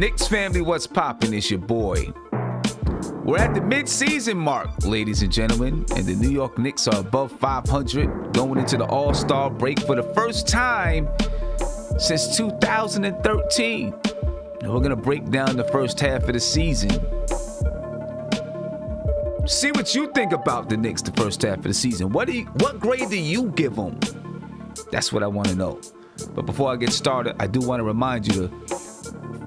Knicks family, what's poppin'? It's your boy. We're at the mid-season mark, ladies and gentlemen, and the New York Knicks are above 500, going into the All-Star break for the first time since 2013. And we're going to break down the first half of the season. See what you think about the Knicks the first half of the season. What grade do you give them? That's what I want to know. But before I get started, I do want to remind you to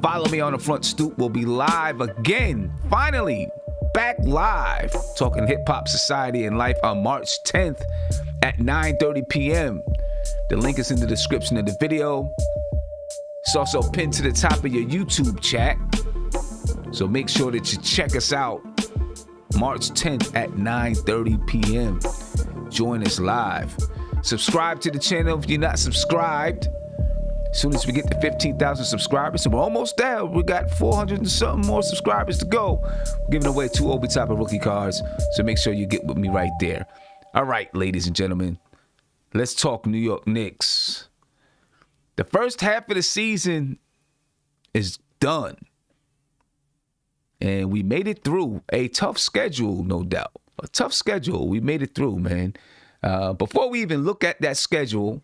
follow me on the Front Stoop. We'll be live again, finally, back live, talking hip-hop, society, and life on March 10th at 9:30 p.m. The link is in the description of the video. It's also pinned to the top of your YouTube chat. So make sure that you check us out March 10th at 9:30 p.m. Join us live. Subscribe to the channel if you're not subscribed. As soon as we get to 15,000 subscribers, and we're almost there, we got 400 and something more subscribers to go. We're giving away 2 Obi Toppin rookie cards, so make sure you get with me right there. All right, ladies and gentlemen, let's talk New York Knicks. The first half of the season is done, and we made it through a tough schedule, no doubt. A tough schedule. We made it through, man. Before we even look at that schedule,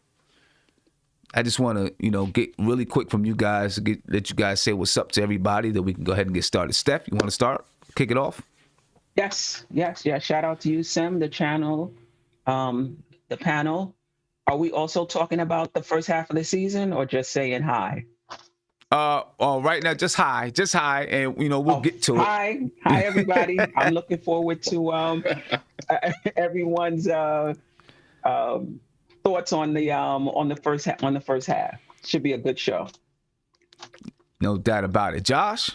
I just want to, get really quick from you guys, let you guys say what's up to everybody, that we can go ahead and get started. Steph, you want to start? Kick it off? Yes. Shout out to you, Sim, the channel, the panel. Are we also talking about the first half of the season or just saying hi? Right now, just hi, and we'll get to it. Hi, everybody. I'm looking forward to everyone's thoughts on the first half. Should be a good show. No doubt about it. Josh?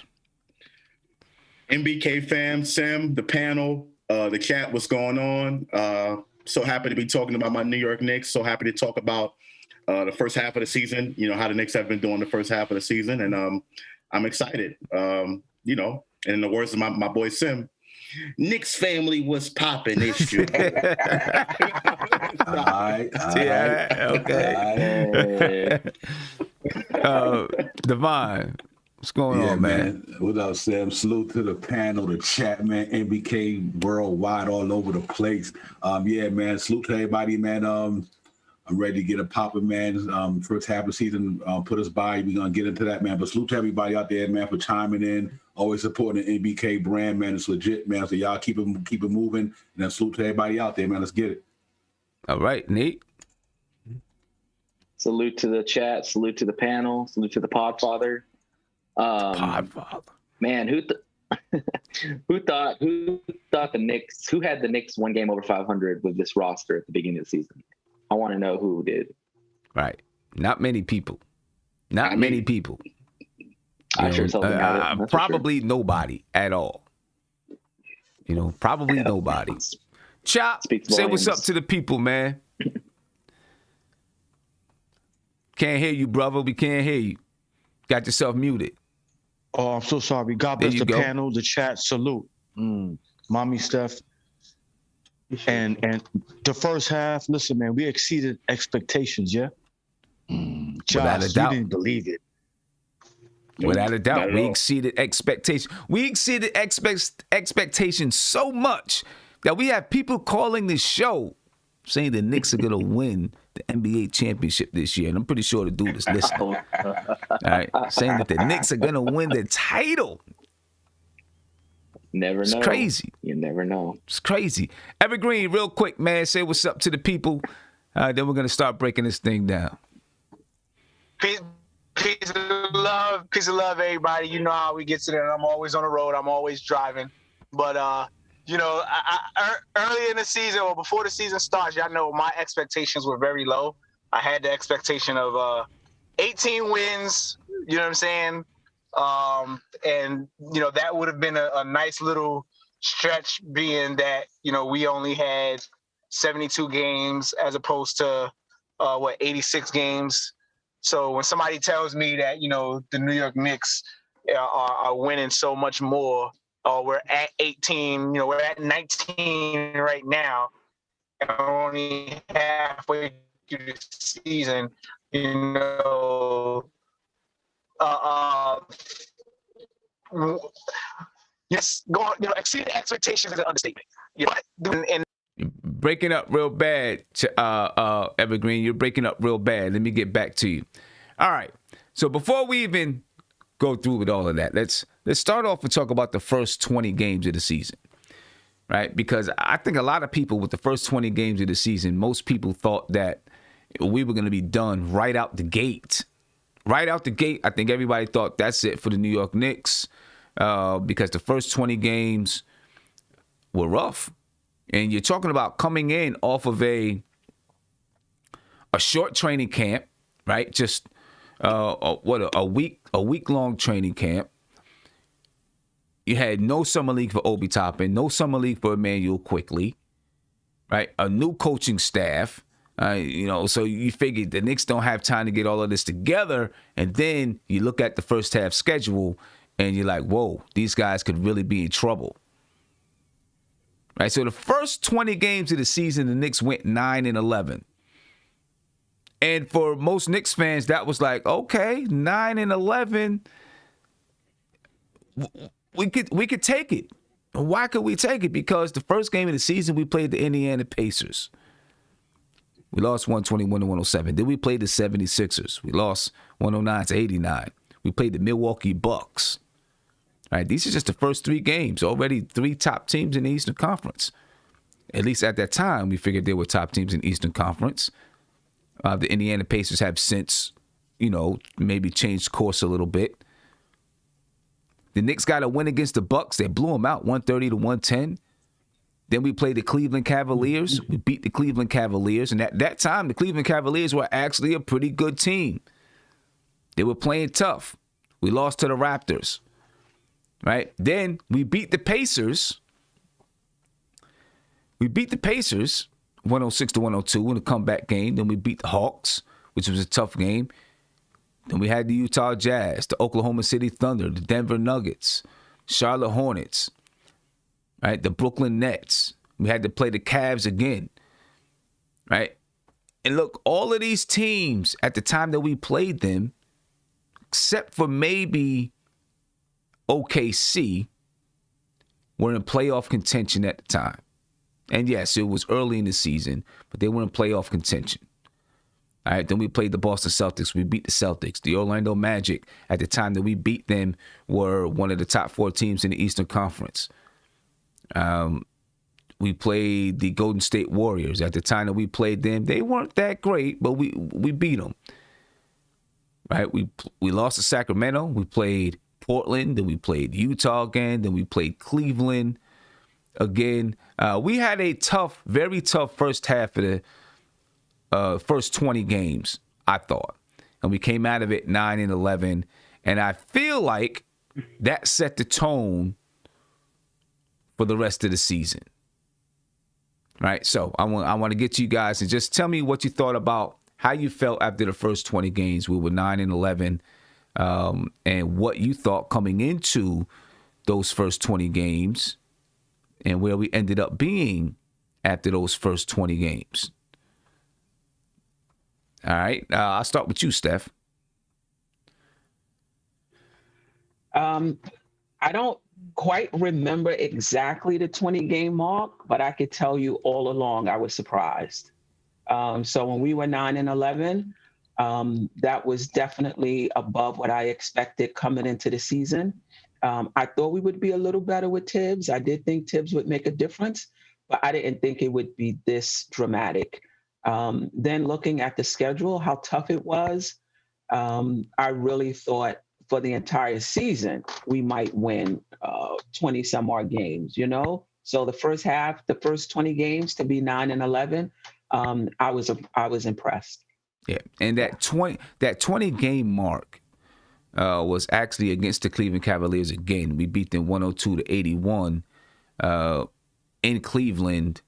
MBK fam, Sim, the panel, the chat, what's going on? So happy to be talking about my New York Knicks. So happy to talk about the first half of the season, how the Knicks have been doing the first half of the season. And I'm excited. And in the words of my boy Sim, Knicks family was popping. It's true. All right. Okay. Divine, what's going on, man? What up, Sam? Salute to the panel, the chat, man. MBK worldwide, all over the place. Man. Salute to everybody, man. I'm ready to get a popping, man. First half of the season put us by. We're going to get into that, man. But salute to everybody out there, man, for chiming in. Always supporting the MBK brand, man. It's legit, man. So y'all keep it moving. And then salute to everybody out there, man. Let's get it. All right, Nate. Salute to the chat. Salute to the panel. Salute to the Podfather. Podfather. Man, who thought the Knicks? Who had the Knicks one game over 500 with this roster at the beginning of the season? I want to know who did. Right. Not many people. Many people. Probably nobody at all. Probably nobody. Chop, say what's up to the people, man. Can't hear you, brother. We can't hear you. Got yourself muted. Oh, I'm so sorry. God bless the panel, the chat. Salute. Mommy Steph. And the first half, listen, man, we exceeded expectations, yeah? Josh, you didn't believe it. Without a doubt, we exceeded expectations. We exceeded expectations so much that we have people calling this show saying the Knicks are going to win the NBA championship this year. And I'm pretty sure the dude is listening. All right, saying that the Knicks are going to win the title. Never know. It's crazy. You never know. It's crazy. Evergreen, real quick, man, say what's up to the people. Then we're going to start breaking this thing down. Peace of love, everybody. You know how we get to that. I'm always on the road. I'm always driving. But, early in the season or before the season starts, y'all know my expectations were very low. I had the expectation of 18 wins, you know what I'm saying? And that would have been a nice little stretch, being that, we only had 72 games as opposed to, 86 games. So when somebody tells me that, the New York Knicks are winning so much more, we're at 18, we're at 19 right now, and we're only halfway through the season, yes, exceeded expectations is an understatement. And breaking up real bad, Evergreen. You're breaking up real bad. Let me get back to you. All right. So before we even go through with all of that, let's start off and talk about the first 20 games of the season, right? Because I think a lot of people with the first 20 games of the season, most people thought that we were going to be done right out the gate. Right out the gate, I think everybody thought that's it for the New York Knicks because the first 20 games were rough. And you're talking about coming in off of a short training camp, right? Just a week long training camp. You had no summer league for Obi Toppin, no summer league for Immanuel Quickley, right? A new coaching staff, so you figured the Knicks don't have time to get all of this together, and then you look at the first half schedule and you're like, whoa, these guys could really be in trouble. Right, so the first 20 games of the season, the Knicks went 9-11. And for most Knicks fans, that was like, okay, 9-11, we could take it. Why could we take it? Because the first game of the season, we played the Indiana Pacers. We lost 121-107. Then we played the 76ers. We lost 109-89. We played the Milwaukee Bucks. All right, these are just the first 3 games. Already 3 top teams in the Eastern Conference. At least at that time, we figured there were top teams in the Eastern Conference. The Indiana Pacers have since, maybe changed course a little bit. The Knicks got a win against the Bucks. They blew them out 130-110. Then we played the Cleveland Cavaliers. We beat the Cleveland Cavaliers. And at that time, the Cleveland Cavaliers were actually a pretty good team. They were playing tough. We lost to the Raptors. Right? Then we beat the Pacers. We beat the Pacers 106-102 in a comeback game. Then we beat the Hawks, which was a tough game. Then we had the Utah Jazz, the Oklahoma City Thunder, the Denver Nuggets, Charlotte Hornets, right? The Brooklyn Nets. We had to play the Cavs again, right? And look, all of these teams at the time that we played them, except for maybe OKC, were in playoff contention at the time. And yes, it was early in the season, but they were in playoff contention. All right, then we played the Boston Celtics. We beat the Celtics. The Orlando Magic, at the time that we beat them, were one of the top 4 teams in the Eastern Conference. We played the Golden State Warriors. At the time that we played them, they weren't that great, but we beat them. Right? We lost to Sacramento. We played Portland. Then we played Utah again. Then we played Cleveland again. We had a tough, very tough first half of the first 20 games, I thought. And we came out of it 9-11. And I feel like that set the tone for the rest of the season. Right? So I want to get to you guys and just tell me what you thought about how you felt after the first 20 games. We were 9-11. And what you thought coming into those first 20 games and where we ended up being after those first 20 games. All right. I'll start with you, Steph. I don't quite remember exactly the 20-game mark, but I could tell you all along I was surprised. So when we were 9-11, that was definitely above what I expected coming into the season. I thought we would be a little better with Tibbs. I did think Tibbs would make a difference, but I didn't think it would be this dramatic. Then looking at the schedule, how tough it was, I really thought for the entire season, we might win 20 some odd games, So the first half, the first 20 games to be 9-11, I was impressed. Yeah, and that 20 game mark was actually against the Cleveland Cavaliers again. We beat them 102-81 in Cleveland,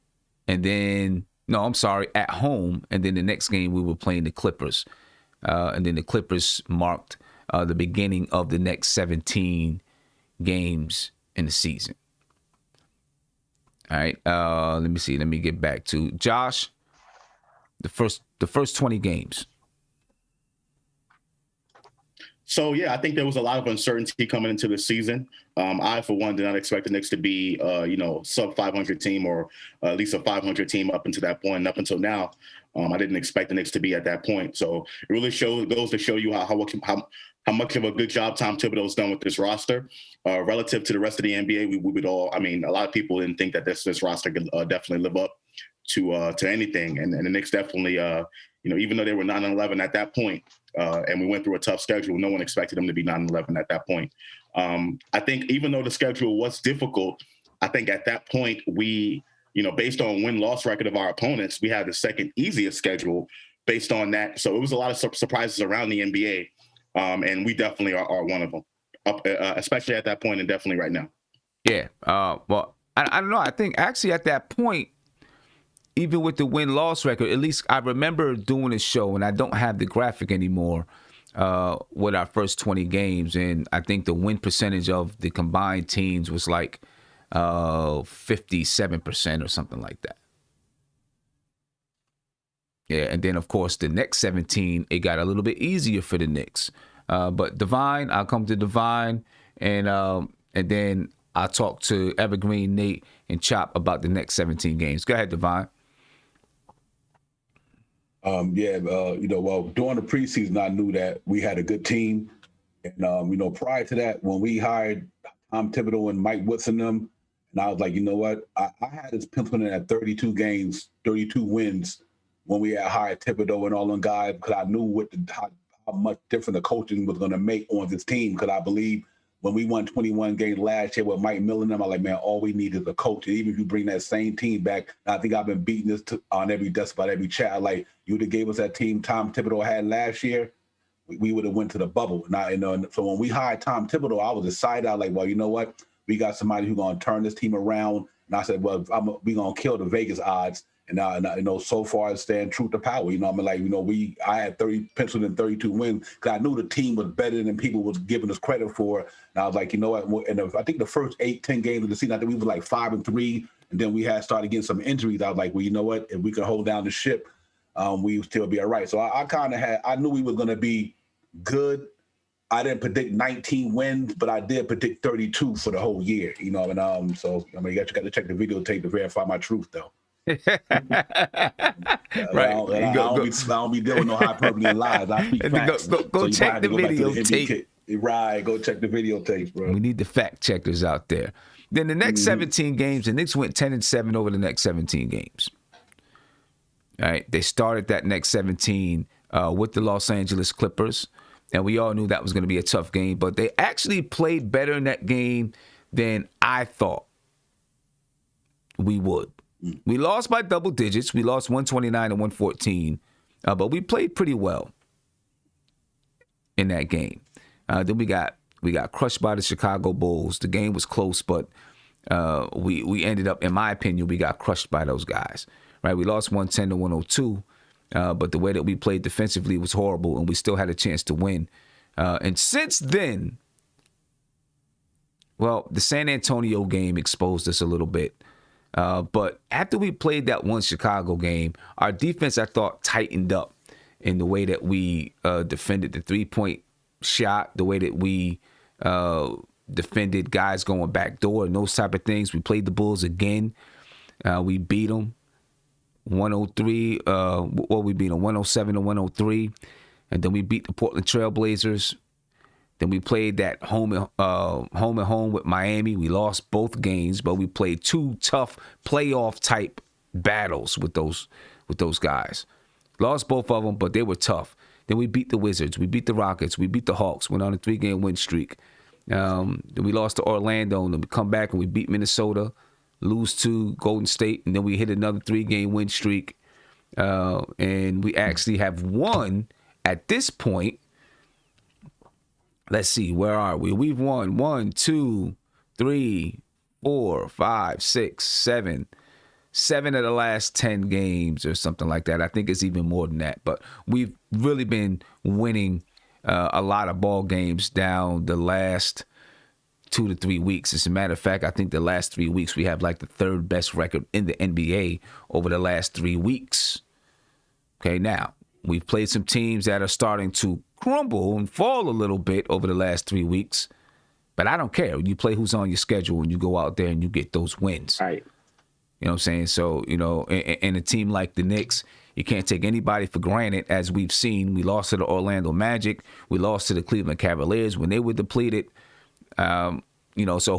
and then at home, and then the next game we were playing the Clippers, and then the Clippers marked the beginning of the next 17 games in the season. All right, let me see. Let me get back to Josh. The first 20 games. So, yeah, I think there was a lot of uncertainty coming into the season. I, for one, did not expect the Knicks to be, sub 500 team or at least a 500 team up until that point. And up until now, I didn't expect the Knicks to be at that point. So it really goes to show you how much of a good job Tom Thibodeau's done with this roster. Relative to the rest of the NBA, we would all, I mean, a lot of people didn't think that this roster could definitely live up to anything. And the Knicks definitely, even though they were 9-11 at that point, and we went through a tough schedule, no one expected them to be 9-11 at that point. I think even though the schedule was difficult, I think at that point we, based on win-loss record of our opponents, we had the second easiest schedule based on that. So it was a lot of surprises around the NBA, and we definitely are one of them, especially at that point and definitely right now. Yeah. Well, I don't know. I think actually at that point, even with the win-loss record, at least I remember doing a show, and I don't have the graphic anymore, with our first 20 games, and I think the win percentage of the combined teams was like 57% or something like that. Yeah, and then, of course, the next 17, it got a little bit easier for the Knicks. But Divine, I'll come to Divine, and then I'll talk to Evergreen, Nate, and Chop about the next 17 games. Go ahead, Divine. Well, during the preseason, I knew that we had a good team. And, prior to that, when we hired Tom Thibodeau and Mike Woods and them, and I was like, you know what? I had this penciling in at 32 games, 32 wins when we had hired Thibodeau and all them guys, because I knew how much different the coaching was going to make on this team. Because I believe when we won 21 games last year with Mike Miller and them, I was like, man, all we need is a coach. And even if you bring that same team back, and I think I've been beating this on just about every chat. Like, you would have gave us that team Tom Thibodeau had last year, we would have went to the bubble. So when we hired Tom Thibodeau, I was excited. I was like, well, you know what? We got somebody who's going to turn this team around. And I said, well, we're going to kill the Vegas odds. And so far it's staying true to power. I had 30 penciled in 32 wins because I knew the team was better than people was giving us credit for. And I was like, you know what? And I think the first 8-10 games of the season, I think we were like 5-3, and then we had started getting some injuries. I was like, well, you know what? If we could hold down the ship, we would still be all right. So I knew we were going to be good. I didn't predict 19 wins, but I did predict 32 for the whole year. You got to check the videotape to verify my truth, though. Right. I don't be dealing with no hyperbole and lies. I speak facts. Go check the videotape. Right, go check the videotape, bro. We need the fact checkers out there. Then the next 17 games, the Knicks went 10-7 over the next 17 games. All right, they started that next 17 with the Los Angeles Clippers, and we all knew that was going to be a tough game, but they actually played better in that game than I thought we would. We lost by double digits. We lost 129 to 114, but we played pretty well in that game. Then we got crushed by the Chicago Bulls. The game was close, but we ended up, in my opinion, we got crushed by those guys. Right? We lost 110 to 102, but the way that we played defensively was horrible, and we still had a chance to win. And since then, well, the San Antonio game exposed us a little bit. But after we played that one Chicago game, our defense, I thought, tightened up in the way that we defended the three-point shot, the way that we defended guys going backdoor and those type of things. We played the Bulls again. We beat them 103. We beat them 107 to 103. And then we beat the Portland Trailblazers. Then we played that home and home with Miami. We lost both games, but we played two tough playoff type battles with those guys. Lost both of them, but they were tough. Then we beat the Wizards. We beat the Rockets. We beat the Hawks. Went on a 3-game win streak. Then we lost to Orlando, and then we come back and we beat Minnesota, lose to Golden State, and then we hit another 3-game win streak. And we actually have won at this point. Let's see, where are we? We've won 1, 2, 3, 4, 5, 6, 7 of the last 10 games or something like that. I think it's even more than that. But we've really been winning a lot of ball games down the last 2 to 3 weeks. As a matter of fact, I think the last 3 weeks we have like the third best record in the NBA over the last 3 weeks. Okay, now we've played some teams that are starting to crumble and fall a little bit over the last 3 weeks. But I don't care. You play who's on your schedule and you go out there and you get those wins. Right. You know what I'm saying? So, in a team like the Knicks, you can't take anybody for granted, as we've seen. We lost to the Orlando Magic. We lost to the Cleveland Cavaliers when they were depleted. So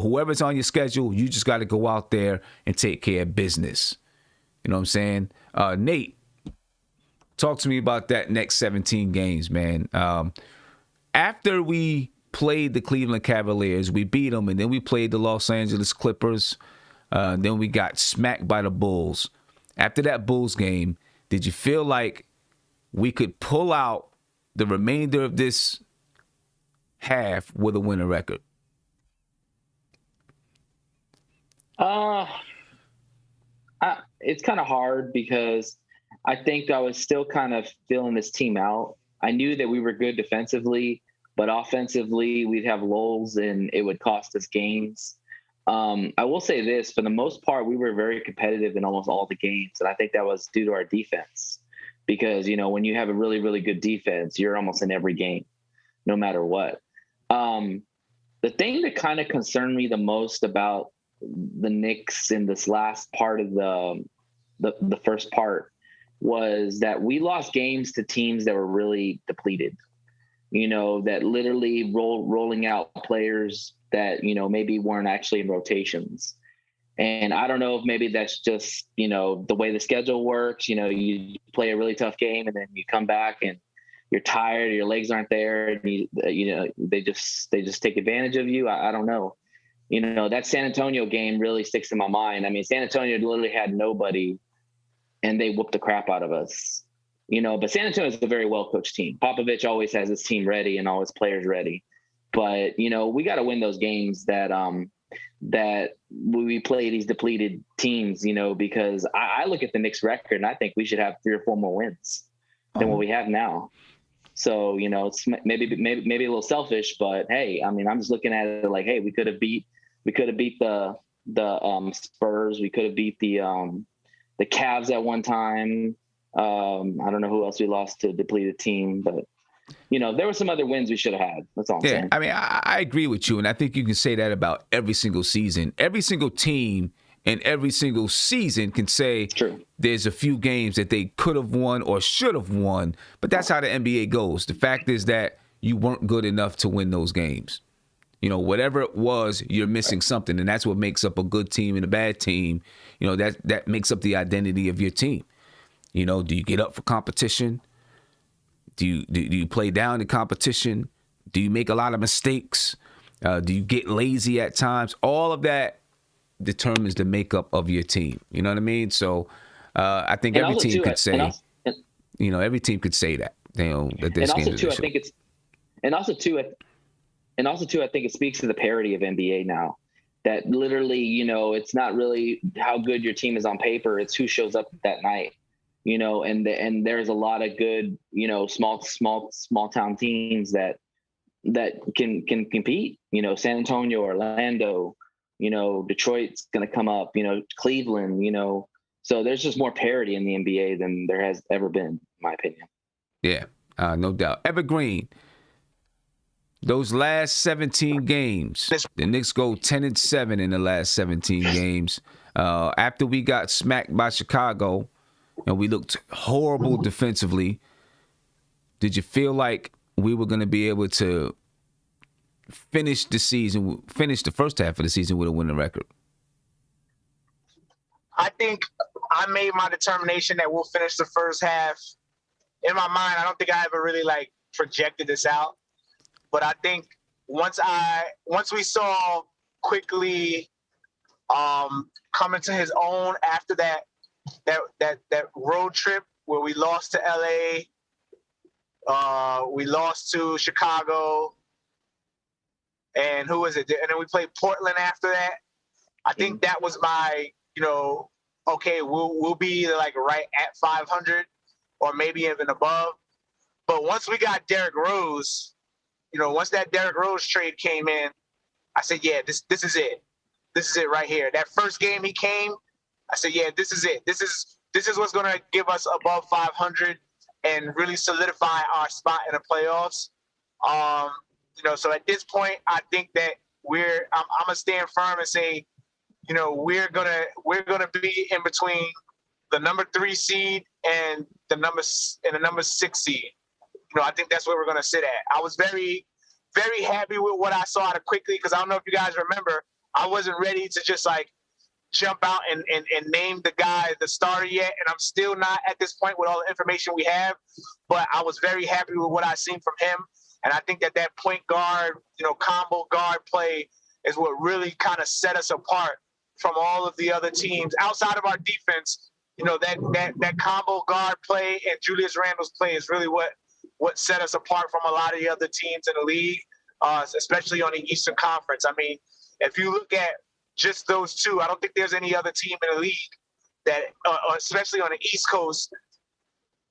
whoever's on your schedule, you just got to go out there and take care of business. You know what I'm saying? Nate, talk to me about that next 17 games, man. After we played the Cleveland Cavaliers, we beat them, and then we played the Los Angeles Clippers. Then we got smacked by the Bulls. After that Bulls game, did you feel like we could pull out the remainder of this half with a winning record? It's kind of hard because I think I was still kind of feeling this team out. I knew that we were good defensively, but offensively we'd have lulls and it would cost us games. I will say this, for the most part, we were very competitive in almost all the games. And I think that was due to our defense because, when you have a really, really good defense, you're almost in every game, no matter what. The thing that kind of concerned me the most about the Knicks in this last part of the first part was that we lost games to teams that were really depleted, that literally rolling out players that, maybe weren't actually in rotations. And I don't know if maybe that's just, the way the schedule works. You play a really tough game and then you come back and you're tired, your legs aren't there, and they just take advantage of you. I don't know. That San Antonio game really sticks in my mind. I mean, San Antonio literally had nobody and they whooped the crap out of us. But San Antonio is a very well-coached team. Popovich always has his team ready and all his players ready. But, we got to win those games that we play these depleted teams, because I look at the Knicks record and I think we should have 3 or 4 more wins than what we have now. So, it's maybe a little selfish, but hey, I mean, I'm just looking at it like, hey, we could have beat the Spurs. We could have beat the Cavs at one time. I don't know who else we lost to a depleted team, but there were some other wins we should have had. That's all I'm saying. I mean, I agree with you, and I think you can say that about every single season. Every single team and every single season can say there's a few games that they could have won or should have won, but that's how the NBA goes. The fact is that you weren't good enough to win those games. Whatever it was, you're missing something, and that's what makes up a good team and a bad team. That makes up the identity of your team. Do you get up for competition? Do you play down the competition? Do you make a lot of mistakes? Do you get lazy at times? All of that determines the makeup of your team. You know what I mean? So I think every team could say, every team could say that. That this game is I think it's, and also too, I think it speaks to the parity of NBA now. That literally, it's not really how good your team is on paper; it's who shows up that night. And there's a lot of good, small town teams that can compete. San Antonio, Orlando, Detroit's going to come up. Cleveland. So there's just more parity in the NBA than there has ever been, in my opinion. Yeah, no doubt. Evergreen. Those last 17 games, the Knicks go 10-7 in the last 17 games. After we got smacked by Chicago and we looked horrible defensively, did you feel like we were going to be able to finish the first half of the season with a winning record? I think I made my determination that we'll finish the first half. In my mind, I don't think I ever really projected this out. But I think once we saw Quickley coming to his own after that road trip where we lost to LA, we lost to Chicago, and who was it? And then we played Portland after that. I think that was my, okay, we'll be either right at 500 or maybe even above. But once we got Derrick Rose, once that Derrick Rose trade came in, I said, yeah, this is it. This is it right here. That first game he came, I said, yeah, this is it. This is what's going to give us above 500. and really solidify our spot in the playoffs. So at this point, I think that I'm gonna stand firm and say, we're gonna be in between the number 3 seed and the number 6 seed. I think that's where we're gonna sit at. I was very, very happy with what I saw out of Quickley, because I don't know if you guys remember, I wasn't ready to just jump out and name the guy the starter yet, and I'm still not at this point with all the information we have. But I was very happy with what I seen from him, and I think that point guard, combo guard play is what really kind of set us apart from all of the other teams outside of our defense. That combo guard play and Julius Randle's play is really what set us apart from a lot of the other teams in the league, especially on the Eastern Conference. I mean, if you look at just those two, I don't think there's any other team in the league that, especially on the East Coast,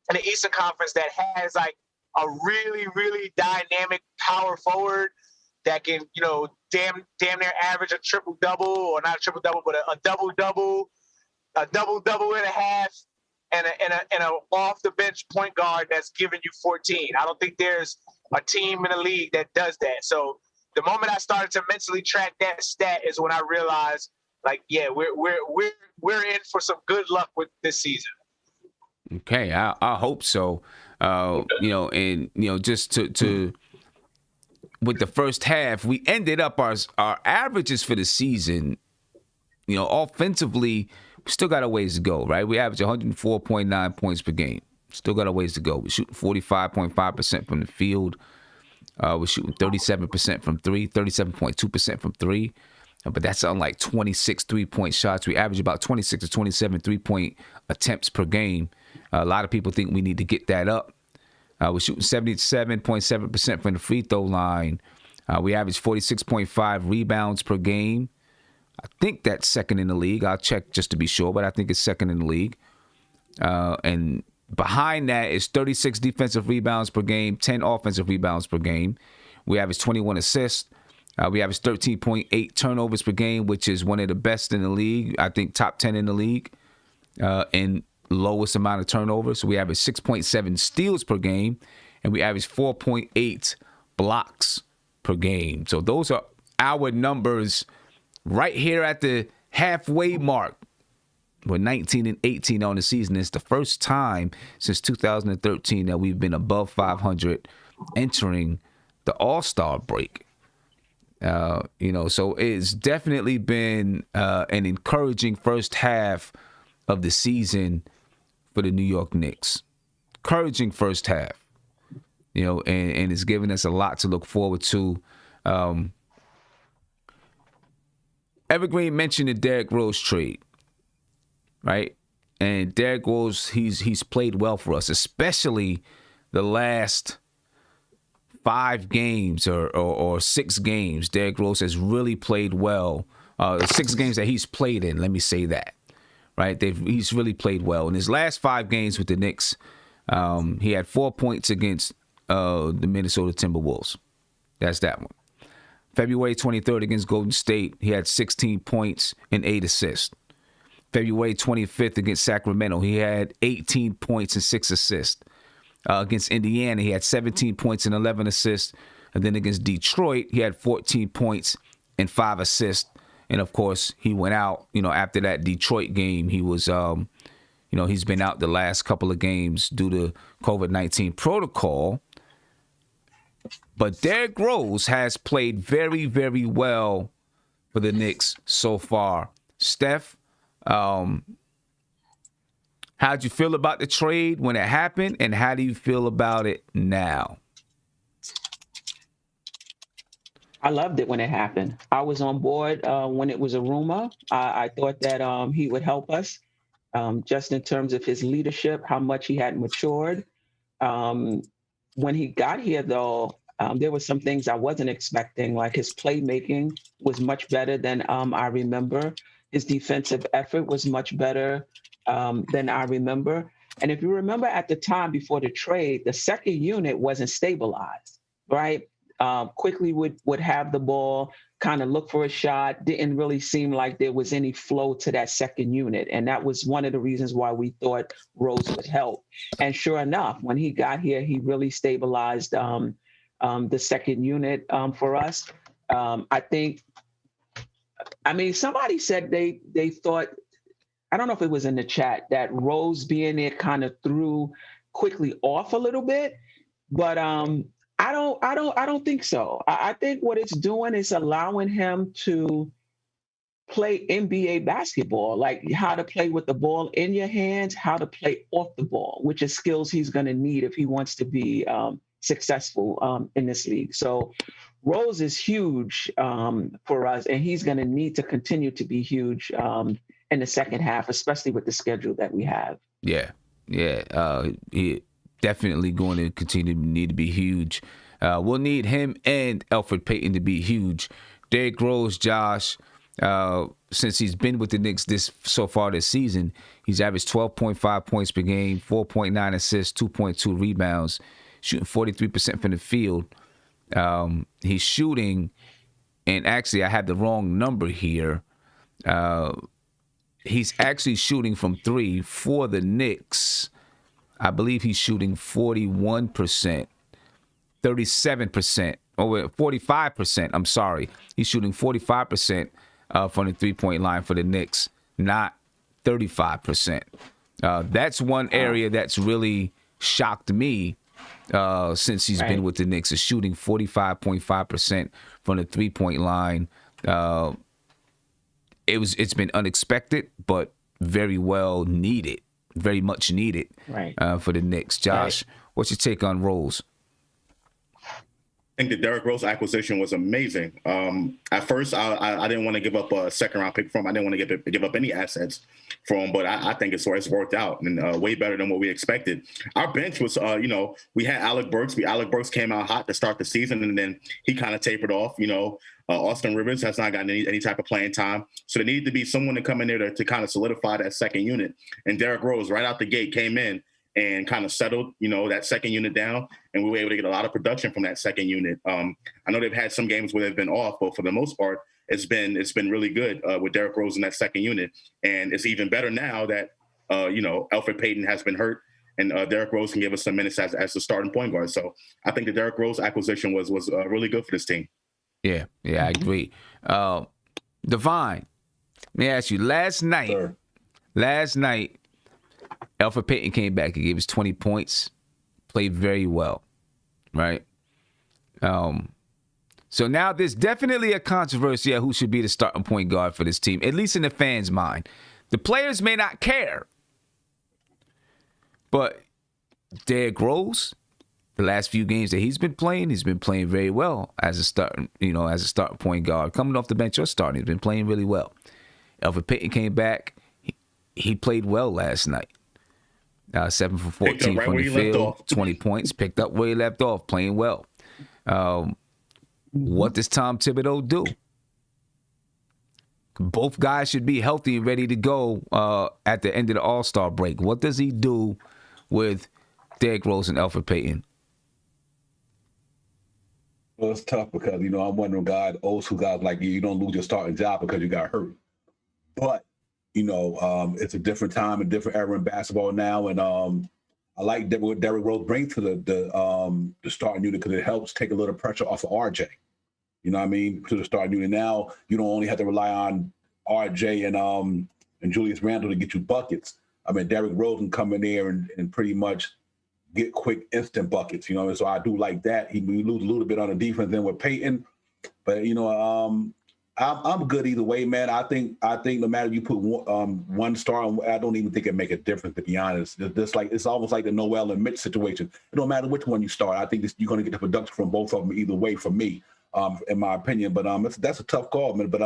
in the Eastern Conference, that has a really, really dynamic power forward that can, damn near average a triple-double, or not a triple-double, but a double-double, a double-double and a half, and a off-the-bench point guard that's giving you 14. I don't think there's a team in the league that does that. So the moment I started to mentally track that stat is when I realized, we're in for some good luck with this season. Okay, I hope so. Just to with the first half, we ended up our averages for the season. Offensively, we still got a ways to go, right? We average 104.9 points per game. Still got a ways to go. We're shooting 45.5% from the field. We're shooting 37% from three, 37.2% from three. But that's unlike 26 three-point shots. We average about 26 to 27 three-point attempts per game. A lot of people think we need to get that up. We're shooting 77.7% from the free throw line. We average 46.5 rebounds per game. I think that's second in the league. I'll check just to be sure, but I think it's second in the league. And behind that is 36 defensive rebounds per game, 10 offensive rebounds per game. We average 21 assists. We average 13.8 turnovers per game, which is one of the best in the league. I think top 10 in the league in lowest amount of turnovers. So we average 6.7 steals per game, and we average 4.8 blocks per game. So those are our numbers right here at the halfway mark. We're 19-18 on the season. It's the first time since 2013 that we've been above 500 entering the All-Star break. So it's definitely been an encouraging first half of the season for the New York Knicks. Encouraging first half, and it's given us a lot to look forward to. Evergreen mentioned the Derrick Rose trade, right? And Derrick Rose, he's played well for us, especially the last 5 games or 6 games. Derrick Rose has really played well. 6 games that he's played in, let me say that, right? He's really played well. In his last 5 games with the Knicks, he had 4 points against the Minnesota Timberwolves. That's that one. February 23rd against Golden State, he had 16 points and 8 assists. February 25th against Sacramento, he had 18 points and 6 assists. Against Indiana, he had 17 points and 11 assists. And then against Detroit, he had 14 points and 5 assists. And, of course, he went out, after that Detroit game. He was, he's been out the last couple of games due to COVID-19 protocol. But Derrick Rose has played very, very well for the Knicks so far. Steph, how'd you feel about the trade when it happened, and how do you feel about it now? I loved it when it happened. I was on board when it was a rumor. I thought that he would help us just in terms of his leadership, how much he had matured. When he got here, though, there were some things I wasn't expecting, like his playmaking was much better than I remember. His defensive effort was much better than I remember. And if you remember at the time before the trade, the second unit wasn't stabilized, right? Quickley would have the ball. kind of look for a shot. Didn't really seem like there was any flow to that second unit. And that was one of the reasons why we thought Rose would help. And sure enough, when he got here, he really stabilized the second unit for us. Somebody said they thought, I don't know if it was in the chat, that Rose being there kind of threw Quickley off a little bit, but I don't think so. I think what it's doing is allowing him to play NBA basketball, like how to play with the ball in your hands, how to play off the ball, which is skills he's going to need if he wants to be successful in this league. So Rose is huge for us, and he's going to need to continue to be huge in the second half, especially with the schedule that we have. Yeah. He definitely going to continue to need to be huge. We'll need him and Elfrid Payton to be huge. Derrick Rose, Josh, since he's been with the Knicks so far this season, he's averaged 12.5 points per game, 4.9 assists, 2.2 rebounds, shooting 43% from the field. He's shooting, and actually I have the wrong number here. He's actually shooting from three for the Knicks. I believe he's shooting 41%, 37%, or 45%. I'm sorry. He's shooting 45% from the three-point line for the Knicks, not 35%. That's one area that's really shocked me since he's been with the Knicks, is shooting 45.5% from the three-point line. It's been unexpected, but very well needed, very much needed for the Knicks. Josh, what's your take on Rose? I think the Derrick Rose acquisition was amazing. At first, I didn't want to give up a second-round pick for him. I didn't want to give up any assets for him, but I think it's worked out and way better than what we expected. Our bench was, we had Alec Burks. Alec Burks came out hot to start the season, and then he kind of tapered off. Austin Rivers has not gotten any type of playing time. So there needed to be someone to come in there to kind of solidify that second unit. And Derrick Rose, right out the gate, came in and kind of settled, that second unit down. And we were able to get a lot of production from that second unit. I know they've had some games where they've been off, but for the most part, it's been really good with Derrick Rose in that second unit. And it's even better now that, Elfrid Payton has been hurt, and Derrick Rose can give us some minutes as the starting point guard. So I think the Derrick Rose acquisition was really good for this team. Yeah, I agree. Divine, let me ask you, last night, Elfrid Payton came back. He gave us 20 points, played very well, right? So now there's definitely a controversy of who should be the starting point guard for this team, at least in the fans' mind. The players may not care, but Derrick Rose, the last few games that he's been playing very well as a starting point guard. Coming off the bench or starting, he's been playing really well. Elfrid Payton came back. He played well last night. 7 for 14 from the field, 20 points. Picked up where he left off, playing well. What does Tom Thibodeau do? Both guys should be healthy and ready to go at the end of the All-Star break. What does he do with Derrick Rose and Elfrid Payton? Well, it's tough because, I'm one of them old school guys like you don't lose your starting job because you got hurt. But, it's a different time, a different era in basketball now. And I like what Derrick Rose brings to the starting unit because it helps take a little pressure off of RJ. You know what I mean? To the starting unit. Now, you don't only have to rely on RJ and Julius Randle to get you buckets. I mean, Derrick Rose can come in there and pretty much get quick, instant buckets, so I do like that. We lose a little bit on the defense then with Payton, but I'm good either way, man. I think no matter you put one star on, I don't even think it make a difference, to be honest. It's almost like the Noel and Mitch situation. It don't matter which one you start. I think you're going to get the production from both of them either way, for me, in my opinion. But that's a tough call, man. But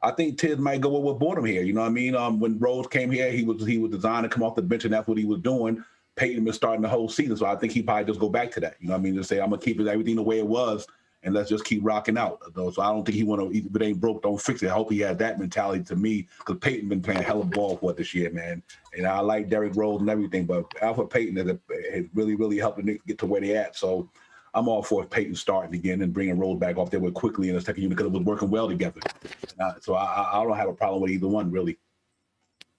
I think Tiz might go with boredom here. You know what I mean? When Rose came here, he was designed to come off the bench, and that's what he was doing. Payton been starting the whole season, so I think he probably just go back to that. You know what I mean? Just say, I'm going to keep everything the way it was, and let's just keep rocking out. So I don't think he want to, if it ain't broke, don't fix it. I hope he has that mentality to me, because Payton been playing hella ball for this year, man. And I like Derrick Rose and everything, but Elfrid Payton has really, really helped the Knicks get to where they at. So I'm all for Peyton starting again and bringing Rose back off there with Quickley in the second unit because it was working well together. So I don't have a problem with either one, really.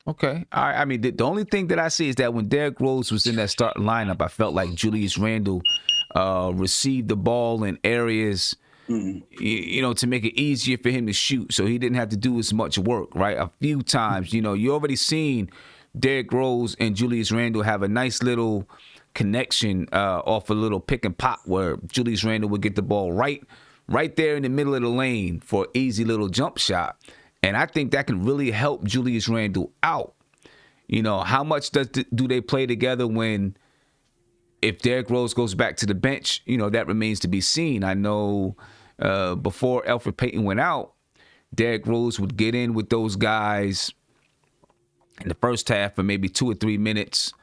Okay. All right. I mean, the only thing that I see is that when Derrick Rose was in that starting lineup, I felt like Julius Randle received the ball in areas, to make it easier for him to shoot, so he didn't have to do as much work, right? A few times, you already seen Derrick Rose and Julius Randle have a nice little connection off a little pick and pop where Julius Randle would get the ball right there in the middle of the lane for an easy little jump shot. And I think that can really help Julius Randle out. How much do they play together if Derrick Rose goes back to the bench? That remains to be seen. I know before Elfrid Payton went out, Derrick Rose would get in with those guys in the first half for maybe 2 or 3 minutes.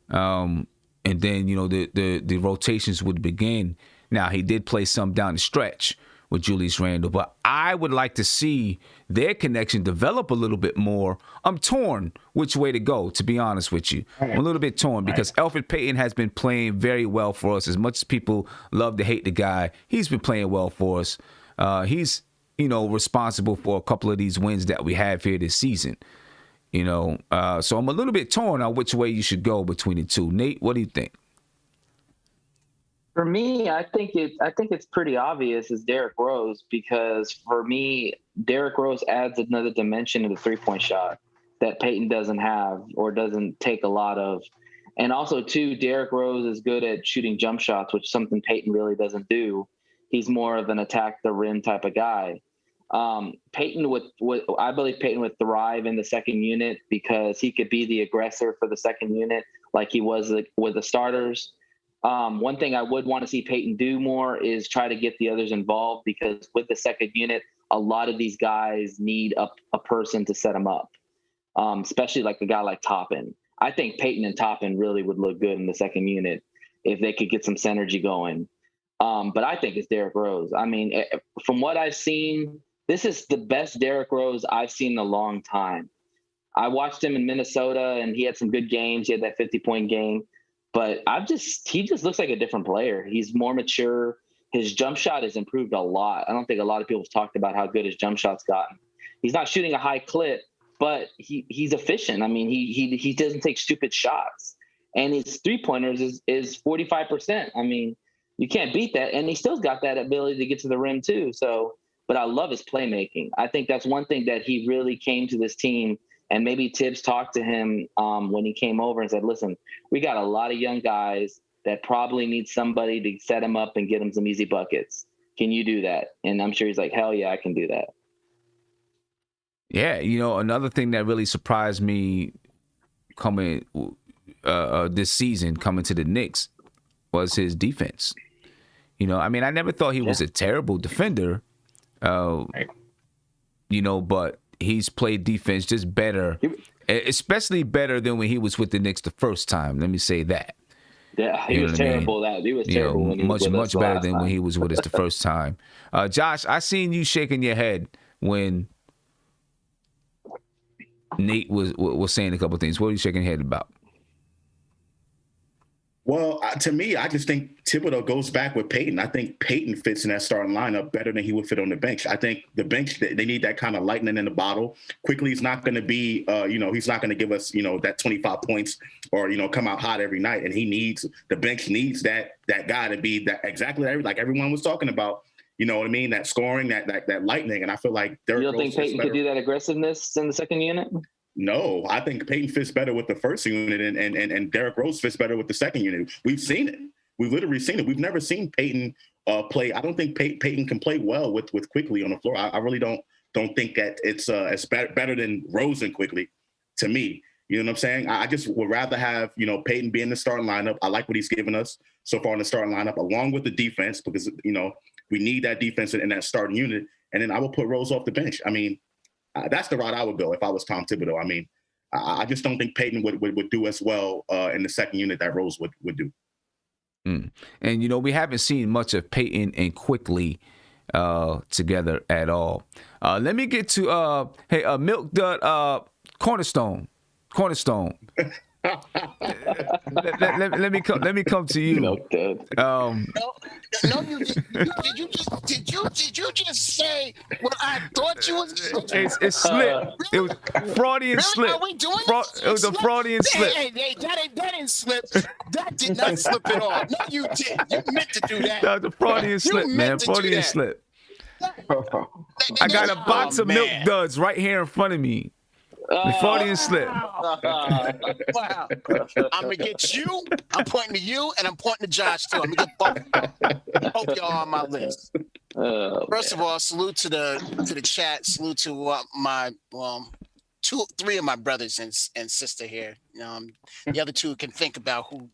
And then, the rotations would begin. Now, he did play some down the stretch with Julius Randle, but I would like to see their connection develop a little bit more. I'm torn which way to go, to be honest with you. I'm a little bit torn because Elfrid Payton has been playing very well for us. As much as people love to hate the guy, he's been playing well for us. He's, responsible for a couple of these wins that we have here this season. So I'm a little bit torn on which way you should go between the two. Nate, what do you think? For me, I think it's pretty obvious is Derrick Rose, because for me, Derrick Rose adds another dimension to the three-point shot that Peyton doesn't have or doesn't take a lot of. And also, too, Derrick Rose is good at shooting jump shots, which is something Peyton really doesn't do. He's more of an attack the rim type of guy. I believe Peyton would thrive in the second unit because he could be the aggressor for the second unit like he was with the starters. One thing I would want to see Peyton do more is try to get the others involved, because with the second unit, a lot of these guys need a person to set them up, especially like a guy like Toppin. I think Peyton and Toppin really would look good in the second unit if they could get some synergy going. But I think it's Derrick Rose. I mean, from what I've seen, this is the best Derrick Rose I've seen in a long time. I watched him in Minnesota, and he had some good games. He had that 50-point game. But he just looks like a different player. He's more mature. His jump shot has improved a lot. I don't think a lot of people have talked about how good his jump shot's gotten. He's not shooting a high clip, but he's efficient. I mean, he doesn't take stupid shots. And his three-pointers is 45%. I mean, you can't beat that. And he still's got that ability to get to the rim too. But I love his playmaking. I think that's one thing that he really came to this team. And maybe Tibbs talked to him when he came over and said, listen, we got a lot of young guys that probably need somebody to set them up and get them some easy buckets. Can you do that? And I'm sure he's like, hell yeah, I can do that. Yeah, another thing that really surprised me coming this season, coming to the Knicks, was his defense. I mean, I never thought he was a terrible defender, but he's played defense just better, especially better than when he was with the Knicks the first time. Let me say that. Yeah, he was terrible. He was terrible when he was with us much better than time. when he was with us the first time. Josh, I seen you shaking your head when Nate was saying a couple of things. What are you shaking your head about? Well, to me, I just think Thibodeau goes back with Peyton. I think Peyton fits in that starting lineup better than he would fit on the bench. I think the bench, they need that kind of lightning in the bottle. Quickley is not going to be, he's not going to give us, that 25 points or, come out hot every night. And the bench needs that guy to be that exactly like everyone was talking about. You know what I mean? That scoring, that lightning. And I feel like Derrick Rose. You don't think Peyton could do that aggressiveness in the second unit? No, I think Peyton fits better with the first unit and Derrick Rose fits better with the second unit. We've seen it. We've literally seen it. We've never seen Peyton play. I don't think Peyton can play well with Quickley on the floor. I really don't think that it's better than Rose and Quickley to me. You know what I'm saying? I just would rather have, Peyton be in the starting lineup. I like what he's given us so far in the starting lineup, along with the defense, because, we need that defense in that starting unit. And then I will put Rose off the bench. I mean, that's the route I would go if I was Tom Thibodeau. I mean, I just don't think Peyton would do as well in the second unit that Rose would do. And, we haven't seen much of Peyton and Quickley together at all. Let me get to, Milk Dud, Cornerstone. let me come to you. No, you did you just say what I thought you was? It's slip. It was Freudian Really? slip. Are we doing It was a Freudian slip. Hey, that didn't slip. That did not slip at all. No, you did. You meant to do that. That was a Freudian slip, man. Freudian slip. I got a box of Milk Duds right here in front of me. The Freudian slip. Wow. I'm going to get you. I'm pointing to you, and I'm pointing to Josh, too. I'm going to get both. Hope y'all on my list. First of all, salute to the chat. Salute to my three of my brothers and sister here. The other two can think about who,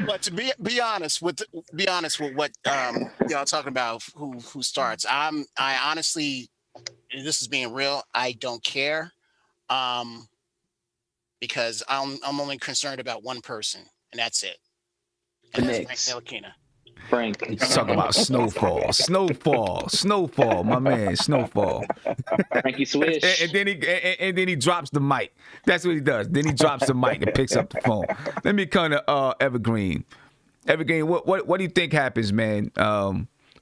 But to be honest with what y'all talking about, who starts, I honestly, and this is being real, I don't care, because I'm only concerned about one person, and that's it. And that's Frank Ntilikina. Frank. He's talking about snowfall, my man, snowfall. Frankie Swish. And then he drops the mic. That's what he does. Then he drops the mic and picks up the phone. Let me come to Evergreen. Evergreen, what do you think happens, man?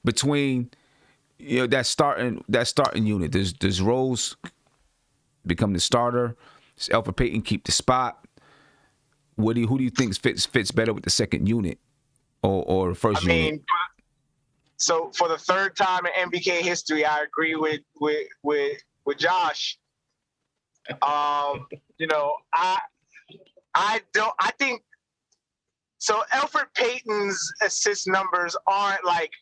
Between that starting unit. Does Rose become the starter? Does Elfrid Payton keep the spot? Who do you think fits better with the second unit? Or first unit? So for the third time in MBK history, I agree with Josh. I think so. Elfrid Payton's assist numbers aren't like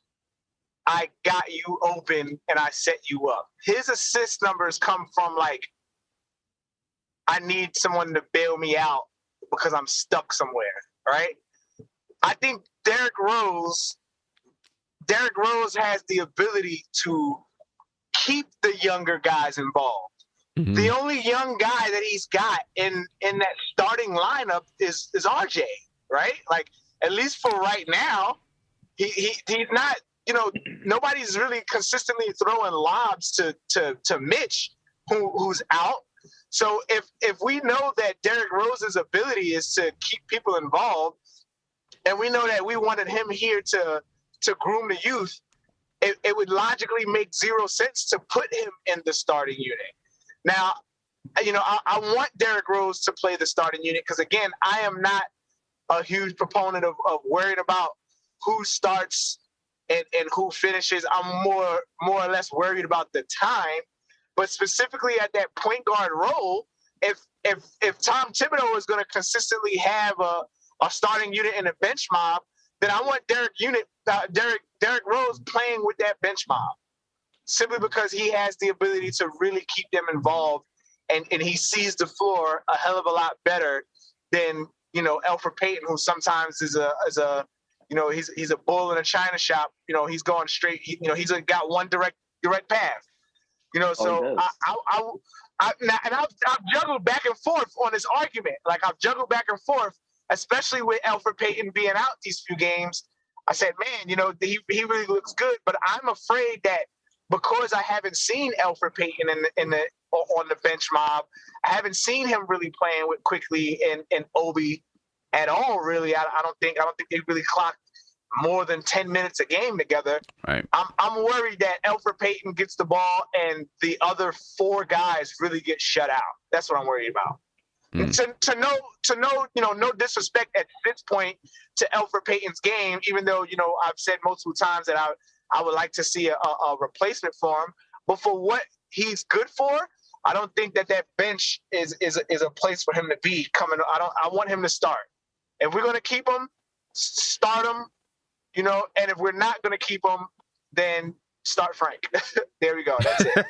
I got you open and I set you up. His assist numbers come from like I need someone to bail me out because I'm stuck somewhere, right? I think Derrick Rose has the ability to keep the younger guys involved. Mm-hmm. The only young guy that he's got in that starting lineup is RJ, right? Like, at least for right now, he's not, nobody's really consistently throwing lobs to Mitch, who's out. So if we know that Derrick Rose's ability is to keep people involved, and we know that we wanted him here to groom the youth, it would logically make zero sense to put him in the starting unit. Now, I want Derrick Rose to play the starting unit because, again, I am not a huge proponent of worrying about who starts and who finishes. I'm more or less worried about the time. But specifically at that point guard role, if Tom Thibodeau is going to consistently have a starting unit and a bench mob, then I want Derrick Rose playing with that bench mob, simply because he has the ability to really keep them involved, and he sees the floor a hell of a lot better than Elfrid Payton, who sometimes is a he's a bull in a china shop. He's going straight. He's got one direct path. So I've juggled back and forth on this argument. Like, I've juggled back and forth, especially with Elfrid Payton being out these few games. I said, man, he really looks good, but I'm afraid that because I haven't seen Elfrid Payton on the bench mob, I haven't seen him really playing with Quickley and Obi at all. Really, I don't think they really clocked more than 10 minutes a game together. Right. I'm worried that Elfrid Payton gets the ball and the other four guys really get shut out. That's what I'm worried about. No disrespect at this point to Elfrid Payton's game, even though I've said multiple times that I would like to see a replacement for him. But for what he's good for, I don't think that bench is a place for him to be coming. I want him to start. If we're gonna keep him, start him. And if we're not gonna keep him, then start Frank. There we go. That's it.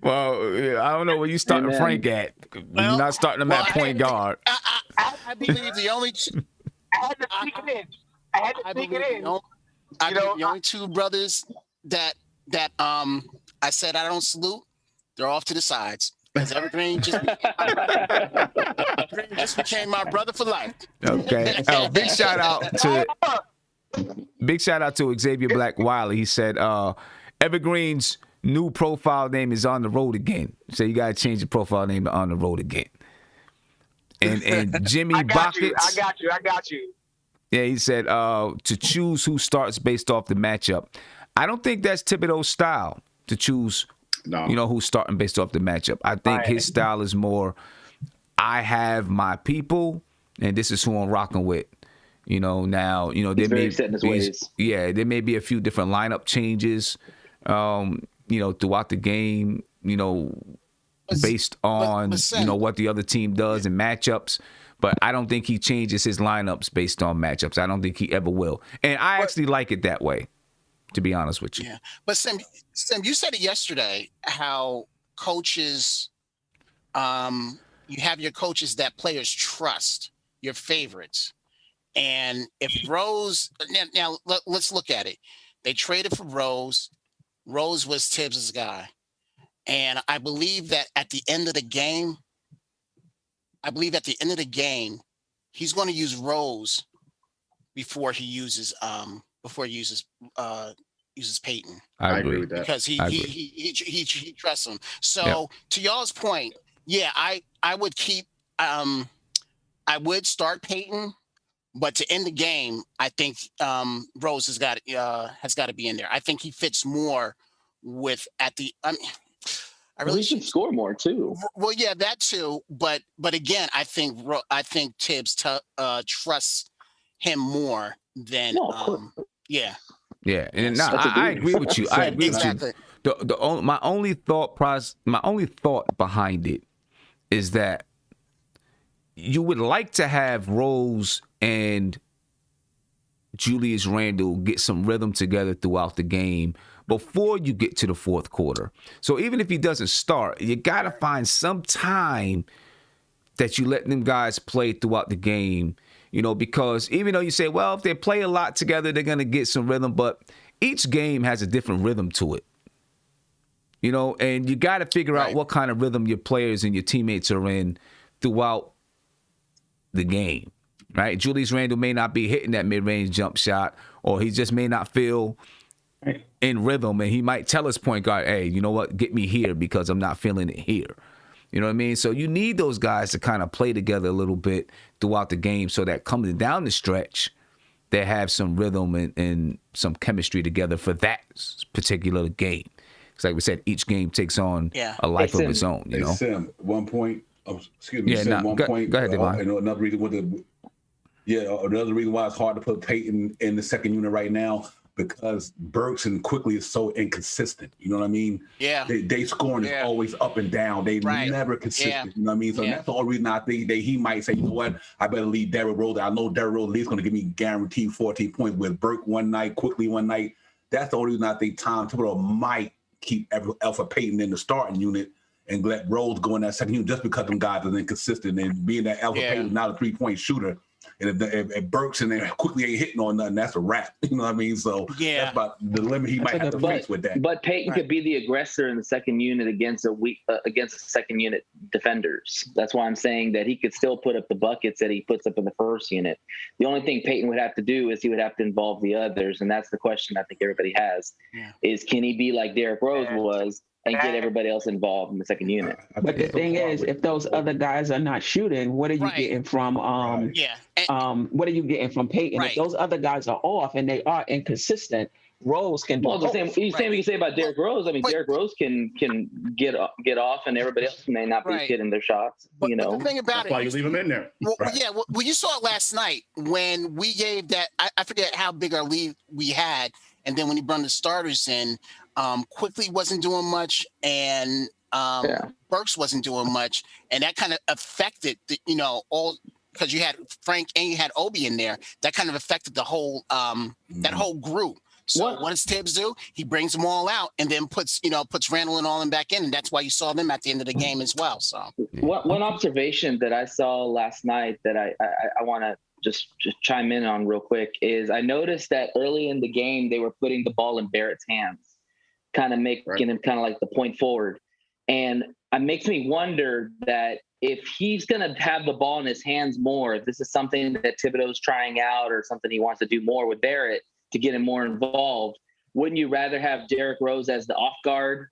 Well, I don't know where you starting Frank at. You're not starting him at point guard. I believe the only. I had to sneak it in. I believe the only two brothers that I said I don't salute, they're off to the sides. Because Evergreen just became my brother for life. Okay. Big shout out to Xavier Black Wiley. He said Evergreen's new profile name is On the Road Again. So you got to change your profile name to On the Road Again. And Jimmy I got you. Yeah, he said to choose who starts based off the matchup. I don't think that's Thibodeau's style to choose, who's starting based off the matchup. I think his style is more, I have my people, and this is who I'm rocking with. Now, there may there may be a few different lineup changes, throughout the game, based on what the other team does in matchups. But I don't think he changes his lineups based on matchups. I don't think he ever will. And I actually like it that way, to be honest with you. Yeah. But Sam, you said it yesterday how coaches, you have your coaches that players trust, your favorites. And if Rose, now let's look at it. They traded for Rose. Rose was Tibbs' guy. And I believe that at the end of the game, he's going to use Rose before he uses Peyton. I agree with that because he trusts him. So to y'all's point, I would keep I would start Peyton, but to end the game, I think Rose has got to be in there. I think he fits more with I really should score more too. Well, yeah, that too. But again, I think Tibbs trusts him more than yeah. Yeah, and I agree with you. I agree with you. My only thought behind it is that you would like to have Rose and Julius Randle get some rhythm together throughout the game before you get to the fourth quarter. So even if he doesn't start, you got to find some time that you let them guys play throughout the game, because even though you say, well, if they play a lot together, they're going to get some rhythm, but each game has a different rhythm to it, and you got to figure out what kind of rhythm your players and your teammates are in throughout the game, right? Julius Randle may not be hitting that mid-range jump shot, or he just may not feel in rhythm, and he might tell his point guard, hey, you know what, get me here because I'm not feeling it here. You know what I mean? So you need those guys to kind of play together a little bit throughout the game so that coming down the stretch, they have some rhythm and some chemistry together for that particular game. Because like we said, each game takes on a life of its own, you know? Sam, 1 point. Excuse me, Sam, 1 point. Go ahead, Devon. Another reason another reason why it's hard to put Peyton in the second unit right now, because Burks and Quickley is so inconsistent. You know what I mean? Yeah. They scoring is always up and down. They never consistent. Yeah. You know what I mean? So that's the only reason I think that he might say, you know what, I better leave Derrick Rose. I know Derrick Rose is going to give me guaranteed 14 points with Burke one night, Quickley one night. That's the only reason I think Tom Thibodeau might keep Alpha Peyton in the starting unit and let Rose go in that second unit just because them guys are inconsistent, and being that Alpha Peyton is not a three-point shooter. And if Burks and then Quickley ain't hitting on nothing, that's a wrap. You know what I mean? So that's about the limit he might have to face with that. But Peyton could be the aggressor in the second unit against against second unit defenders. That's why I'm saying that he could still put up the buckets that he puts up in the first unit. The only thing Peyton would have to do is he would have to involve the others, and that's the question I think everybody has: is can he be like Derrick Rose was and get everybody else involved in the second unit? But the thing is, if those other guys are not shooting, what are you getting from what are you getting from Peyton? If those other guys are off and they are inconsistent, Rose can do the same we can say about Derrick Rose. I mean, Derrick Rose can get off, and everybody else may not be hitting their shots. But the thing about that's why you leave them in there. Well, you saw it last night when we gave that. I forget how big our lead we had, and then when he brought the starters in, Quickley wasn't doing much, and Burks wasn't doing much, and that kind of affected all. Because you had Frank and you had Obi in there, that kind of affected the whole that whole group. So what does Tibbs do? He brings them all out and then puts Randle and all them back in, and that's why you saw them at the end of the game as well. So one observation that I saw last night that I want to just chime in on real quick is I noticed that early in the game they were putting the ball in Barrett's hands, kind of making him kind of like the point forward, and it makes me wonder that if he's going to have the ball in his hands more, if this is something that Thibodeau's trying out or something he wants to do more with Barrett to get him more involved, wouldn't you rather have Derrick Rose as the off guard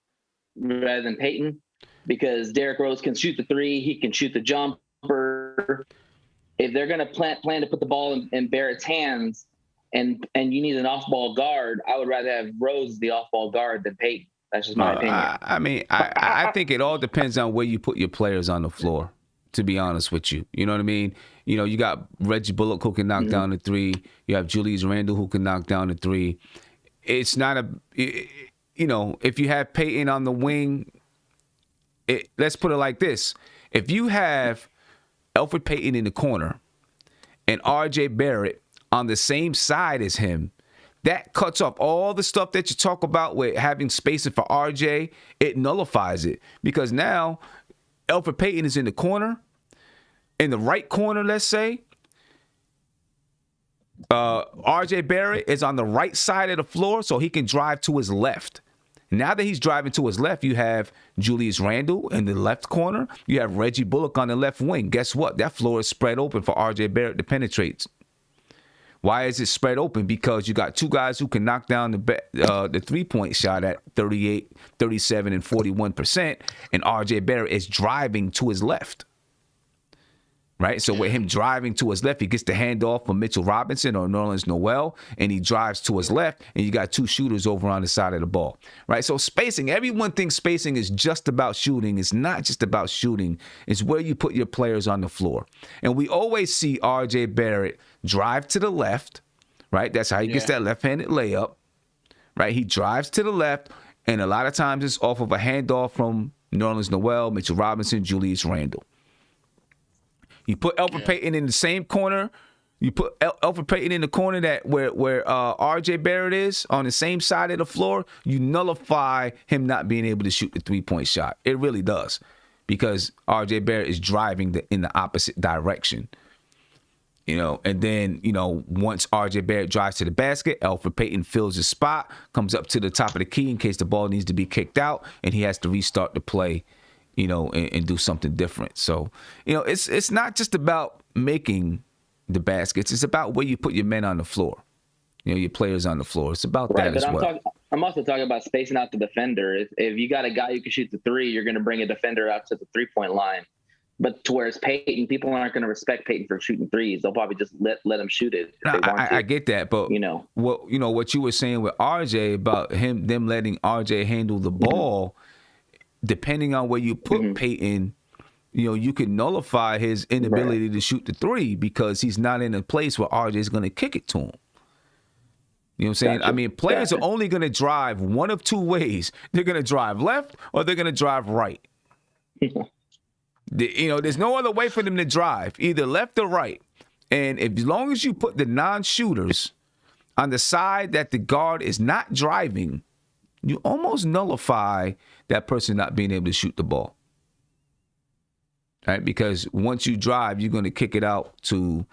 rather than Peyton, because Derrick Rose can shoot the three, he can shoot the jumper. If they're going to plan to put the ball in Barrett's hands, and you need an off-ball guard, I would rather have Rose the off-ball guard than Peyton. That's just my opinion. I think it all depends on where you put your players on the floor, to be honest with you. You know what I mean? You know, you got Reggie Bullock who can knock down the three. You have Julius Randle who can knock down the three. It's not if you have Peyton on the wing, let's put it like this. If you have Elfrid Payton in the corner and R.J. Barrett on the same side as him, that cuts off all the stuff that you talk about with having spacing for RJ. It nullifies it, because now Elfrid Payton is in the corner, in the right corner, let's say. RJ Barrett is on the right side of the floor, so he can drive to his left. Now that he's driving to his left, you have Julius Randle in the left corner. You have Reggie Bullock on the left wing. Guess what? That floor is spread open for RJ Barrett to penetrate. Why is it spread open? Because you got two guys who can knock down the three-point shot at 38, 37, and 41%, and RJ Barrett is driving to his left. Right? So with him driving to his left, he gets the handoff from Mitchell Robinson or Nerlens Noel, and he drives to his left, and you got two shooters over on the side of the ball. Right? So spacing, everyone thinks spacing is just about shooting. It's not just about shooting. It's where you put your players on the floor. And we always see RJ Barrett drive to the left, right? That's how he gets that left-handed layup, right? He drives to the left, and a lot of times it's off of a handoff from Nerlens Noel, Mitchell Robinson, Julius Randle. You put Elfrid Payton in the same corner. You put Elfrid Payton in the corner that where RJ Barrett is on the same side of the floor. You nullify him not being able to shoot the three-point shot. It really does, because RJ Barrett is driving in the opposite direction. You know, and then, you know, once RJ Barrett drives to the basket, Elfrid Payton fills his spot, comes up to the top of the key in case the ball needs to be kicked out, and he has to restart the play, you know, and do something different. So, you know, it's not just about making the baskets. It's about where you put your men on the floor, you know, your players on the floor. It's about that as well. I'm also talking about spacing out the defender. If you got a guy who can shoot the three, you're going to bring a defender out to the three-point line. But towards Peyton, people aren't going to respect Peyton for shooting threes. They'll probably just let him shoot it if they want to. I get that, but what you were saying with RJ about them letting RJ handle the ball, depending on where you put Peyton, you know, you can nullify his inability to shoot the three because he's not in a place where RJ is going to kick it to him. You know what I'm saying? Gotcha. I mean, players are only going to drive one of two ways. They're going to drive left or they're going to drive right. You know, there's no other way for them to drive, either left or right. And as long as you put the non-shooters on the side that the guard is not driving, you almost nullify that person not being able to shoot the ball. Right? Because once you drive, you're going to kick it out to,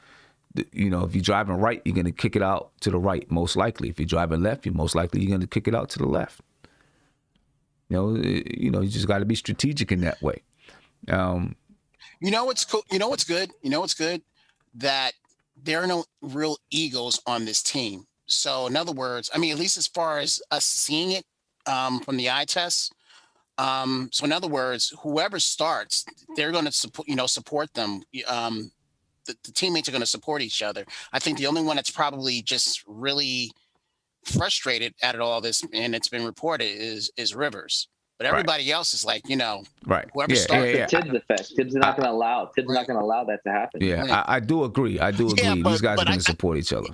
you know, if you're driving right, you're going to kick it out to the right, most likely. If you're driving left, you're going to kick it out to the left. You just got to be strategic in that way. You know what's cool? You know what's good? That there are no real egos on this team. So in other words, I mean, at least as far as us seeing it from the eye test. So in other words, whoever starts, they're going to support them. The teammates are going to support each other. I think the only one that's probably just really frustrated at all this, and it's been reported, is Rivers. But everybody else is like, whoever started. Tibbs effect. Tibbs is not going to allow. Tibbs is not going to allow that to happen. Yeah, I do agree. These guys are going to support each other.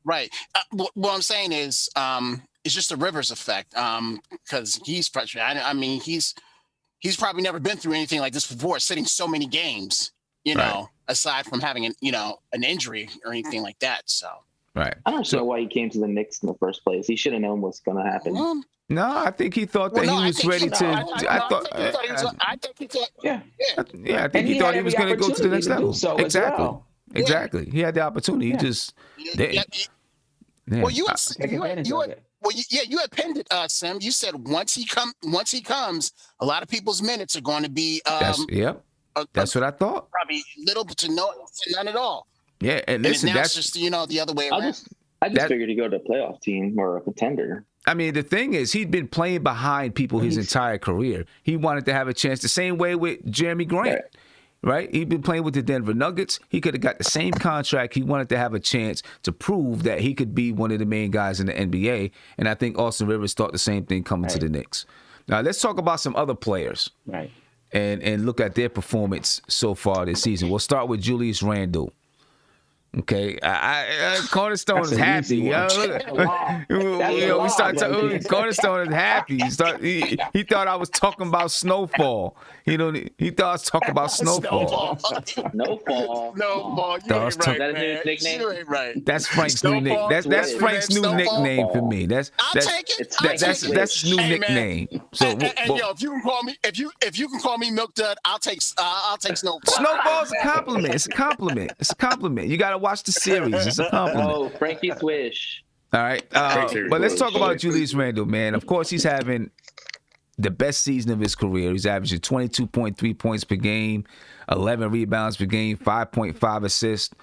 Right. What I'm saying is, it's just a Rivers effect. Because he's frustrated. I mean, he's probably never been through anything like this before, sitting so many games. Aside from having an injury or anything like that. So. Right. I don't know why he came to the Knicks in the first place. He should have known what's going to happen. No, I think he thought that he was ready to. I think he thought. I think he thought he was going to go to the next level. Exactly. He had the opportunity. He just didn't. Well, you had pinned it, Sim. You said once he comes, a lot of people's minutes are going to be. That's what I thought. Probably little to none at all. Yeah, and listen, that's just the other way around. I just figured he'd go to a playoff team or a contender. I mean, the thing is, he'd been playing behind people his entire career. He wanted to have a chance, the same way with Jeremy Grant, right? He'd been playing with the Denver Nuggets. He could have got the same contract. He wanted to have a chance to prove that he could be one of the main guys in the NBA. And I think Austin Rivers thought the same thing coming to the Knicks. Now, let's talk about some other players and look at their performance so far this season. We'll start with Julius Randle. Okay, Cornerstone is happy. Cornerstone is happy. He thought I was talking about snowfall. He thought I was talking about snowfall. Snowfall. You ain't right, That is man. his nickname? You ain't right. That's Frank's new nickname. That's Frank's new nickname for me. That's his new nickname. So, and yo, if you can call me, if you can call me Milk Dud, I'll take Snowfall. Snowfall's a compliment. It's a compliment. It's a compliment. You got to watch the series. It's a compliment. Oh, Frankie Swish. All right. But let's talk about Julius Randle, man. Of course, he's having the best season of his career. He's averaging 22.3 points per game, 11 rebounds per game, 5.5 assists.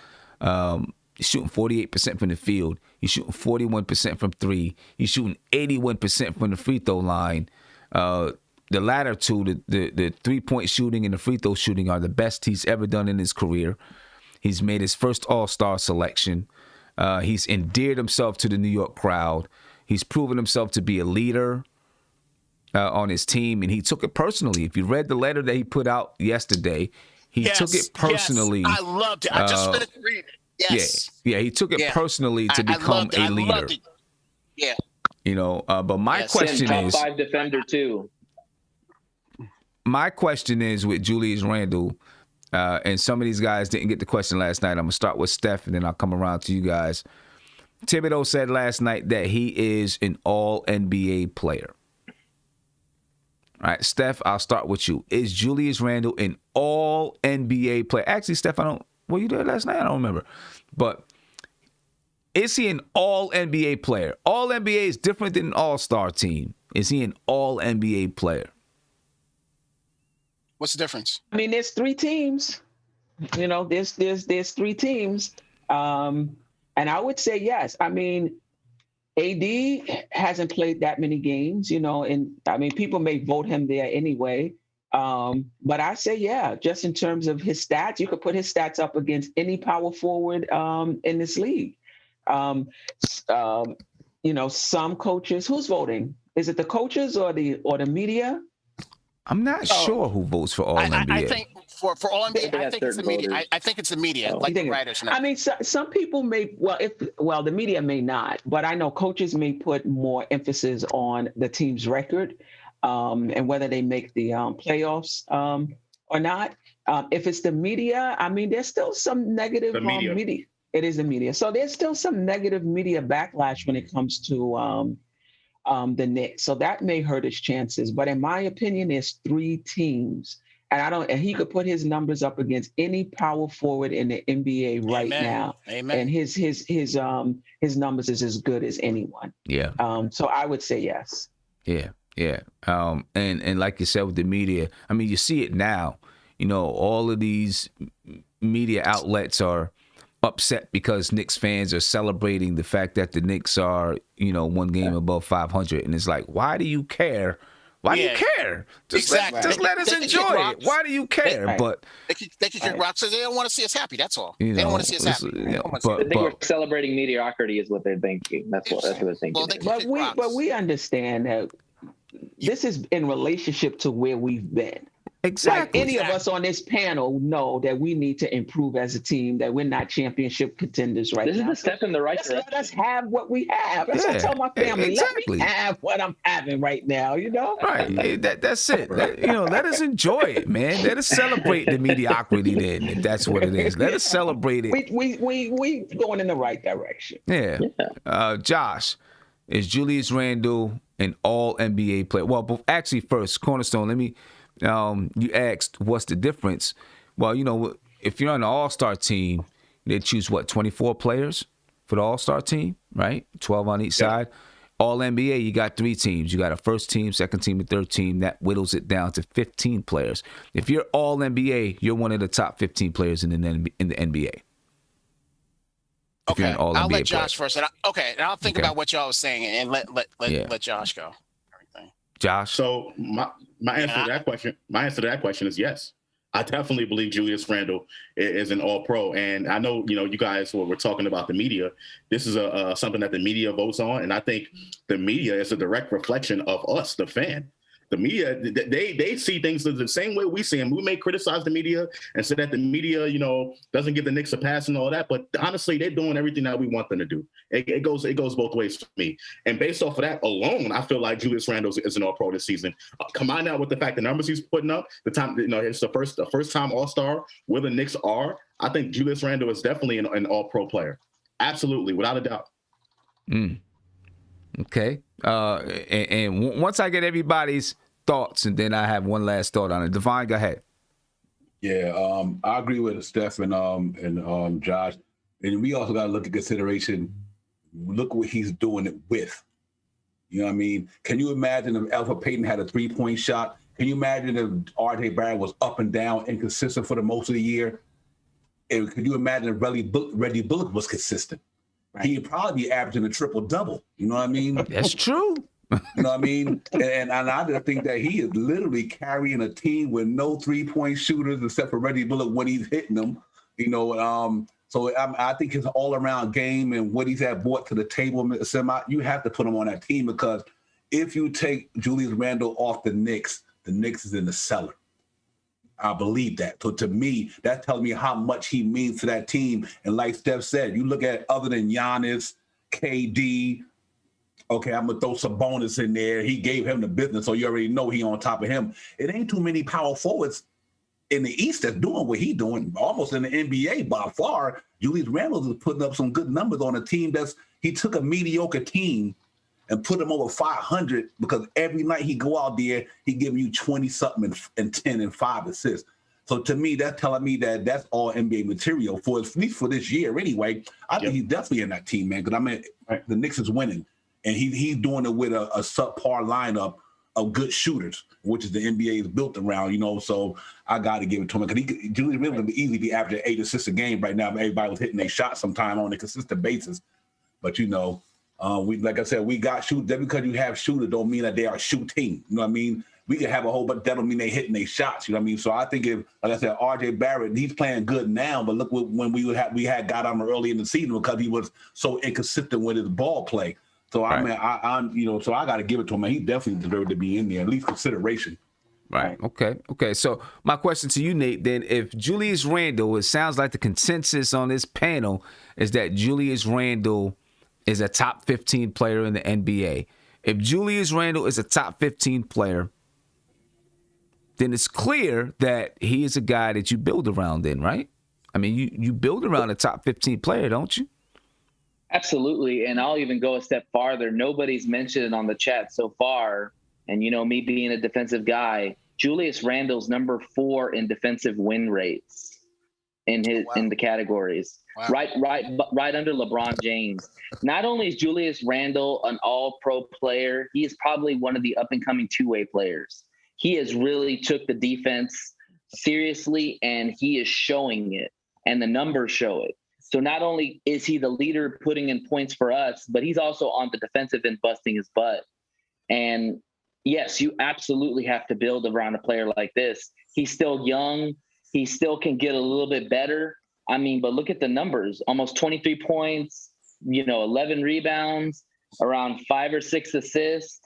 He's shooting 48% from the field. He's shooting 41% from three. He's shooting 81% from the free throw line. The latter two, the three-point shooting and the free throw shooting, are the best he's ever done in his career. He's made his first All-Star selection. He's endeared himself to the New York crowd. He's proven himself to be a leader on his team, and he took it personally. If you read the letter that he put out yesterday, he took it personally. Yes, I loved it. I just finished reading it. Yes. Yeah, he took it personally to become a leader. I loved it. Yeah. You know, but my question top is, 5 defender too. my question is with Julius Randle, and some of these guys didn't get the question last night. I'm going to start with Steph, and then I'll come around to you guys. Thibodeau said last night that he is an all-NBA player. All right, Steph, I'll start with you. Is Julius Randle an all-NBA player? Actually, Steph, were you there last night? I don't remember. But is he an all-NBA player? All-NBA is different than an all-star team. Is he an all-NBA player? What's the difference? I mean, there's 3 teams. You know, there's 3 teams. And I would say yes. I mean, AD hasn't played that many games, you know, and I mean, people may vote him there anyway. But I say, yeah, just in terms of his stats, you could put his stats up against any power forward in this league. You know, some coaches, who's voting? Is it the coaches or the media? I'm not sure who votes for all NBA. I think for all NBA, I think it's the media. I think it's the media, like the writers. I mean, some people may. Well, the media may not, but I know coaches may put more emphasis on the team's record and whether they make the playoffs or not. If it's the media, I mean, there's still some negative media. It is the media, so there's still some negative media backlash when it comes to the Knicks. So that may hurt his chances. But in my opinion, there's 3 teams. And he could put his numbers up against any power forward in the NBA right now. Amen. And his numbers is as good as anyone. Yeah. So I would say yes. Yeah. And like you said with the media, I mean, you see it now. You know, all of these media outlets are upset because Knicks fans are celebrating the fact that the Knicks are, you know, 1 game above 500, and it's like, why do you care? Why do you care? Just let us enjoy it. Why do you care? But they can kick rocks because they don't want to see us happy. That's all. They don't want to see us happy. But they were celebrating mediocrity, is what they're thinking. That's what they're thinking. Well, but we understand that this is in relationship to where we've been. Exactly. Like any of us on this panel know that we need to improve as a team, that we're not championship contenders right now. This is a step in the right direction. Let us have what we have. That's what I tell my family. Exactly. Let me have what I'm having right now, you know? Right. Hey, that's it. Let us enjoy it, man. Let us celebrate the mediocrity then, if that's what it is. Let us celebrate it. We going in the right direction. Yeah. Josh, is Julius Randle an all-NBA player? Well, actually, first, Cornerstone, let me... you asked what's the difference. Well, you know, if you're on the All-Star team, they choose 24 players for the All-Star team, right? 12 on each side. All-NBA, you got 3 teams. You got a first team, second team, and third team. That whittles it down to 15 players. If you're All-NBA, you're one of the top 15 players in the NBA. If you're an all I'll NBA let Josh player. first. And I'll think about what y'all was saying and let Josh go. Everything. Josh. So my answer to that question is yes. I definitely believe Julius Randle is an All-Pro, and I know you guys were talking about the media. This is something that the media votes on, and I think the media is a direct reflection of us, the fan. The media, they see things the same way we see them. We may criticize the media and say that the media, doesn't give the Knicks a pass and all that, but honestly, they're doing everything that we want them to do. It goes both ways for me. And based off of that alone, I feel like Julius Randle is an All-Pro this season. Combine that with the fact the numbers he's putting up, the time, it's the first time All-Star where the Knicks are. I think Julius Randle is definitely an All-Pro player. Absolutely, without a doubt. Okay. And once I get everybody's thoughts, and then I have one last thought on it. Devine, go ahead. Yeah, I agree with Steph and Josh. And we also got to look at consideration. Look what he's doing it with. You know what I mean? Can you imagine if Alpha Payton had a 3-point shot? Can you imagine if RJ Barrett was up and down, inconsistent for the most of the year? And could you imagine if Reggie Bullock was consistent? Right. He'd probably be averaging a triple-double. You know what I mean? That's true. You know what I mean? And I just think that he is literally carrying a team with no 3-point shooters except for Reggie Bullock when he's hitting them. So I think his all-around game and what he's brought to the table, you have to put him on that team, because if you take Julius Randle off the Knicks is in the cellar. I believe that. So to me, that's telling me how much he means to that team. And like Steph said, you look at other than Giannis, KD, okay, I'm going to throw some bonus in there. He gave him the business, so you already know he on top of him. It ain't too many power forwards in the East that's doing what he's doing, almost in the NBA by far. Julius Randle is putting up some good numbers on a team he took a mediocre team and put him over 500, because every night he go out there, he giving you 20-something and 10 and 5 assists. So to me, that's telling me that that's all NBA material for at least for this year anyway. I think he's definitely in that team, man, because the Knicks is winning. And he's doing it with a subpar lineup of good shooters, which is the NBA is built around, So I got to give it to him, because Julius Randle would easily be averaging 8 assists a game right now. Everybody was hitting their shot sometime on a consistent basis. But, like I said, we got shooters. Just because you have shooters don't mean that they are shooting. You know what I mean? We can have a whole, but that don't mean they hitting their shots. You know what I mean? So I think if, like I said, RJ Barrett, he's playing good now, but look when we had got him early in the season because he was so inconsistent with his ball play. So so I got to give it to him. He definitely deserved to be in there, at least consideration. Right. Okay. So my question to you, Nate, then, if Julius Randle, it sounds like the consensus on this panel is that Julius Randle is a top 15 player in the NBA. If Julius Randle is a top 15 player, then it's clear that he is a guy that you build around then, right? I mean, you build around a top 15 player, don't you? Absolutely. And I'll even go a step farther. Nobody's mentioned it on the chat so far. And, me being a defensive guy, Julius Randle's number 4 in defensive win rates in the categories. Wow. Right under LeBron James. Not only is Julius Randle an all-pro player, he is probably one of the up-and-coming two-way players. He has really took the defense seriously, and he is showing it, and the numbers show it. So not only is he the leader putting in points for us, but he's also on the defensive end busting his butt. And yes, you absolutely have to build around a player like this. He's still young. He still can get a little bit better. I mean, but look at the numbers, almost 23 points, 11 rebounds, around 5 or 6 assists.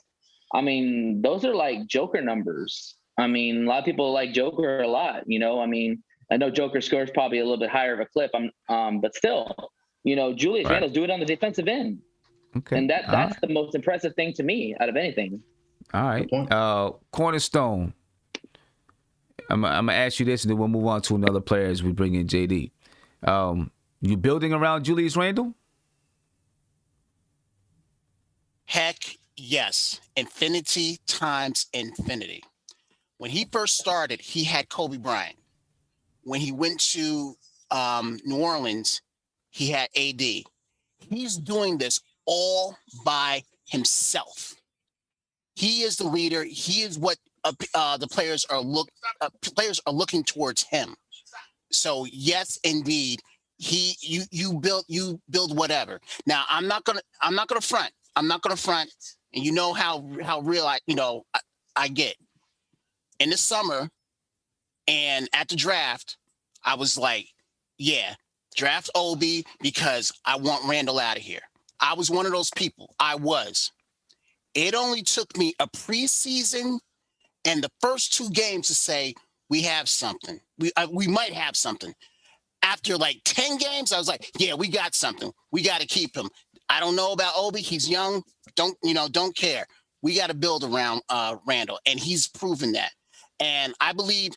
I mean, those are like Joker numbers. I mean, a lot of people like Joker a lot, I mean, I know Joker scores probably a little bit higher of a clip, but still, Julius Randle's do it on the defensive end. Okay. And that's the most impressive thing to me out of anything. All right. Cornerstone. I'm going to ask you this, and then we'll move on to another player as we bring in JD. You building around Julius Randle? Heck yes. Infinity times infinity. When he first started, he had Kobe Bryant. When he went to New Orleans, he had AD. He's doing this all by himself. He is the leader. He is what the players are looking towards him. So yes, indeed, you build whatever. Now I'm not gonna front. And you know how real I get. In the summer and at the draft, I was like, yeah, draft Obi because I want Randle out of here. I was one of those people. I was. It only took me a preseason and the first 2 games to say we have something. We might have something. After like 10 games, I was like, yeah, we got something. We got to keep him. I don't know about Obi. He's young. Don't care. We got to build around Randle, and he's proven that. And I believe.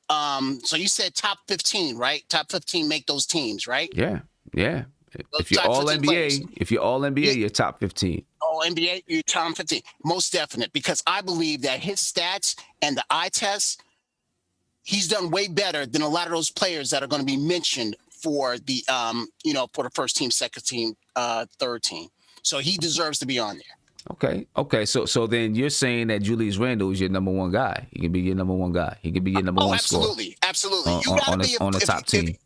So you said top 15, right? Top 15 make those teams, right? Yeah. Those If you're all NBA, you're top 15. All NBA, you're top 15. Most definite, because I believe that his stats and the eye test, he's done way better than a lot of those players that are going to be mentioned for the for the first team, second team, third team. So he deserves to be on there. Okay. So then you're saying that Julius Randle is your number 1 guy. He can be your number 1 guy. He can be your number 1 scorer. Absolutely. You got to be on the top team.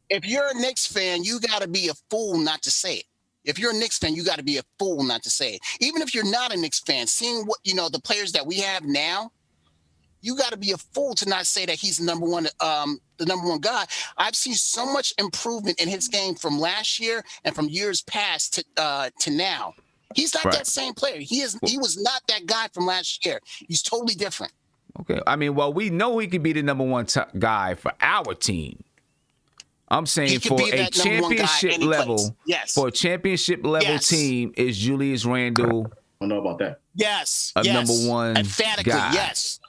If you're a Knicks fan, you got to be a fool not to say it. If you're a Knicks fan, you got to be a fool not to say it. Even if you're not a Knicks fan, seeing what the players that we have now, you got to be a fool to not say that he's the number one guy. I've seen so much improvement in his game from last year and from years past to now. He's not that same player. He was not that guy from last year. He's totally different. Okay. I mean, well, we know he could be the number 1 guy for our team. I'm saying for a championship level, for a championship level team, is Julius Randle. I don't know about that. Yes. Number 1 emphatically, guy. Yes.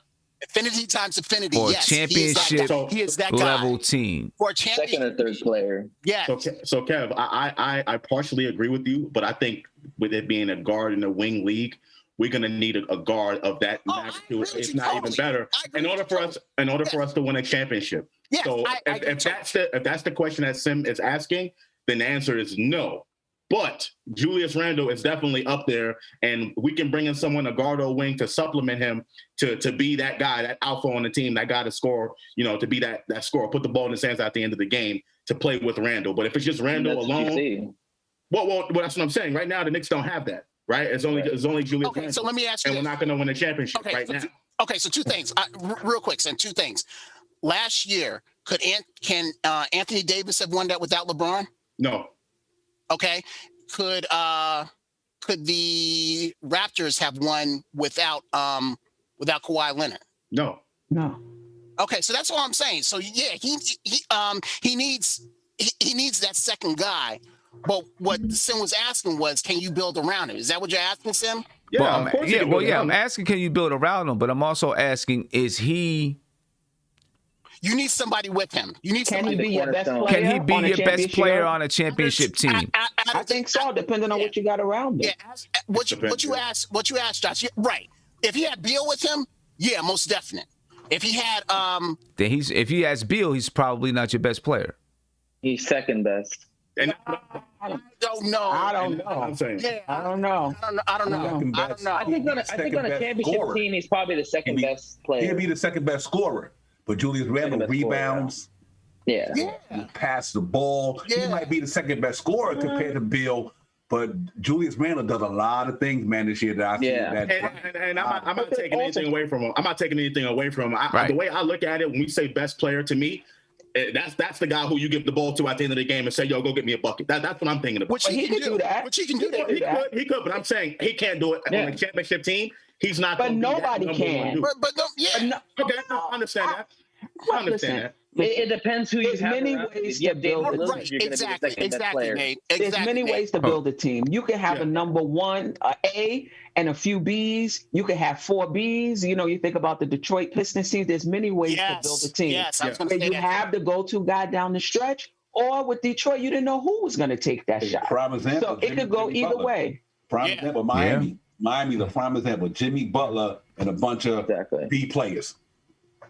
Infinity times infinity. For yes. a championship he is that guy. level team. For a championship. Second or third player. Yeah. So Kev, I partially agree with you, but I think with it being a guard in the wing league, we're gonna need a guard of that magnitude, if not even better, in order for us to win a championship. Yes, so if that's the question that Sim is asking, then the answer is no. But Julius Randle is definitely up there, and we can bring in someone, a guard or wing, to supplement him to be that guy, that alpha on the team, that guy to score, to be that scorer, put the ball in his hands at the end of the game to play with Randle. But if it's just Randle alone, well, that's what I'm saying. Right now, the Knicks don't have that. Right? It's only Julius Randle. So let me ask you, and we're not going to win a championship now. So 2 things, real quick, Sam. 2 things. Last year, can Anthony Davis have won that without LeBron? No. Okay. Could the Raptors have won without Kawhi Leonard? No. Okay, so that's all I'm saying. So yeah, he needs that second guy. But what Sim was asking was, can you build around him? Is that what you're asking, Sim? Yeah, I'm asking, can you build around him? But I'm also asking, is he? You need somebody with him. You need somebody. Can he be your best player? Can he be your best player on a championship team? I think so, depending on what you got around him. Yeah, what you asked, Josh. Yeah, right. If he had Beal with him, yeah, most definite. If he had then if he has Beal, he's probably not your best player. He's second best. And I don't know. I'm saying. Yeah, I don't know. I don't know. I think on a championship team, he's probably the second best player. He'll be the second best scorer. But Julius Randle rebounds. Yeah. Pass the ball. Yeah. He might be the second best scorer compared to Bill. But Julius Randle does a lot of things, man, this year that I see. And I'm not taking anything away from him. The way I look at it, when we say best player, to me, that's the guy who you give the ball to at the end of the game and say, yo, go get me a bucket. That's what I'm thinking about. Which he can do that. Which he can do that. He could, but I'm saying he can't do it on a championship team. He's not. But nobody can. Okay, I understand that. I understand that. It depends who you have. There's many ways to build a team. Exactly, Nate. There's many ways to build a team. You can have a number 1, A, and a few Bs. You can have 4 Bs. You think about the Detroit Pistons team. There's many ways to build a team. Yes, I was going to say you have the go-to guy down the stretch, or with Detroit, you didn't know who was going to take that shot. Prime example, so it could go either way. Prime example, Miami. Yeah. Miami's a prime example. Jimmy Butler and a bunch of B players.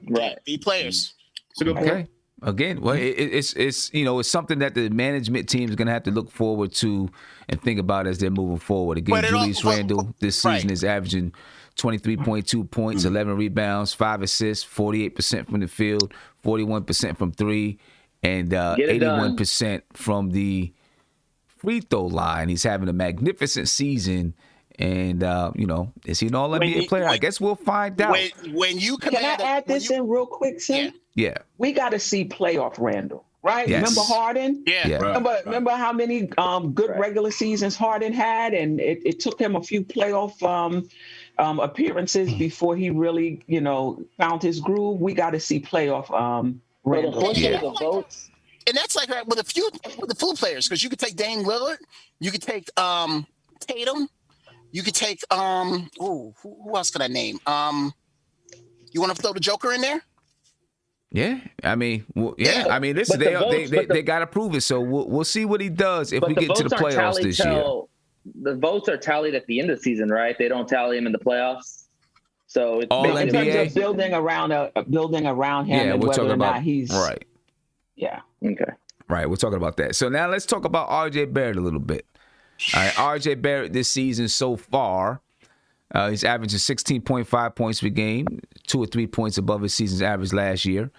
Right. B players. It's a good point. Again, well, it's it's something that the management team is going to have to look forward to and think about as they're moving forward. Again, Julius Randle this season is averaging 23.2 points, 11 rebounds, 5 assists, 48% from the field, 41% from 3, and 81% from the free throw line. He's having a magnificent season. And, is he an all-NBA player? I guess we'll find out. When you Can I add this in real quick, Sim? Yeah. We got to see playoff Randle, right? Yes. Remember Harden? Yeah. Remember how many good regular seasons Harden had? And it took him a few playoff appearances before he really, found his groove. We got to see playoff Randle. Unfortunately, the votes. And that's like with the full players, because you could take Dame Lillard, you could take Tatum, you could take who else could I name? You want to throw the Joker in there? Yeah, I mean, listen, they got to prove it. So we'll see what he does if we get to the playoffs this year. The votes are tallied at the end of the season, right? They don't tally him in the playoffs. So it's all NBA building around him, and whether or not he's right. Yeah. Okay. Right, we're talking about that. So now let's talk about RJ Barrett a little bit. All right, RJ Barrett this season so far, he's averaging 16.5 points per game, 2 or 3 points above his season's average last year.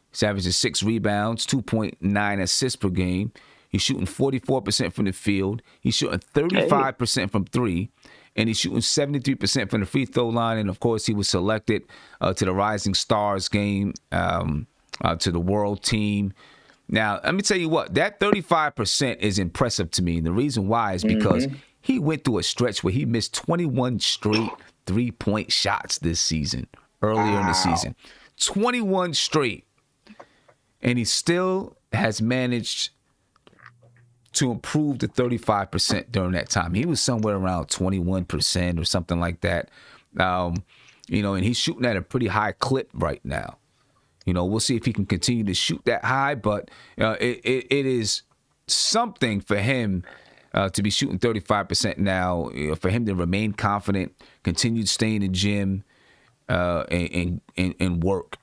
He's averaging 6 rebounds, 2.9 assists per game. He's shooting 44% from the field. He's shooting 35% from three, and he's shooting 73% from the free throw line. And of course, he was selected to the Rising Stars game, to the World Team. Now, let me tell you what, that 35% is impressive to me. And the reason why is because he went through a stretch where he missed 21 straight three-point shots this season, earlier in the season. 21 straight. And he still has managed to improve to 35% during that time. He was somewhere around 21% or something like that. And he's shooting at a pretty high clip right now. We'll see if he can continue to shoot that high, but it is something for him to be shooting 35% now, for him to remain confident, continue to stay in the gym and work,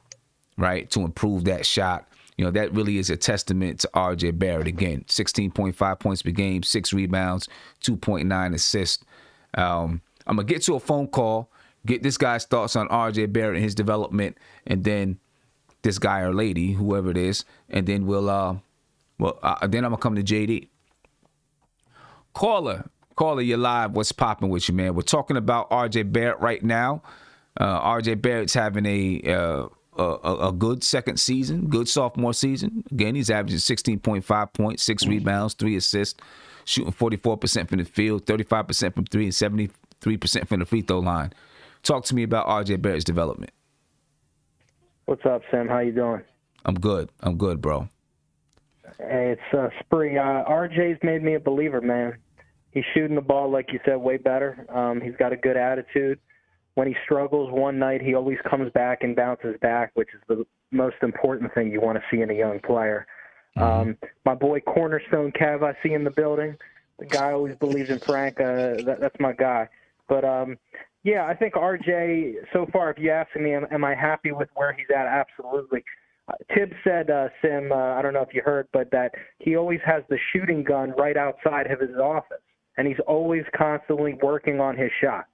right, to improve that shot. That really is a testament to RJ Barrett. Again, 16.5 points per game, 6 rebounds, 2.9 assists. I'm going to get to a phone call, get this guy's thoughts on RJ Barrett and his development, and then this guy or lady, whoever it is, and then then I'm gonna come to JD. Caller, you're live. What's popping with you, man? We're talking about RJ Barrett right now. RJ Barrett's having a good second season, good sophomore season. Again, he's averaging 16.5 points, 6 rebounds, 3 assists, shooting 44% from the field, 35% from three, and 73% from the free throw line. Talk to me about RJ Barrett's development. What's up, Sam? How you doing? I'm good, bro. Hey, it's Spree. RJ's made me a believer, man. He's shooting the ball, like you said, way better. He's got a good attitude. When he struggles one night, he always comes back and bounces back, which is the most important thing you want to see in a young player. My boy Cornerstone Kev, I see in the building. The guy always believes in Frank. That's my guy. But yeah, I think RJ, so far, if you ask me, am I happy with where he's at? Absolutely. Tibbs said, Sim, I don't know if you heard, but that he always has the shooting gun right outside of his office, and he's always constantly working on his shot.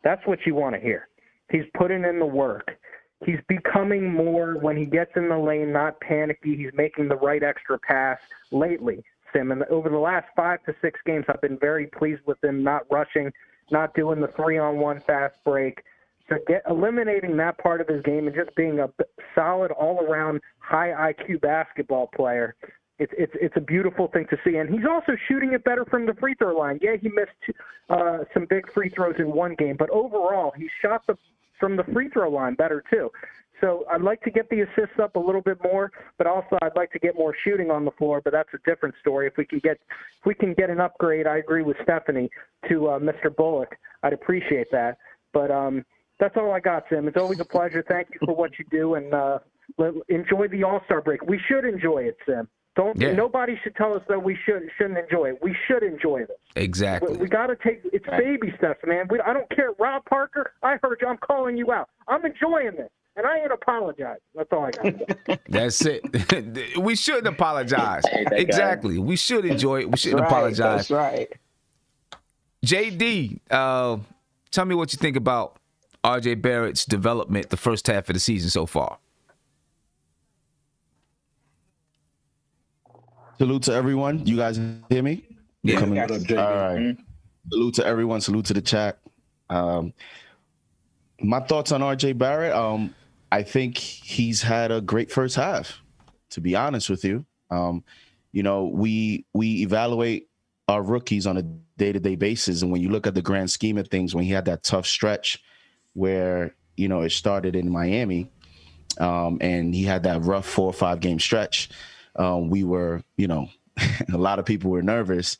That's what you want to hear. He's putting in the work. He's becoming more, when he gets in the lane, not panicky. He's making the right extra pass lately, Sim. And over the last 5 to 6 games, I've been very pleased with him not rushing, not doing the 3-on-1 fast break. So eliminating that part of his game and just being a solid all-around high IQ basketball player, it's a beautiful thing to see. And he's also shooting it better from the free throw line. Yeah, he missed some big free throws in one game, but overall he shot from the free throw line better too. So I'd like to get the assists up a little bit more, but also I'd like to get more shooting on the floor. But that's a different story. If we can get an upgrade, I agree with Stephanie, to Mr. Bullock. I'd appreciate that. But that's all I got, Sim. It's always a pleasure. Thank you for what you do, and enjoy the All-Star break. We should enjoy it, Sim. Nobody should tell us that we shouldn't enjoy it. We should enjoy this. Exactly. We got to take it's baby steps, man. I don't care, Rob Parker. I heard you. I'm calling you out. I'm enjoying this. And I ain't apologizing. That's all I got. That's it. We shouldn't apologize. Exactly. We should enjoy it. We shouldn't apologize. That's right. JD, tell me what you think about RJ Barrett's development the first half of the season so far. Salute to everyone. You guys hear me? Yeah. Coming Yes. up, JB. All right. Salute to everyone. Salute to the chat. My thoughts on RJ Barrett. I think he's had a great first half, to be honest with you. We evaluate our rookies on a day-to-day basis. And when you look at the grand scheme of things, when he had that tough stretch where, it started in Miami, and he had that rough 4 or 5 game stretch, we were, a lot of people were nervous.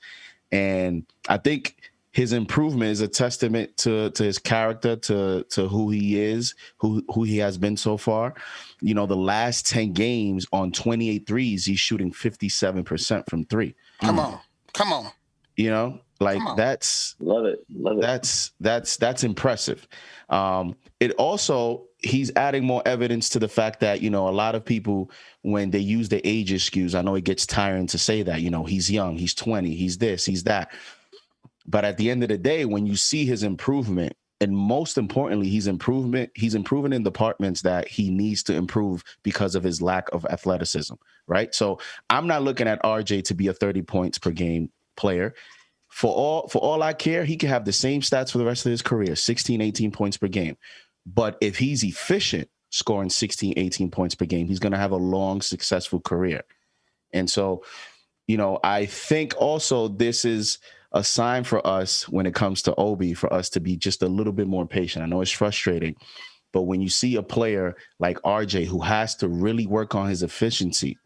And I think his improvement is a testament to his character, to who he is, who he has been so far. The last 10 games on 28 threes, he's shooting 57% from 3. Come on. That's Love it. that's impressive. It also, he's adding more evidence to the fact that, a lot of people, when they use the age excuse, I know it gets tiring to say that, he's young, he's 20, he's this, he's that. But at the end of the day, when you see his improvement, and most importantly, he's improving in departments that he needs to improve because of his lack of athleticism, right? So I'm not looking at RJ to be a 30 points per game player. For all I care, he can have the same stats for the rest of his career, 16, 18 points per game. But if he's efficient, scoring 16, 18 points per game, he's going to have a long, successful career. And so, I think also this is a sign for us when it comes to Obi, for us to be just a little bit more patient. I know it's frustrating, but when you see a player like RJ who has to really work on his efficiency,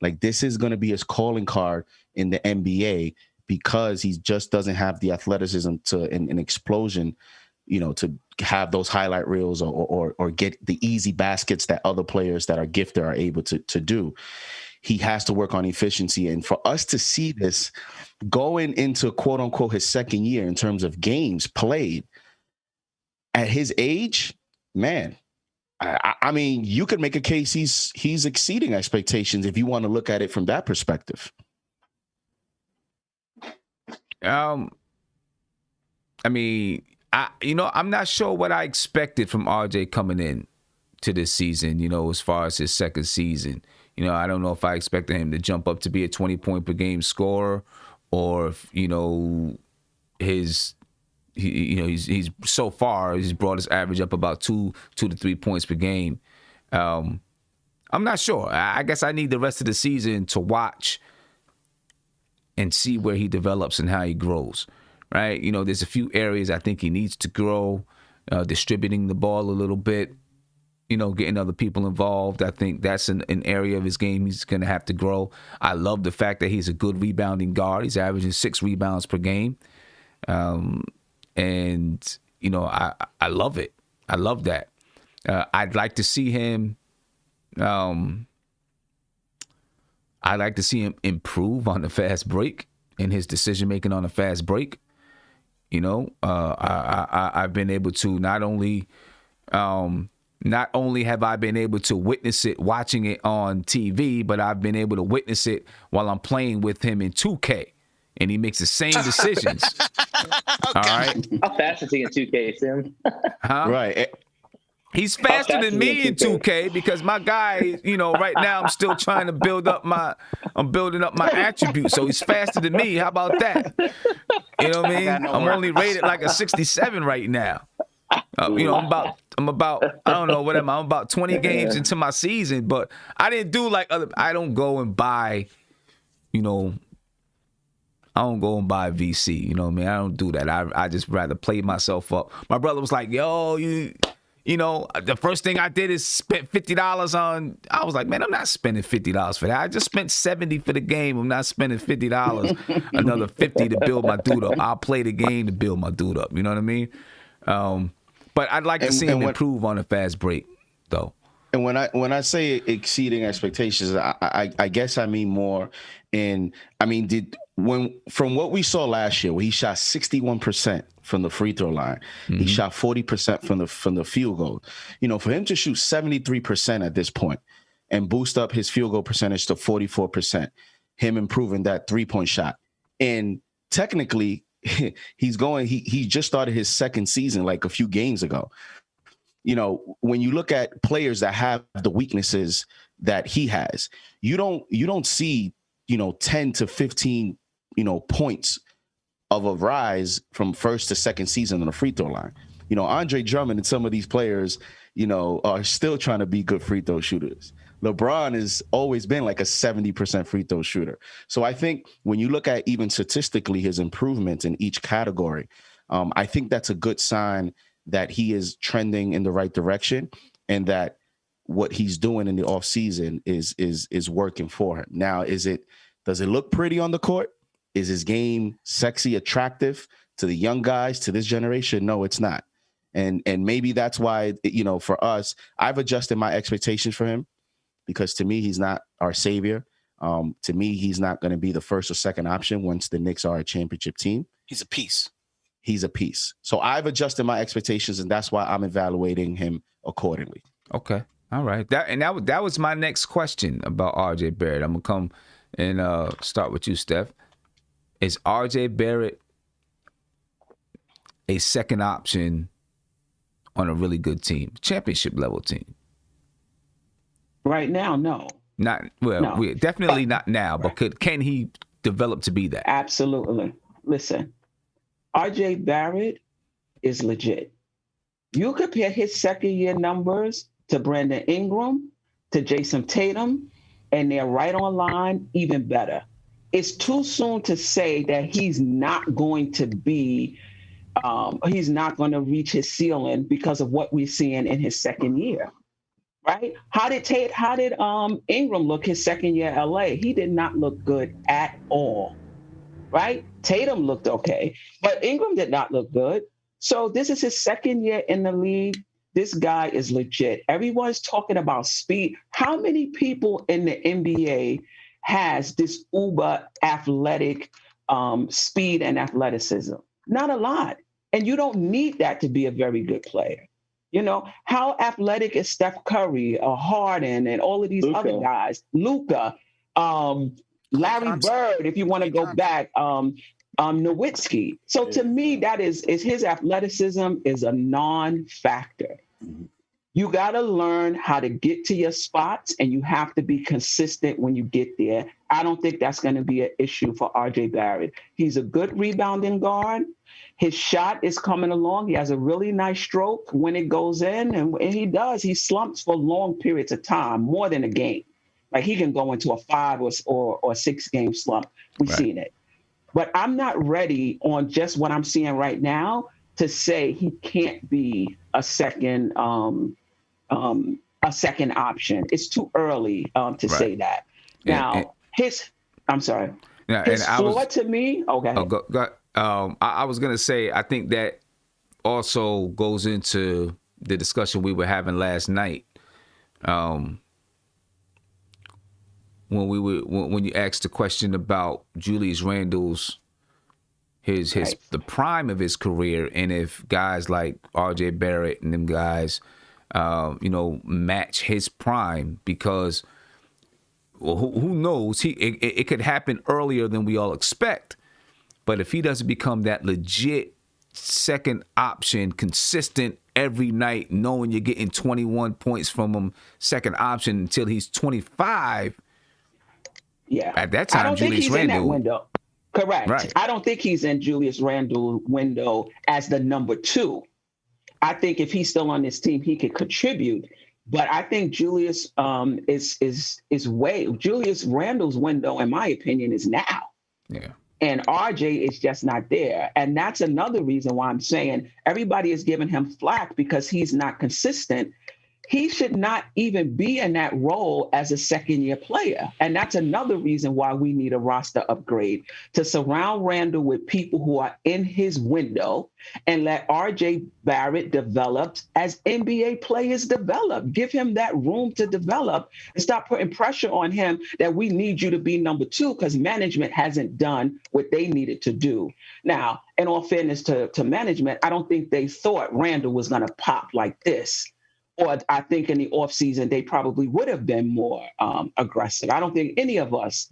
like this is going to be his calling card in the NBA, because he just doesn't have the athleticism to an explosion, to have those highlight reels or get the easy baskets that other players that are gifted are able to do. He has to work on efficiency. And for us to see this going into, quote unquote, his second year in terms of games played at his age, man, I mean, you could make a case he's exceeding expectations if you want to look at it from that perspective. I'm not sure what I expected from RJ coming in to this season, as far as his second season. I don't know if I expected him to jump up to be a 20-point per game scorer, or if, he's so far, he's brought his average up about 2 to 3 points per game. I'm not sure. I guess I need the rest of the season to watch and see where he develops and how he grows, right? There's a few areas I think he needs to grow, distributing the ball a little bit, getting other people involved. I think that's an area of his game he's going to have to grow. I love the fact that he's a good rebounding guard. He's averaging 6 rebounds per game. I love it. I love that. I'd like to see him improve on the fast break and his decision making on the fast break. I've been able to not only have I been able to witness it watching it on TV, but I've been able to witness it while I'm playing with him in 2K, and he makes the same decisions. Okay. All right. How fast is he in 2K, Sim? Huh? Right. He's faster than me in 2K because my guy, right now I'm still trying to building up my attributes. So he's faster than me. How about that? You know what I mean? I'm only rated like a 67 right now. I'm about I don't know what am I? I'm about 20 games into my season, but I didn't do like other. I don't go and buy, I don't go and buy VC. You know what I mean? I don't do that. I just rather play myself up. My brother was like, "Yo, the first thing I did is spent $50 on." I was like, "Man, I'm not spending $50 for that. I just spent $70 for the game. I'm not spending $50, another $50 to build my dude up. I'll play the game to build my dude up." You know what I mean? But I'd like to see him improve on a fast break, though. And when I say exceeding expectations, I guess I mean more from what we saw last year, where he shot 61% from the free throw line, he shot 40% from the field goal. For him to shoot 73% at this point and boost up his field goal percentage to 44%, him improving that 3-point shot, and technically he just started his second season like a few games ago. When you look at players that have the weaknesses that he has, you don't see 10 to 15, points of a rise from first to second season on the free throw line. Andre Drummond and some of these players, are still trying to be good free throw shooters. LeBron has always been like a 70% free throw shooter. So I think when you look at even statistically his improvement in each category, I think that's a good sign that he is trending in the right direction and that what he's doing in the offseason is working for him. Now, does it look pretty on the court? Is his game sexy, attractive to the young guys, to this generation? No, it's not. And maybe that's why, for us, I've adjusted my expectations for him because to me, he's not our savior. To me, he's not going to be the first or second option once the Knicks are a championship team. He's a piece. He's a piece. So I've adjusted my expectations, and that's why I'm evaluating him accordingly. Okay. All right. That was my next question about RJ Barrett. I'm going to come and start with you, Steph. Is RJ Barrett a second option on a really good team, championship level team? Right now, no. No. Definitely not now, but can he develop to be that? Absolutely. Listen, RJ Barrett is legit. You compare his second year numbers to Brandon Ingram, to Jason Tatum, and they're right on line, even better. It's too soon to say that he's not going to be, he's not going to reach his ceiling because of what we're seeing in his second year, right? How did Ingram look his second year at LA? He did not look good at all, right? Tatum looked okay, but Ingram did not look good. So this is his second year in the league. This guy is legit. Everyone's talking about speed. How many people in the NBA has this uber athletic speed and athleticism? Not a lot. And you don't need that to be a very good player. How athletic is Steph Curry or Harden and all of these other guys? Luka, Larry Bird, if you want to go back, Nowitzki. So to me, that is his athleticism is a non-factor. You got to learn how to get to your spots, and you have to be consistent when you get there. I don't think that's going to be an issue for RJ Barrett. He's a good rebounding guard. His shot is coming along. He has a really nice stroke when it goes in, and he slumps for long periods of time, more than a game. Like he can go into a 5 or 6 game slump. We've seen it. But I'm not ready on just what I'm seeing right now to say he can't be a second option. It's too early to say that. Now, I'm sorry. Yeah, his floor to me, okay. I was going to say, I think that also goes into the discussion we were having last night. When you asked the question about Julius Randle's the prime of his career, and if guys like RJ Barrett and them guys match his prime, because who knows, it could happen earlier than we all expect. But if he doesn't become that legit second option, consistent every night, knowing you're getting 21 points from him, second option until he's 25. Yeah. At that time, I don't think he's in that window. Correct. Right. I don't think he's in Julius Randle window as the number 2. I think if he's still on this team, he could contribute. But I think Julius Julius Randle's window, in my opinion, is now. Yeah. And RJ is just not there. And that's another reason why I'm saying everybody is giving him flack because he's not consistent. He should not even be in that role as a second-year player. And that's another reason why we need a roster upgrade, to surround Randle with people who are in his window and let RJ Barrett develop as NBA players develop. Give him that room to develop and stop putting pressure on him that we need you to be number 2 because management hasn't done what they needed to do. Now, in all fairness to management, I don't think they thought Randle was going to pop like this. Or I think in the offseason, they probably would have been more aggressive. I don't think any of us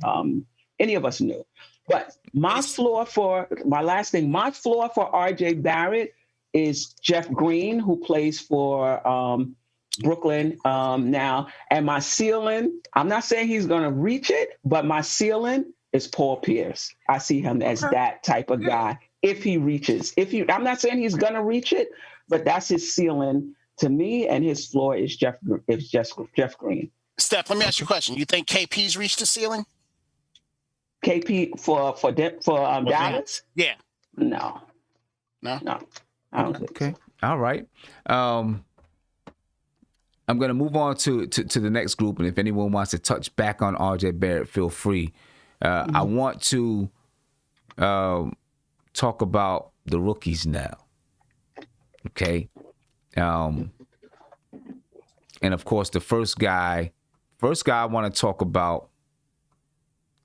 knew. But my floor for RJ Barrett is Jeff Green, who plays for Brooklyn now. And my ceiling, I'm not saying he's going to reach it, but my ceiling is Paul Pierce. I see him as that type of guy. If he reaches, I'm not saying he's going to reach it, but that's his ceiling to me, and his floor is Jeff Green. Steph, let me ask you a question. You think KP's reached the ceiling? KP for Dallas? Yeah. No. I don't think so. All right. I'm going to move on to the next group, and if anyone wants to touch back on RJ Barrett, feel free. I want to talk about the rookies now. Okay. And of course, the first guy I want to talk about.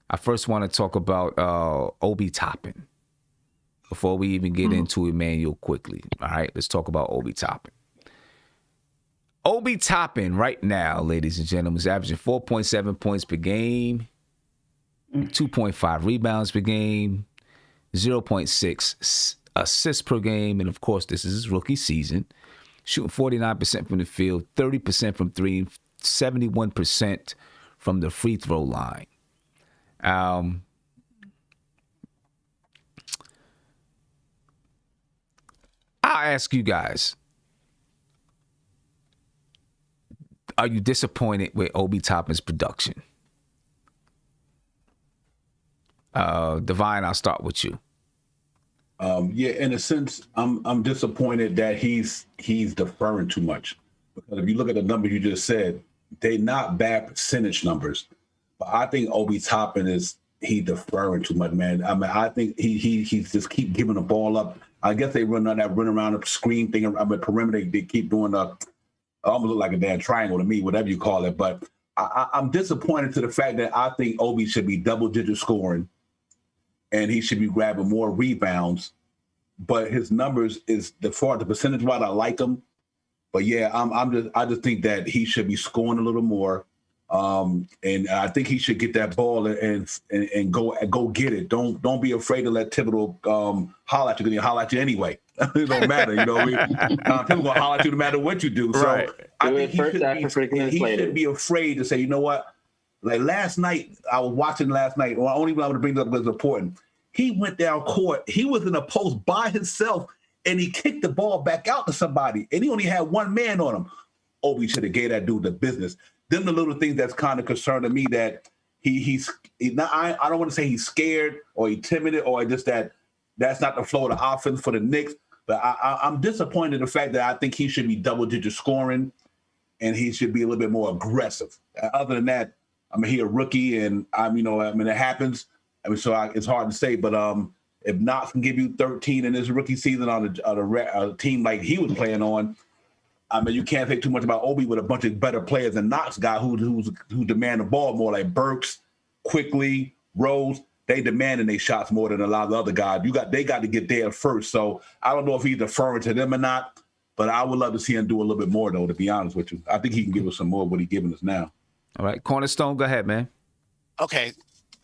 I first want to talk about Obi Toppin before we even get into Immanuel Quickley. All right, let's talk about Obi Toppin. Obi Toppin right now, ladies and gentlemen, is averaging 4.7 points per game, 2.5 rebounds per game, 0.6 assists per game, and of course, this is his rookie season. Shooting 49% from the field, 30% from three, 71% from the free throw line. I'll ask you guys, are you disappointed with Obi Toppin's production? Divine, I'll start with you. Yeah, in a sense, I'm disappointed that he's deferring too much. Because if you look at the numbers you just said, they're not bad percentage numbers. But I think Obi Toppin he deferring too much, man. I mean, I think he just keep giving the ball up. I guess they run around the screen thing. I mean, perimeter. They keep doing almost look like a damn triangle to me, whatever you call it. But I'm disappointed to the fact that I think Obi should be double-digit scoring, and he should be grabbing more rebounds. But his numbers the percentage-wise, I like him. But yeah, I just think that he should be scoring a little more. And I think he should get that ball and go get it. Don't be afraid to let Thibodeau holler at you, because he'll holler at you anyway. It don't matter, you know. Thibodeau gonna holler at you no matter what you do. Right. So I think he shouldn't be afraid to say, you know what? Like last night, I was watching last night. Well, only when I want to bring it up because it's important. He went down court. He was in a post by himself, and he kicked the ball back out to somebody, and he only had one man on him. Obi should have gave that dude the business. Them the little things that's kind of concerning me, that he's not. I don't want to say he's scared or he's timid or just that's not the flow of the offense for the Knicks. But I'm disappointed in the fact that I think he should be double-digit scoring, and he should be a little bit more aggressive. Other than that, I mean, he's a rookie, and it happens. I mean, so it's hard to say. But if Knox can give you 13 in his rookie season on a team like he was playing on, I mean, you can't say too much about Obi with a bunch of better players than Knox guy who demand the ball more, like Burks, Quickley, Rose. They demanding their shots more than a lot of the other guys. They got to get there first. So I don't know if he's deferring to them or not, but I would love to see him do a little bit more, though, to be honest with you. I think he can give us some more of what he's giving us now. All right, Cornerstone, go ahead, man. Okay,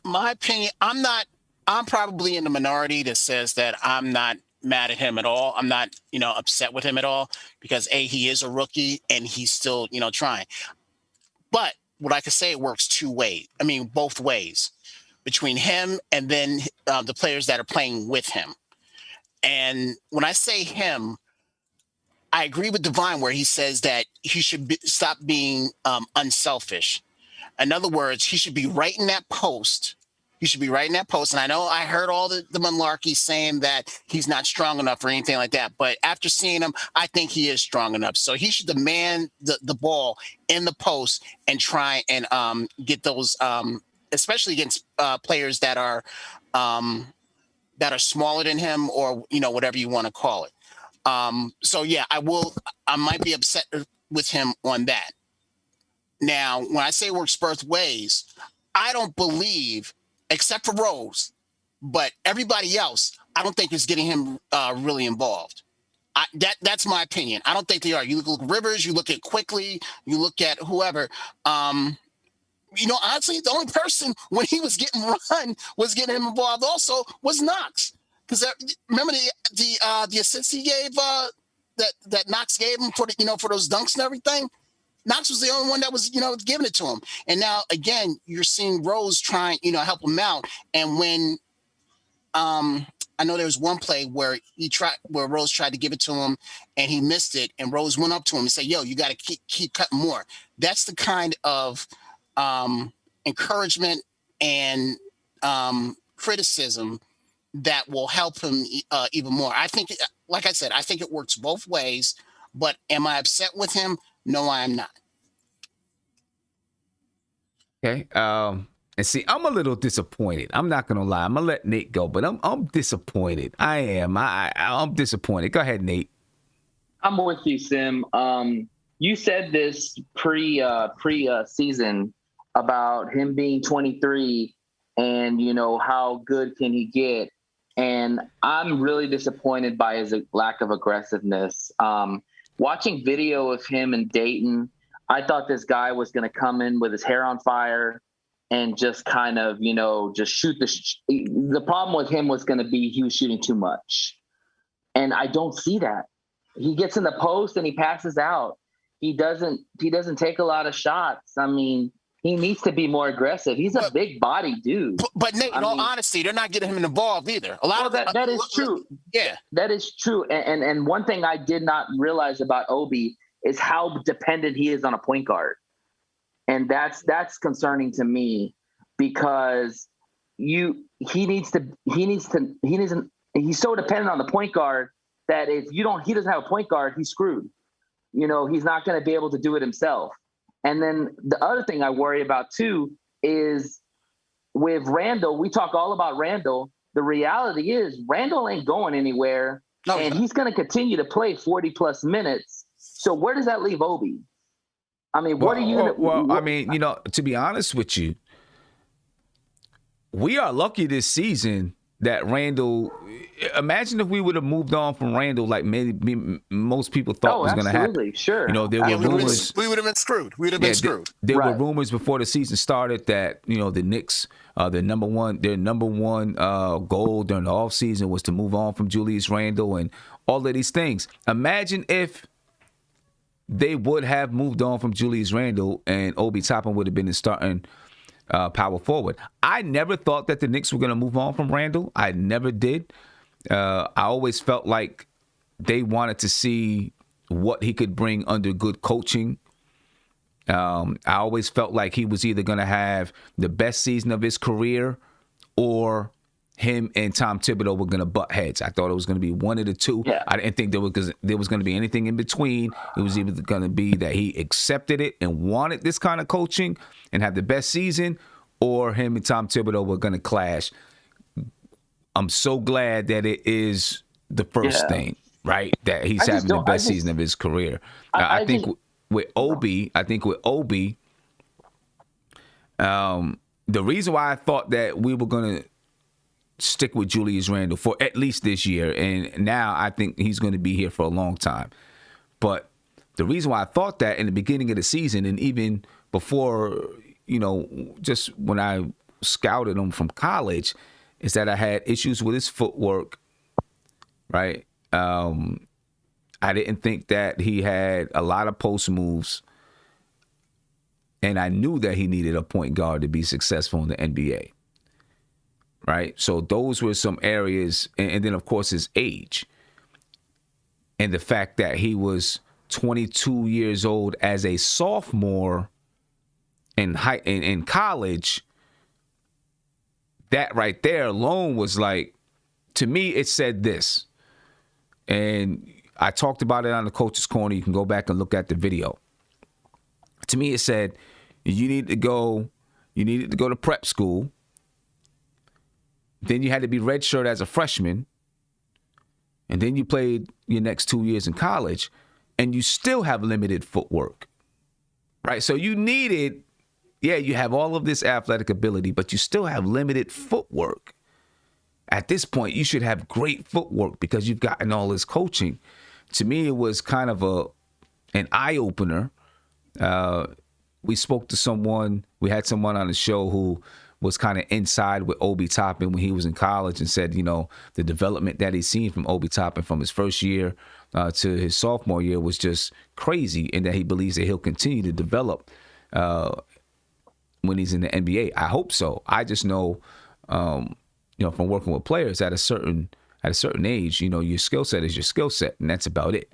my opinion, I'm probably in the minority that says that I'm not mad at him at all. I'm not, upset with him at all because he is a rookie and he's still, trying. But what I could say, it works both ways between him and then the players that are playing with him. And when I say him, I agree with Divine where he says that he should stop being unselfish. In other words, he should be right in that post. And I know I heard all the malarkey saying that he's not strong enough or anything like that. But after seeing him, I think he is strong enough. So he should demand the ball in the post and try and get those, especially against players that are smaller than him or, whatever you want to call it. So, yeah, I might be upset with him on that. Now, when I say it works both ways, I don't believe, except for Rose, but everybody else, I don't think is getting him really involved. That's my opinion. I don't think they are. You look at Rivers, you look at Quickley, you look at whoever. Honestly, the only person when he was getting run was getting him involved also was Knox. Because remember the assists he gave that Knox gave him for for those dunks and everything. Knox was the only one that was, giving it to him. And now again, you're seeing Rose trying, help him out. And when I know there was one play where Rose tried to give it to him and he missed it, and Rose went up to him and said, "Yo, you got to keep cutting more." That's the kind of encouragement and criticism that will help him even more. I think, like I said, I think it works both ways. But am I upset with him? No, I am not. Okay. And see, I'm a little disappointed. I'm not gonna lie. I'm gonna let Nate go, but I'm disappointed. I am. I'm disappointed. Go ahead, Nate. I'm with you, Sim. You said this pre season about him being 23 and how good can he get. And I'm really disappointed by his lack of aggressiveness. Watching video of him in Dayton, I thought this guy was going to come in with his hair on fire and just kind of, just shoot the problem with him was going to be he was shooting too much. And I don't see that. He gets in the post and he passes out. He doesn't take a lot of shots. I mean, he needs to be more aggressive. He's a big body dude. But Nate, in all honesty, they're not getting him involved either. That is true. Yeah, that is true. And one thing I did not realize about Obi is how dependent he is on a point guard, and that's concerning to me because he's so dependent on the point guard that if he doesn't have a point guard, he's screwed. He's not going to be able to do it himself. And then the other thing I worry about too is with Randle, we talk all about Randle. The reality is Randle ain't going anywhere and he's going to continue to play 40 plus minutes. So where does that leave Obi? I mean, what are you going to... Well, I mean, to be honest with you, we are lucky this season that Randle... Imagine if we would have moved on from Randle like maybe most people thought was going to happen. Sure. There were rumors. We would have been screwed. We would have been screwed. There were rumors before the season started that, the Knicks, their number one goal during the offseason was to move on from Julius Randle and all of these things. Imagine if they would have moved on from Julius Randle and Obi Toppin would have been the starting power forward. I never thought that the Knicks were going to move on from Randle. I never did. I always felt like they wanted to see what he could bring under good coaching. I always felt like he was either going to have the best season of his career or him and Tom Thibodeau were going to butt heads. I thought it was going to be one of the two. Yeah. I didn't think there was going to be anything in between. It was either going to be that he accepted it and wanted this kind of coaching and have the best season, or him and Tom Thibodeau were going to clash. I'm so glad that it is the first thing, right? That he's having the best season of his career. I think with Obi, the reason why I thought that we were going to stick with Julius Randle for at least this year, and now I think he's going to be here for a long time. But the reason why I thought that in the beginning of the season and even before, just when I scouted him from college, is that I had issues with his footwork, right? I didn't think that he had a lot of post moves, and I knew that he needed a point guard to be successful in the NBA, right? So those were some areas, and then, of course, his age and the fact that he was 22 years old as a sophomore in college. That right there alone was like, to me, it said this. And I talked about it on the Coach's Corner. You can go back and look at the video. To me, it said, you needed to go to prep school. Then you had to be redshirt as a freshman. And then you played your next 2 years in college. And you still have limited footwork. Right? So you needed... Yeah, you have all of this athletic ability, but you still have limited footwork. At this point, you should have great footwork because you've gotten all this coaching. To me, it was kind of an eye-opener. We spoke to someone, we had someone on the show who was kind of inside with Obi Toppin when he was in college and said, the development that he's seen from Obi Toppin from his first year to his sophomore year was just crazy, and that he believes that he'll continue to develop when he's in the NBA. I hope so. I just know, from working with players at a certain age, your skill set is your skill set, and that's about it.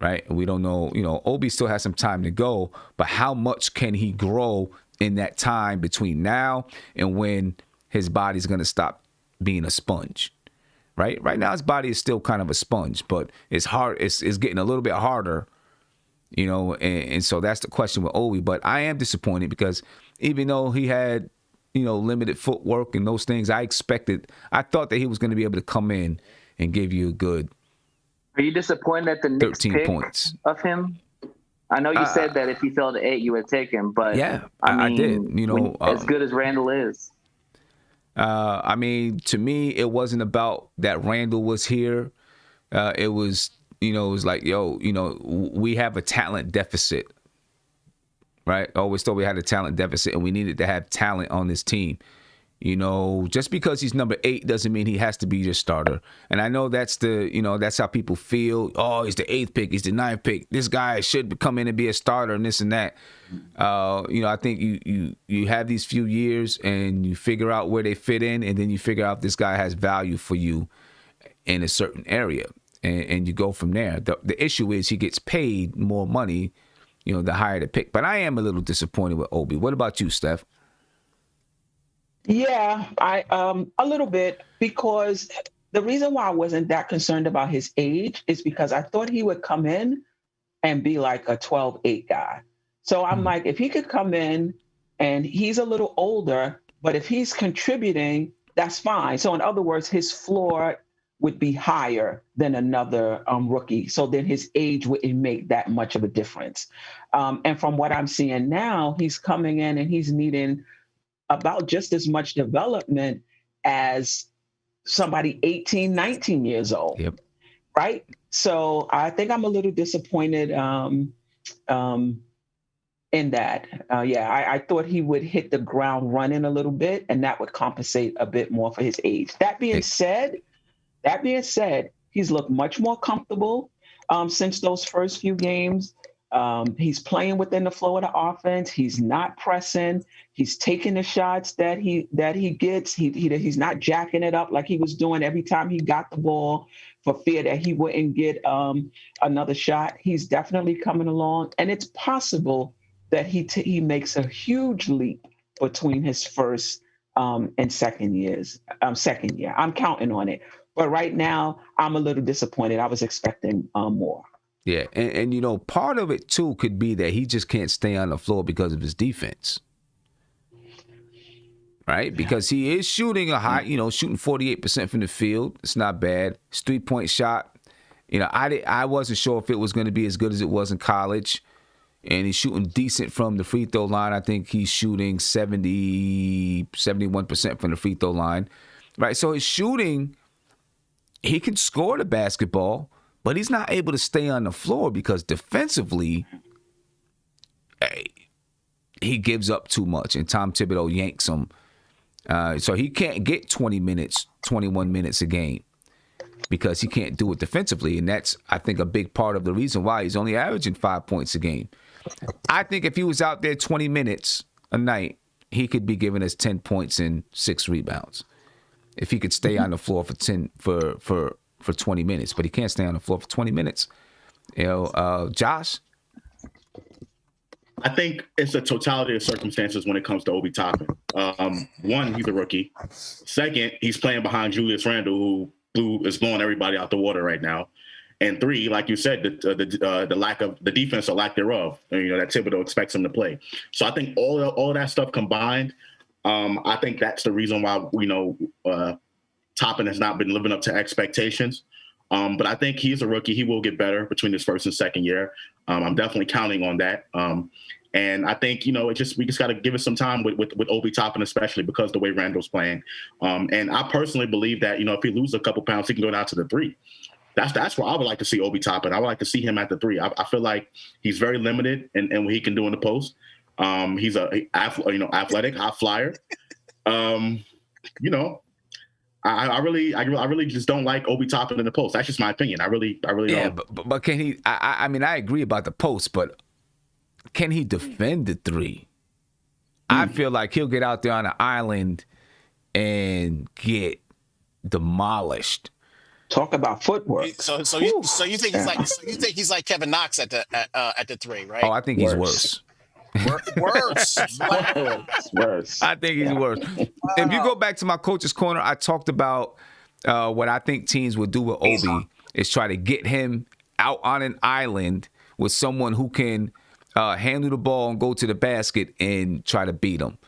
Right? And we don't know, Obi still has some time to go, but how much can he grow in that time between now and when his body's going to stop being a sponge? Right? Right now, his body is still kind of a sponge, but it's hard. It's getting a little bit harder, and so that's the question with Obi. But I am disappointed because even though he had, limited footwork and those things, I thought that he was going to be able to come in and give you a good. Are you disappointed at the Knicks 13 pick points of him? I know you said that if he fell to 8, you would take him, but yeah, I did. As good as Randle is. To me, it wasn't about that Randle was here. It was, it was like, we have a talent deficit, right? I always thought we had a talent deficit, and we needed to have talent on this team. Just because he's number 8 doesn't mean he has to be your starter. And I know that's that's how people feel. Oh, he's the 8th pick. He's the 9th pick. This guy should come in and be a starter and this and that. I think you have these few years and you figure out where they fit in, and then you figure out if this guy has value for you in a certain area, and you go from there. The issue is he gets paid more money, the higher the pick. But I am a little disappointed with Obi. What about you, Steph? Yeah, I a little bit, because the reason why I wasn't that concerned about his age is because I thought he would come in and be like a 12-8 guy. So I'm like, if he could come in and he's a little older, but if he's contributing, that's fine. So in other words, his floor would be higher than another rookie. So then his age wouldn't make that much of a difference. And from what I'm seeing now, he's coming in and he's needing about just as much development as somebody 18, 19 years old. Yep. Right? So I think I'm a little disappointed in that. I thought he would hit the ground running a little bit, and that would compensate a bit more for his age. That being said, he's looked much more comfortable since those first few games. He's playing within the flow of the offense. He's not pressing. He's taking the shots that he gets. He's not jacking it up like he was doing every time he got the ball for fear that he wouldn't get another shot. He's definitely coming along, and it's possible that he makes a huge leap between his first and second year. I'm counting on it, but right now I'm a little disappointed. I was expecting more. Yeah, and part of it too could be that he just can't stay on the floor because of his defense, right? Because he is shooting a high, shooting 48% from the field. It's not bad. His 3-point shot, I wasn't sure if it was going to be as good as it was in college, and he's shooting decent from the free throw line. I think he's shooting 71% from the free throw line, right? So his shooting, he can score the basketball, but he's not able to stay on the floor because defensively, he gives up too much, and Tom Thibodeau yanks him. So he can't get 20 minutes, 21 minutes a game because he can't do it defensively. And that's, I think, a big part of the reason why he's only averaging 5 points a game. I think if he was out there 20 minutes a night, he could be giving us 10 points and 6 rebounds. If he could stay on the floor for 20 minutes, but he can't stay on the floor for 20 minutes. Josh? I think it's a totality of circumstances when it comes to Obi Toppin. One, he's a rookie. Second, he's playing behind Julius Randle, who is blowing everybody out the water right now. And 3, like you said, the lack of the defense or lack thereof, that Thibodeau expects him to play. So I think all that stuff combined, I think that's the reason why Toppin has not been living up to expectations. But I think he's a rookie. He will get better between his first and second year. I'm definitely counting on that. And I think, we just got to give it some time with Obi Toppin, especially because the way Randle's playing. And I personally believe that, if he loses a couple pounds, he can go down to the 3. That's where I would like to see Obi Toppin. I would like to see him at the 3. I feel like he's very limited in what he can do in the post. He's athletic, high flyer. You know, I really just don't like Obi Toppin in the post. That's just my opinion. I really don't. Yeah, but can he? I mean, I agree about the post, but can he defend the three? I feel like he'll get out there on an island and get demolished. Talk about footwork. So you think he's like Kevin Knox at the three, right? Oh, I think he's worse. Worse. Worse. I think he's worse. If you go back to my coach's corner, I talked about what I think teams would do with Obi is try to get him out on an island with someone who can handle the ball and go to the basket and try to beat him.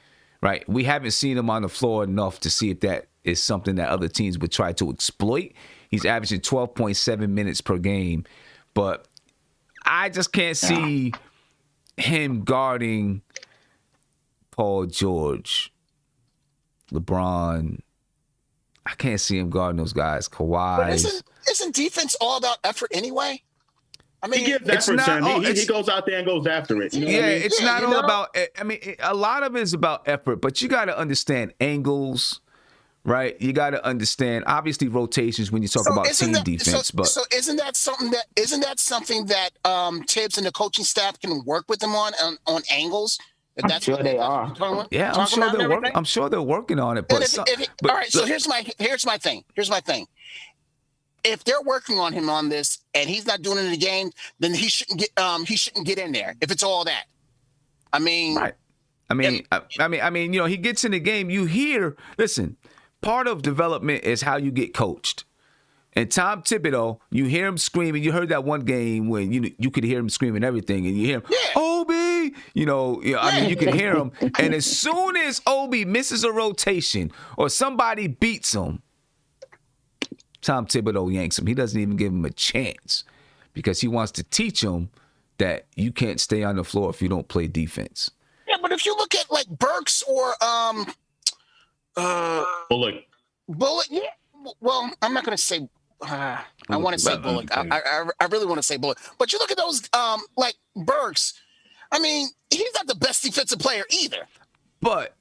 Right? We haven't seen him on the floor enough to see if that is something that other teams would try to exploit. He's averaging 12.7 minutes per game, but I just can't see him guarding Paul George, LeBron. I can't see him guarding those guys. Kawhi. But isn't defense all about effort anyway? I mean, he gives effort, son. He goes out there and goes after it. You know what I mean? It's not all about. I mean, a lot of it is about effort, but you got to understand angles. Right, you got to understand. Obviously, rotations when you talk about team defense. But isn't that something that Tibbs and the coaching staff can work with them on angles? I'm sure they are. Yeah, I'm sure they're working on it. But all right, so here's my thing. If they're working on him on this and he's not doing it in the game, then he shouldn't get in there. If it's all that, I mean, right. I mean, you know, he gets in the game. You hear, listen. Part of development is how you get coached. And Tom Thibodeau, you hear him screaming. You heard that one game when you could hear him screaming everything, and you hear him, Obi. I mean, you can hear him. And as soon as Obi misses a rotation or somebody beats him, Tom Thibodeau yanks him. He doesn't even give him a chance because he wants to teach him that you can't stay on the floor if you don't play defense. Yeah, but if you look at like Burks or Bullock. Yeah. Well, I'm not going to say. I want to say Bullock. I really want to say Bullock. But you look at those like Burks. I mean, he's not the best defensive player either. But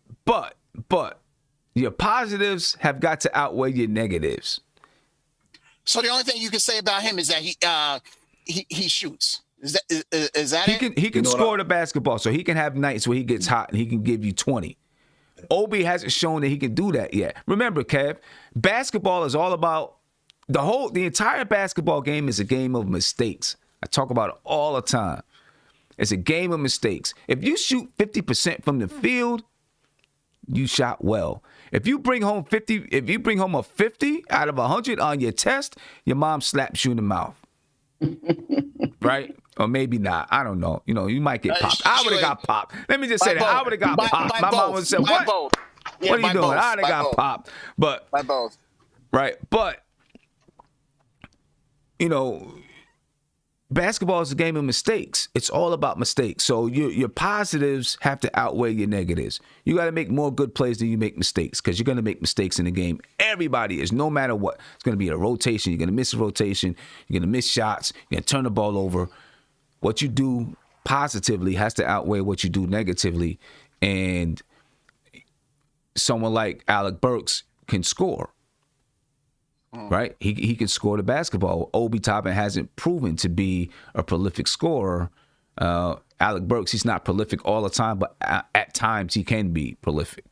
your positives have got to outweigh your negatives. So the only thing you can say about him is that he shoots. Is that he can score the basketball, so he can have nights where he gets hot and he can give you 20. Obi hasn't shown that he can do that yet. Remember, Kev, basketball is all about the entire basketball game is a game of mistakes. I talk about it all the time. It's a game of mistakes. If you shoot 50% from the field, you shot well. If you bring home a 50 out of 100 on your test, your mom slaps you in the mouth. Right? Or maybe not. I don't know. You know, you might get popped. I would have got popped. Let me just say that. I would have got popped. My mom would have said, what? Yeah, what are you doing? I would have got popped. But, by both. Right. But, you know, basketball is a game of mistakes. It's all about mistakes. So your positives have to outweigh your negatives. You got to make more good plays than you make mistakes because you're going to make mistakes in the game. Everybody is, no matter what. It's going to be a rotation. You're going to miss a rotation. You're going to miss shots. You're going to turn the ball over. What you do positively has to outweigh what you do negatively. And someone like Alec Burks can score. Right? He can score the basketball. Obi Toppin hasn't proven to be a prolific scorer. Alec Burks, he's not prolific all the time, but at times he can be prolific.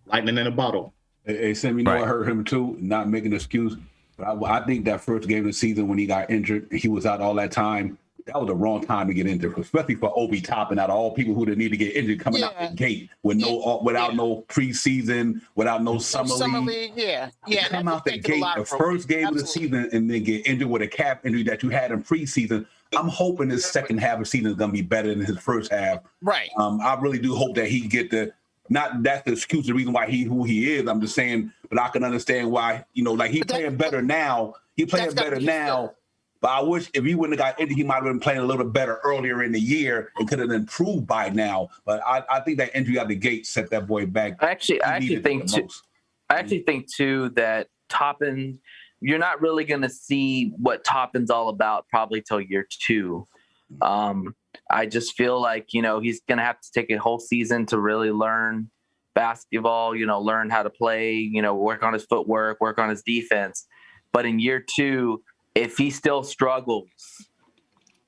Lightning in a bottle. Hey, Sam, you know I heard him too, not making an excuse. But I think that first game of the season when he got injured, he was out all that time. That was the wrong time to get injured, especially for Obi Toppin. Out of all people who didn't need to get injured coming out the gate with without no preseason, without no summer league. Come out the gate, the first game of the season, and then get injured with a calf injury that you had in preseason. I'm hoping his second half of the season is going to be better than his first half. Right. I really do hope that he get the. Not that's the excuse, the reason why who he is. I'm just saying, but I can understand why. You know, like he's playing better now. He's playing better now. But I wish if he wouldn't have got injured, he might have been playing a little better earlier in the year and could have improved by now. But I think that injury out the gate set that boy back. I actually think too that Toppin, you're not really going to see what Toppin's all about probably till year 2. I just feel like, you know, he's going to have to take a whole season to really learn basketball, learn how to play, work on his footwork, work on his defense. But in year 2, if he still struggles,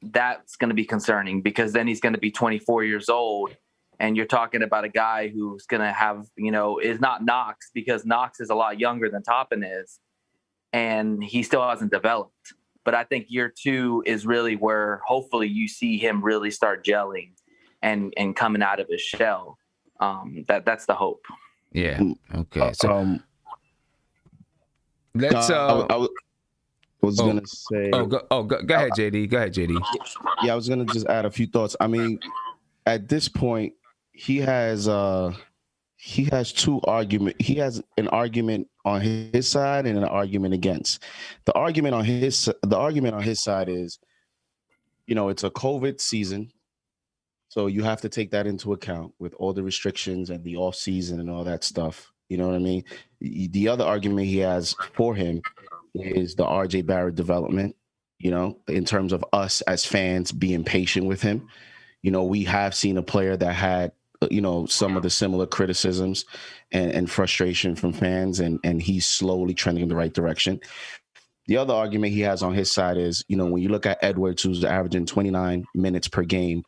that's going to be concerning, because then he's going to be 24 years old. And you're talking about a guy who's going to have, is not Knox, because Knox is a lot younger than Toppin is, and he still hasn't developed. But I think year 2 is really where hopefully you see him really start gelling and coming out of his shell. That's the hope. Yeah. Okay. So let's. I was gonna say. Go ahead, JD. Go ahead, JD. Yeah, I was gonna just add a few thoughts. I mean, at this point, he has two arguments. He has an argument on his side and an argument against. The argument on his side is, it's a COVID season, so you have to take that into account with all the restrictions and the off season and all that stuff. You know what I mean? The other argument he has for him is the RJ Barrett development. In terms of us as fans being patient with him. We have seen a player that had, some of the similar criticisms and frustration from fans, and he's slowly trending in the right direction. The other argument he has on his side is, when you look at Edwards, who's averaging 29 minutes per game,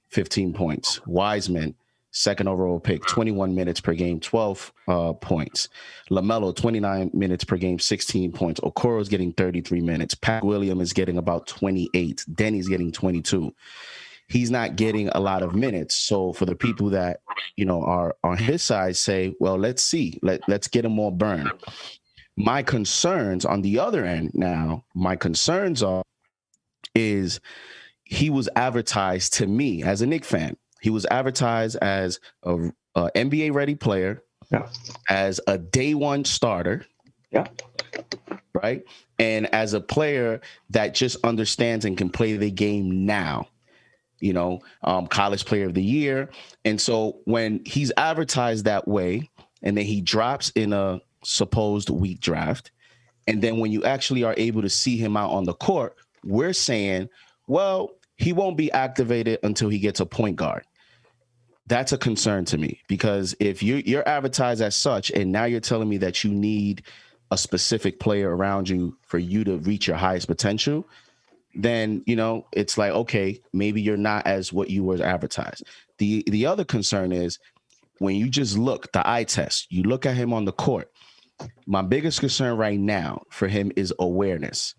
15 points. Wiseman, second overall pick, 21 minutes per game, 12 points. LaMelo, 29 minutes per game, 16 points. Okoro's getting 33 minutes. Pat Williams is getting about 28. Denny's getting 22. He's not getting a lot of minutes. So for the people that, are on his side, say, well, let's see. Let's get him more burned. My concerns on the other end now, is he was advertised to me as a Knicks fan. He was advertised as a NBA-ready player, as a day one starter, right? And as a player that just understands and can play the game now. College player of the year. And so when he's advertised that way, and then he drops in a supposed weak draft, and then when you actually are able to see him out on the court, we're saying, well, he won't be activated until he gets a point guard. That's a concern to me, because if you're advertised as such, and now you're telling me that you need a specific player around you for you to reach your highest potential, then, it's like, okay, maybe you're not as what you were advertised. The other concern is when you just look, the eye test, you look at him on the court. My biggest concern right now for him is awareness.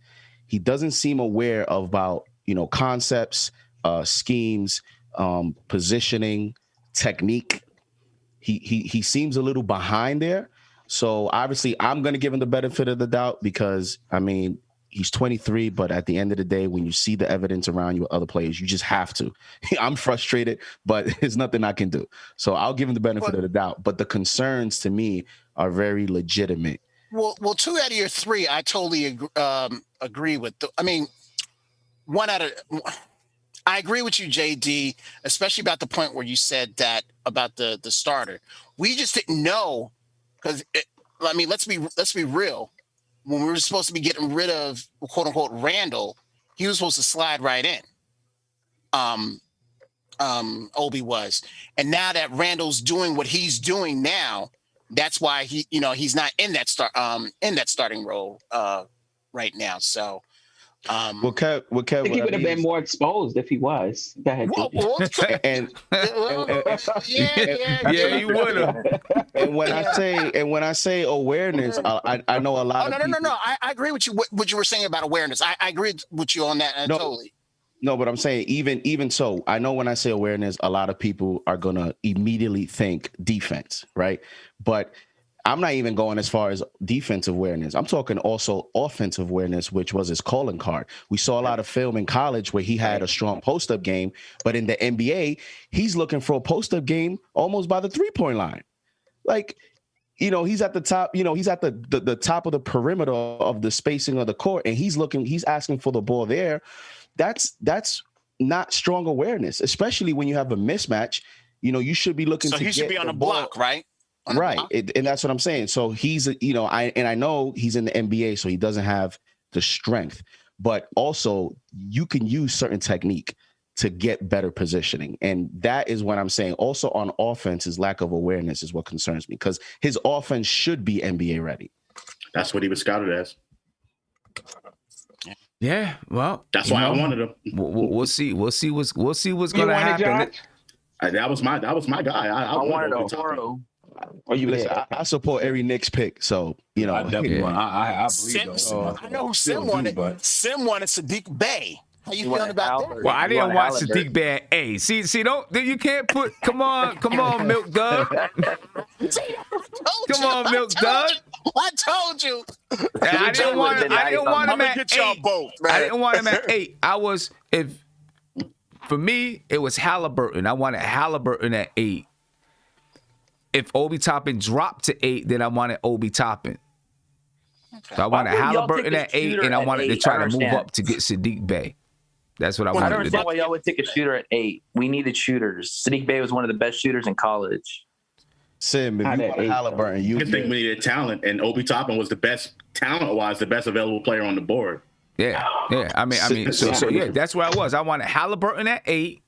He doesn't seem aware about, concepts, schemes, positioning, technique. He seems a little behind there. So obviously I'm going to give him the benefit of the doubt, because, he's 23, but at the end of the day, when you see the evidence around you with other players, you just have to. I'm frustrated, but there's nothing I can do. So I'll give him the benefit of the doubt. But the concerns to me are very legitimate. Well, 2 out of your 3, I totally agree with. I agree with you, JD, especially about the point where you said that about the starter. We just didn't know, because let's be real. When we were supposed to be getting rid of, quote unquote, Randle, he was supposed to slide right in. Obi was. And now that Randle's doing what he's doing now, that's why he's not in that starting role right now. So Kev, I think he would have been more exposed if he was. Go ahead. Yeah, you would have. And when I say awareness, I know a lot of people. No. I agree with you. What you were saying about awareness, I agree with you on that. Totally. No, but I'm saying even so, I know when I say awareness, a lot of people are gonna immediately think defense, right? But I'm not even going as far as defensive awareness. I'm talking also offensive awareness, which was his calling card. We saw a lot of film in college where he had a strong post-up game, but in the NBA, he's looking for a post-up game almost by the three-point line. Like, he's at the top, he's at the top of the perimeter of the spacing of the court, and he's asking for the ball there. That's not strong awareness, especially when you have a mismatch. You should be looking. So he should be on the block, right? Right. And that's what I'm saying. So he's, I know he's in the NBA, so he doesn't have the strength, but also you can use certain technique. to get better positioning. And that is what I'm saying. Also on offense, his lack of awareness is what concerns me, because his offense should be NBA ready. That's what he was scouted as. Yeah, well, that's why I wanted him. We'll see. We'll see what's going to happen. That was my guy. I wanted Obi Toppin. Oh, you listen? I support every Knicks pick, so you know. I definitely want. I believe I know who Sim wanted. Sim wanted Sadiq Bey. How you feeling about that? Well, I didn't watch Sadiq Bey at A. See, don't you can't put. Come on, Milk Dud. Come on, Milk Dud. I told you. I didn't want him at 8. I didn't want him at 8. For me, it was Halliburton. I wanted Halliburton at 8. If Obi Toppin dropped to 8, then I wanted Obi Toppin. So I wanted Halliburton at 8, and I wanted to try to move up to get Sadiq Bey. That's what I wanted to do. I don't understand why y'all would take a shooter at 8. We needed shooters. Sadiq Bey was one of the best shooters in college. Sim, if you want Halliburton, I think we needed talent, and Obi Toppin was the best talent-wise, the best available player on the board. Yeah. I mean, so yeah, that's where I was. I wanted Halliburton at 8,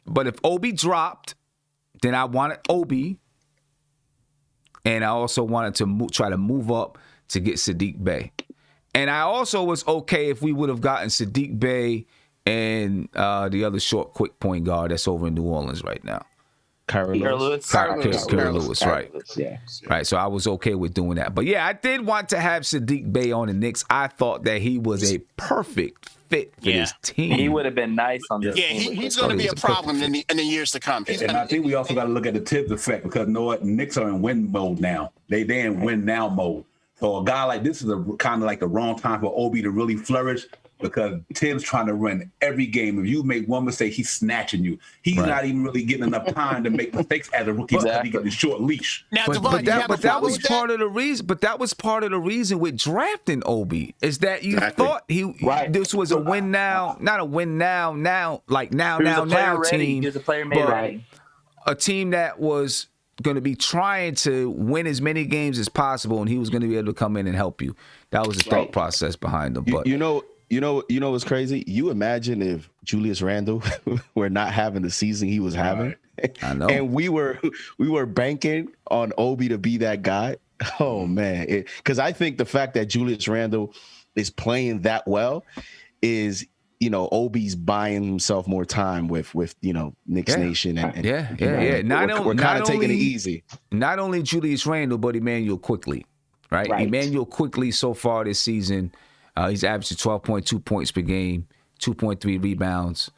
but if Obi dropped, then I wanted Obi, and I also wanted to try to move up to get Sadiq Bey. And I also was okay if we would have gotten Sadiq Bey and the other short, quick point guard that's over in New Orleans right now. Kyra Lewis, right. Yeah. Right, so I was okay with doing that. But yeah, I did want to have Sadiq Bey on the Knicks. I thought that he was a perfect fit for this team. He would have been nice on this team. Yeah, he's going to be a problem in the years to come. And I think we also got to look at the Tibbs effect, because you know what? Knicks are in win mode now. They in win now mode. So a guy like this is kind of like the wrong time for Obi to really flourish, because Tibbs trying to run every game. If you make one mistake, he's snatching you. He's not even really getting enough time to make mistakes as a rookie because he gets the short leash. Now, but that was part of the reason. But that was part of the reason with drafting Obi, is that you thought this was a win now, not a win now team. He was a player made ready. A team that was going to be trying to win as many games as possible, and he was going to be able to come in and help you. That was the thought process behind them. But you know what's crazy? You imagine if Julius Randle were not having the season he was having. I know. And we were banking on Obi to be that guy. Oh man. Because I think the fact that Julius Randle is playing that well is, Obi's buying himself more time with Knicks Nation and yeah. We're kind of taking it easy. Not only Julius Randle, but Immanuel Quickley. Right? Immanuel Quickley so far this season, he's averaging 12.2 points per game, 2.3 rebounds.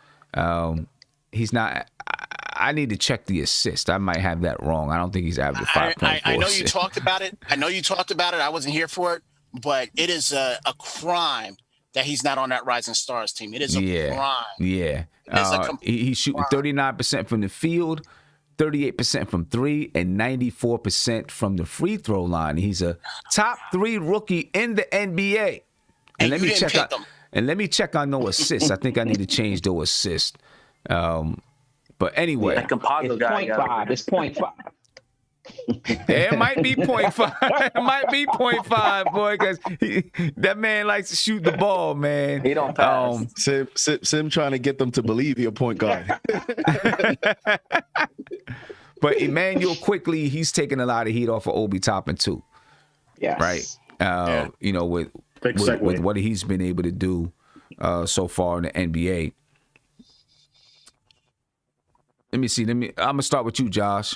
He's not. I need to check the assist. I might have that wrong. I don't think he's averaging 5.4. I know you talked about it. I wasn't here for it, but it is a crime that he's not on that Rising Stars team. It is a crime. Yeah. He's shooting 39% from the field, 38% from 3, and 94% from the free throw line. He's a top 3 rookie in the NBA. And let me check on no assists. I think I need to change no assist. But anyway, that composite guy. It's 0.5. It might be 0.5. It might be 0.5, boy, because that man likes to shoot the ball, man. He don't pass. Sim trying to get them to believe you're a point guard. But Immanuel Quickley, he's taking a lot of heat off of Obi Toppin too. Yes. Right. With what he's been able to do so far in the NBA. Let me see. I'm gonna start with you, Josh.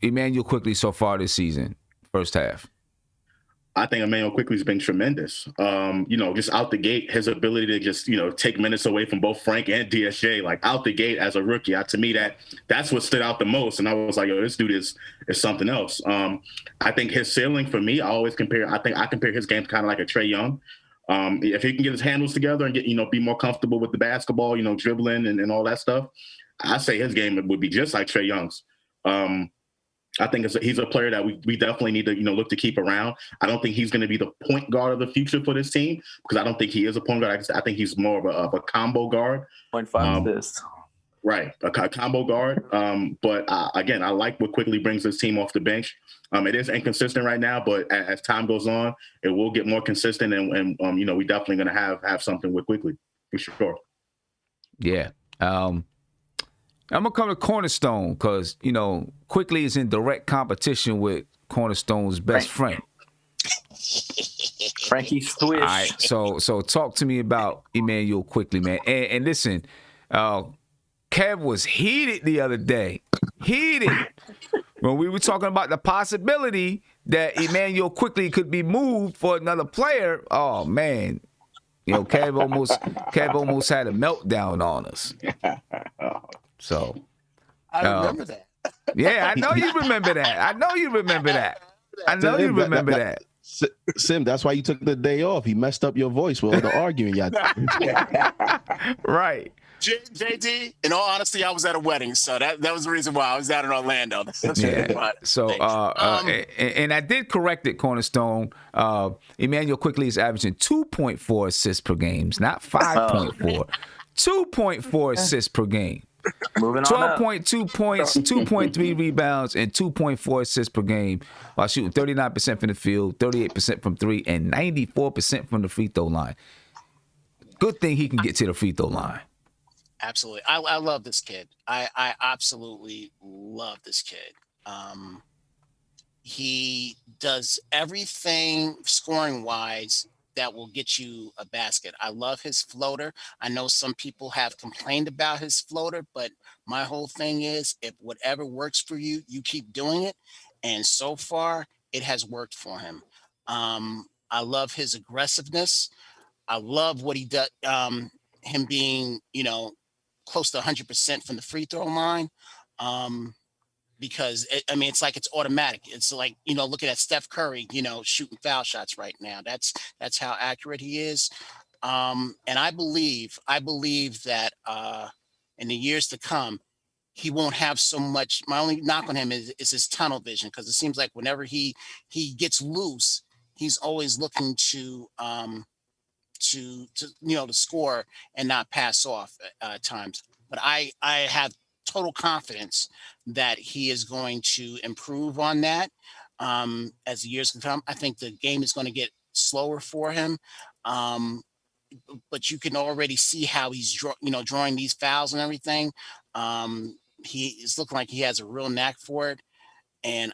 Immanuel Quickley so far this season, first half. I think Immanuel Quickley's been tremendous. Just out the gate, his ability to just, take minutes away from both Frank and DSJ, like out the gate as a rookie. To me, that's what stood out the most. And I was like, this dude is something else. I think his ceiling for me, I compare his game kind of like a Trae Young. If he can get his handles together and get, be more comfortable with the basketball, dribbling and all that stuff, I say his game would be just like Trae Young's. I think he's a player that we definitely need to, look to keep around. I don't think he's going to be the point guard of the future for this team, because I don't think he is a point guard. I think he's more of a combo guard. 0.5 assist. Right, a combo guard. But again, I like what Quickley brings this team off the bench. It is inconsistent right now, but as time goes on, it will get more consistent, and we definitely going to have something with Quickley for sure. Yeah. I'm gonna come to Cornerstone because Quickley is in direct competition with Cornerstone's best friend. Frankie Swish. All right, so talk to me about Immanuel Quickley, man. And listen, Kev was heated the other day. Heated. When we were talking about the possibility that Immanuel Quickley could be moved for another player. Oh man. Kev almost had a meltdown on us. So I remember that. Yeah, I know you remember that. I know you remember that. Sim, that's why you took the day off. He messed up your voice with all the arguing y'all did. Right. JD, in all honesty, I was at a wedding, so that was the reason why I was out in Orlando. Yeah. So, and I did correct it, Cornerstone. Immanuel Quickley is averaging 2.4 assists per game, not 5.4. 2.4 assists per game. Moving on 12.2 points, 2.3 rebounds, and 2.4 assists per game while shooting 39% from the field, 38% from three, and 94% from the free throw line. Good thing he can get to the free throw line. Absolutely. I love this kid. I absolutely love this kid. He does everything scoring wise that will get you a basket. I love his floater. I know some people have complained about his floater, but my whole thing is if whatever works for you, you keep doing it. And so far it has worked for him. I love his aggressiveness. I love what he does. Him being, close to 100% from the free throw line. Because it's like it's automatic. It's like, looking at Steph Curry, shooting foul shots right now. That's how accurate he is. And I believe that in the years to come, he won't have so much. My only knock on him is his tunnel vision, because it seems like whenever he gets loose, he's always looking to score and not pass off at times. But I have total confidence that he is going to improve on that as the years come. I think the game is going to get slower for him, but you can already see how he's drawing these fouls and everything. He is looking like he has a real knack for it, and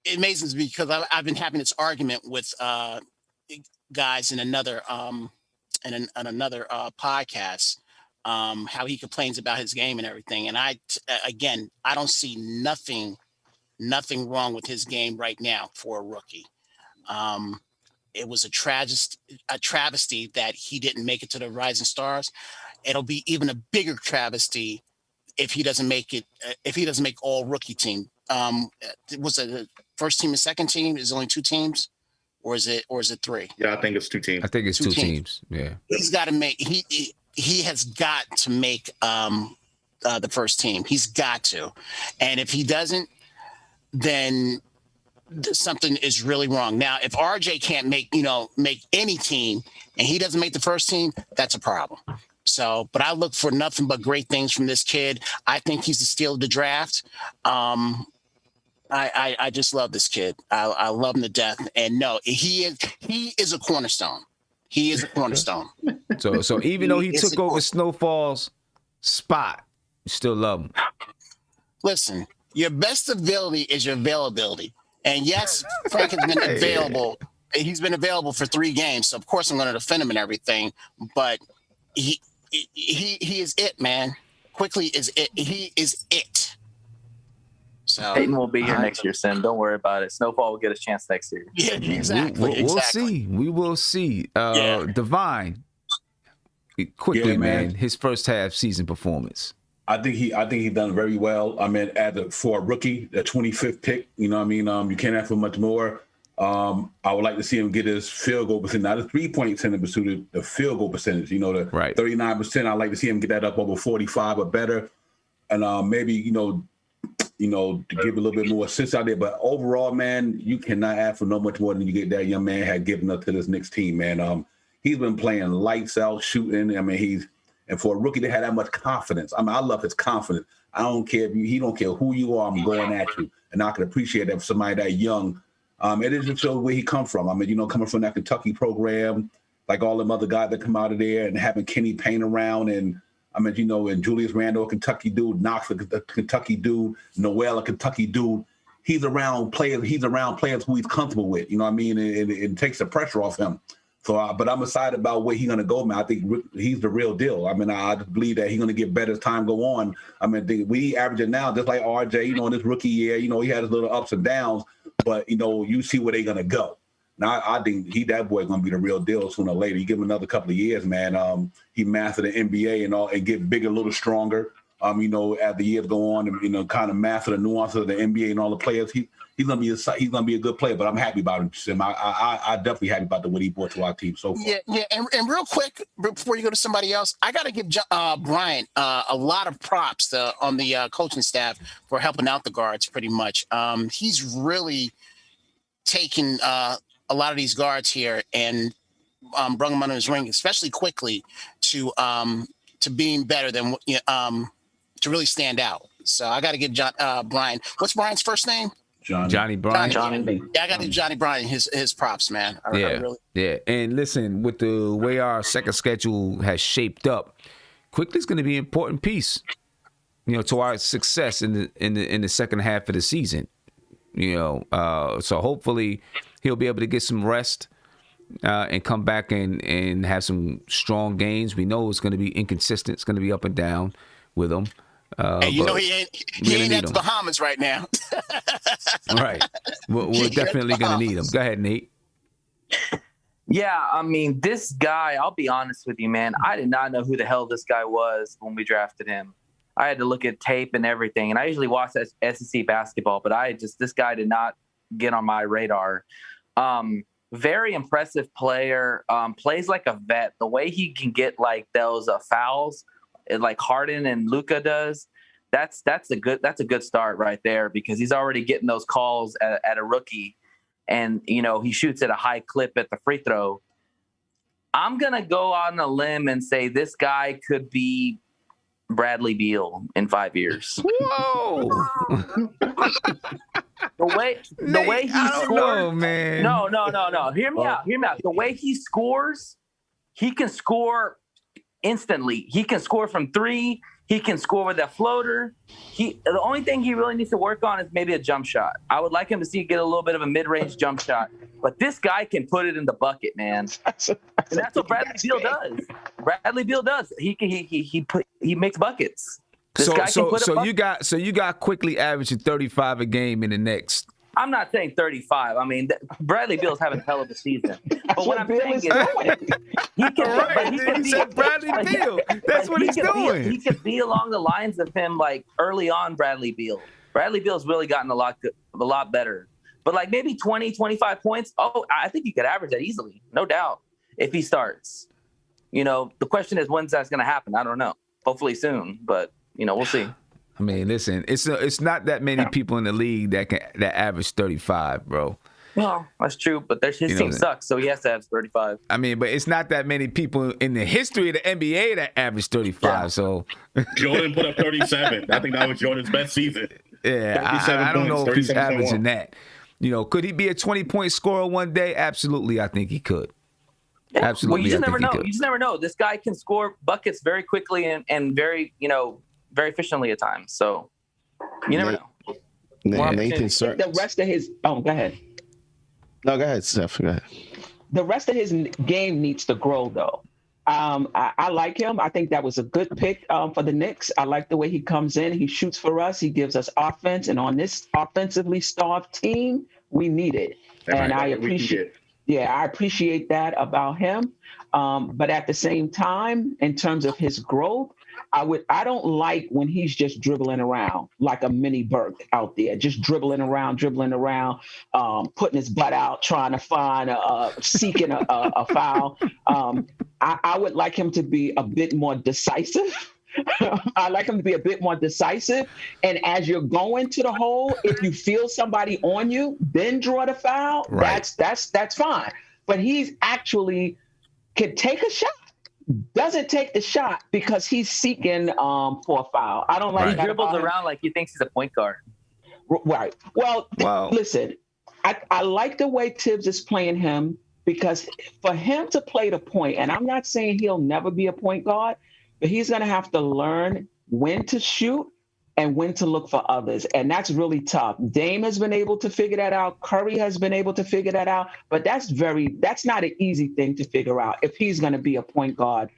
it amazes me because I've been having this argument with guys in another podcast, how he complains about his game and everything. And I don't see nothing wrong with his game right now for a rookie. It was a travesty that he didn't make it to the Rising Stars. It'll be even a bigger travesty if he doesn't make it. If he doesn't make all rookie team. Was it the first team and second team? Is it only two teams? Or is it three? Yeah, I think it's two teams. I think it's two teams. Yeah. He's got to make he has got to make the first team. He's got to. And if he doesn't, then something is really wrong. Now, if RJ can't make any team and he doesn't make the first team, that's a problem. So, but I look for nothing but great things from this kid. I think he's the steal of the draft. I just love this kid. I love him to death. And no, he is a cornerstone. He is a cornerstone. So even though he took over Snowfall's spot, you still love him. Listen, your best ability is your availability. And yes, Frank has been available. He's been available for 3 games. So of course I'm going to defend him and everything. But he is it, man. Quickley is it. He is it. So Peyton will be here next year, Sim. Don't worry about it. Snowfall will get a chance next year. Yeah, exactly. We'll see. We will see. Divine, quickly, man. His first half season performance. I think he done very well. I mean, for a rookie, the 25th pick, you can't ask for much more. I would like to see him get his field goal percentage, not a 3-point percentage, but the field goal percentage. The 39%. I'd like to see him get that up over 45 or better, and maybe to give a little bit more assists out there. But overall, man, you cannot ask for no much more than you get that young man had given up to this Knicks team, man. he's been playing lights out, shooting. I mean, and for a rookie to have that much confidence, I mean, I love his confidence. I don't care he don't care who you are. I'm going at you, and I can appreciate that for somebody that young. It is just shows where he come from. I mean, coming from that Kentucky program, like all them other guys that come out of there, and having Kenny Payne around, and I mean, and Julius Randle, a Kentucky dude, Knox, a Kentucky dude, Noel, a Kentucky dude. He's around players who he's comfortable with. You know what I mean? And it takes the pressure off him. So, but I'm excited about where he's going to go, man. I think he's the real deal. I mean, I just believe that he's going to get better as time go on. I mean, we averaging now, just like RJ, in this rookie year, he had his little ups and downs, but, you see where they're going to go. Now, I think that boy's going to be the real deal sooner or later. You give him another couple of years, man. He mastered the NBA and get bigger, a little stronger. As the years go on, and kind of master the nuances of the NBA and all the players. He's gonna be a good player. But I'm happy about him, Sim. I definitely happy about what he brought to our team so far. Yeah. And real quick before you go to somebody else, I got to give Bryant a lot of props on the coaching staff for helping out the guards. Pretty much, he's really taken a lot of these guards here and brought them under his wing, especially Quickley, to being better than to really stand out. So I got to give Brian. What's Brian's first name? Johnny Bryant. Johnny. Yeah, I got to give Johnny Bryant his props, man. Yeah. And listen, with the way our second schedule has shaped up, Quickley's going to be an important piece, to our success in the second half of the season. So hopefully he'll be able to get some rest and come back and have some strong gains. We know it's going to be inconsistent. It's going to be up and down with him. Hey, he ain't at the Bahamas right now. Right. We're definitely going to need him. Go ahead, Nate. Yeah, I mean, this guy, I'll be honest with you, man. I did not know who the hell this guy was when we drafted him. I had to look at tape and everything. And I usually watch SEC basketball, but this guy did not get on my radar. Very impressive player, plays like a vet. The way he can get like those fouls, like Harden and Luka does, that's a good start right there, because he's already getting those calls at a rookie, and he shoots at a high clip at the free throw. I'm gonna go on a limb and say this guy could be Bradley Beal in 5 years. Whoa! the way he scores, know, man. No. Hear me out. The way he scores, he can score instantly. He can score from three. He can score with that floater. The only thing he really needs to work on is maybe a jump shot. I would like him to get a little bit of a mid-range jump shot. But this guy can put it in the bucket, man. That's what Bradley Beal does. Bradley Beal does. He makes buckets. This guy can put a bucket. You got Quickley averaging 35 a game in the next. I'm not saying 35. I mean, Bradley Beal's having a hell of a season. But what I'm saying is, he can Bradley Beal. That's what he's doing. He could be along the lines of him, like early on Bradley Beal. Bradley Beal's really gotten a lot better. But like maybe 20, 25 points. Oh, I think he could average that easily, no doubt, if he starts. The question is, when's that's going to happen? I don't know. Hopefully soon, but we'll see. I mean, listen, it's not that many people in the league that average 35, bro. Well, that's true, but his team sucks, so he has to have 35. I mean, but it's not that many people in the history of the NBA that average 35. Yeah. So Jordan put up 37. I think that was Jordan's best season. Yeah, I don't know if he's averaging that. Could he be a 20-point scorer one day? Absolutely, I think he could. Yeah. Absolutely, well, you just never know. You just never know. This guy can score buckets very quickly and very, very efficiently at times. So you never know. Nathan, the rest of his. Oh, go ahead. No, go ahead, Steph. Go ahead. The rest of his game needs to grow, though. I like him. I think that was a good pick for the Knicks. I like the way he comes in. He shoots for us. He gives us offense. And on this offensively starved team, we need it. And I appreciate that about him. But at the same time, in terms of his growth, I don't like when he's just dribbling around like a mini Burke out there, just dribbling around, putting his butt out, trying to find seeking a foul. I would like him to be a bit more decisive. I like him to be a bit more decisive. And as you're going to the hole, if you feel somebody on you, then draw the foul. Right. That's fine. But he's actually can take a shot, doesn't take the shot because he's seeking for a foul. I don't like He dribbles around like he thinks he's a point guard. Right. Well, listen, I like the way Tibbs is playing him because for him to play the point, and I'm not saying he'll never be a point guard, but he's going to have to learn when to shoot and when to look for others. And that's really tough. Dame has been able to figure that out. Curry has been able to figure that out. But that's not an easy thing to figure out if he's going to be a point guard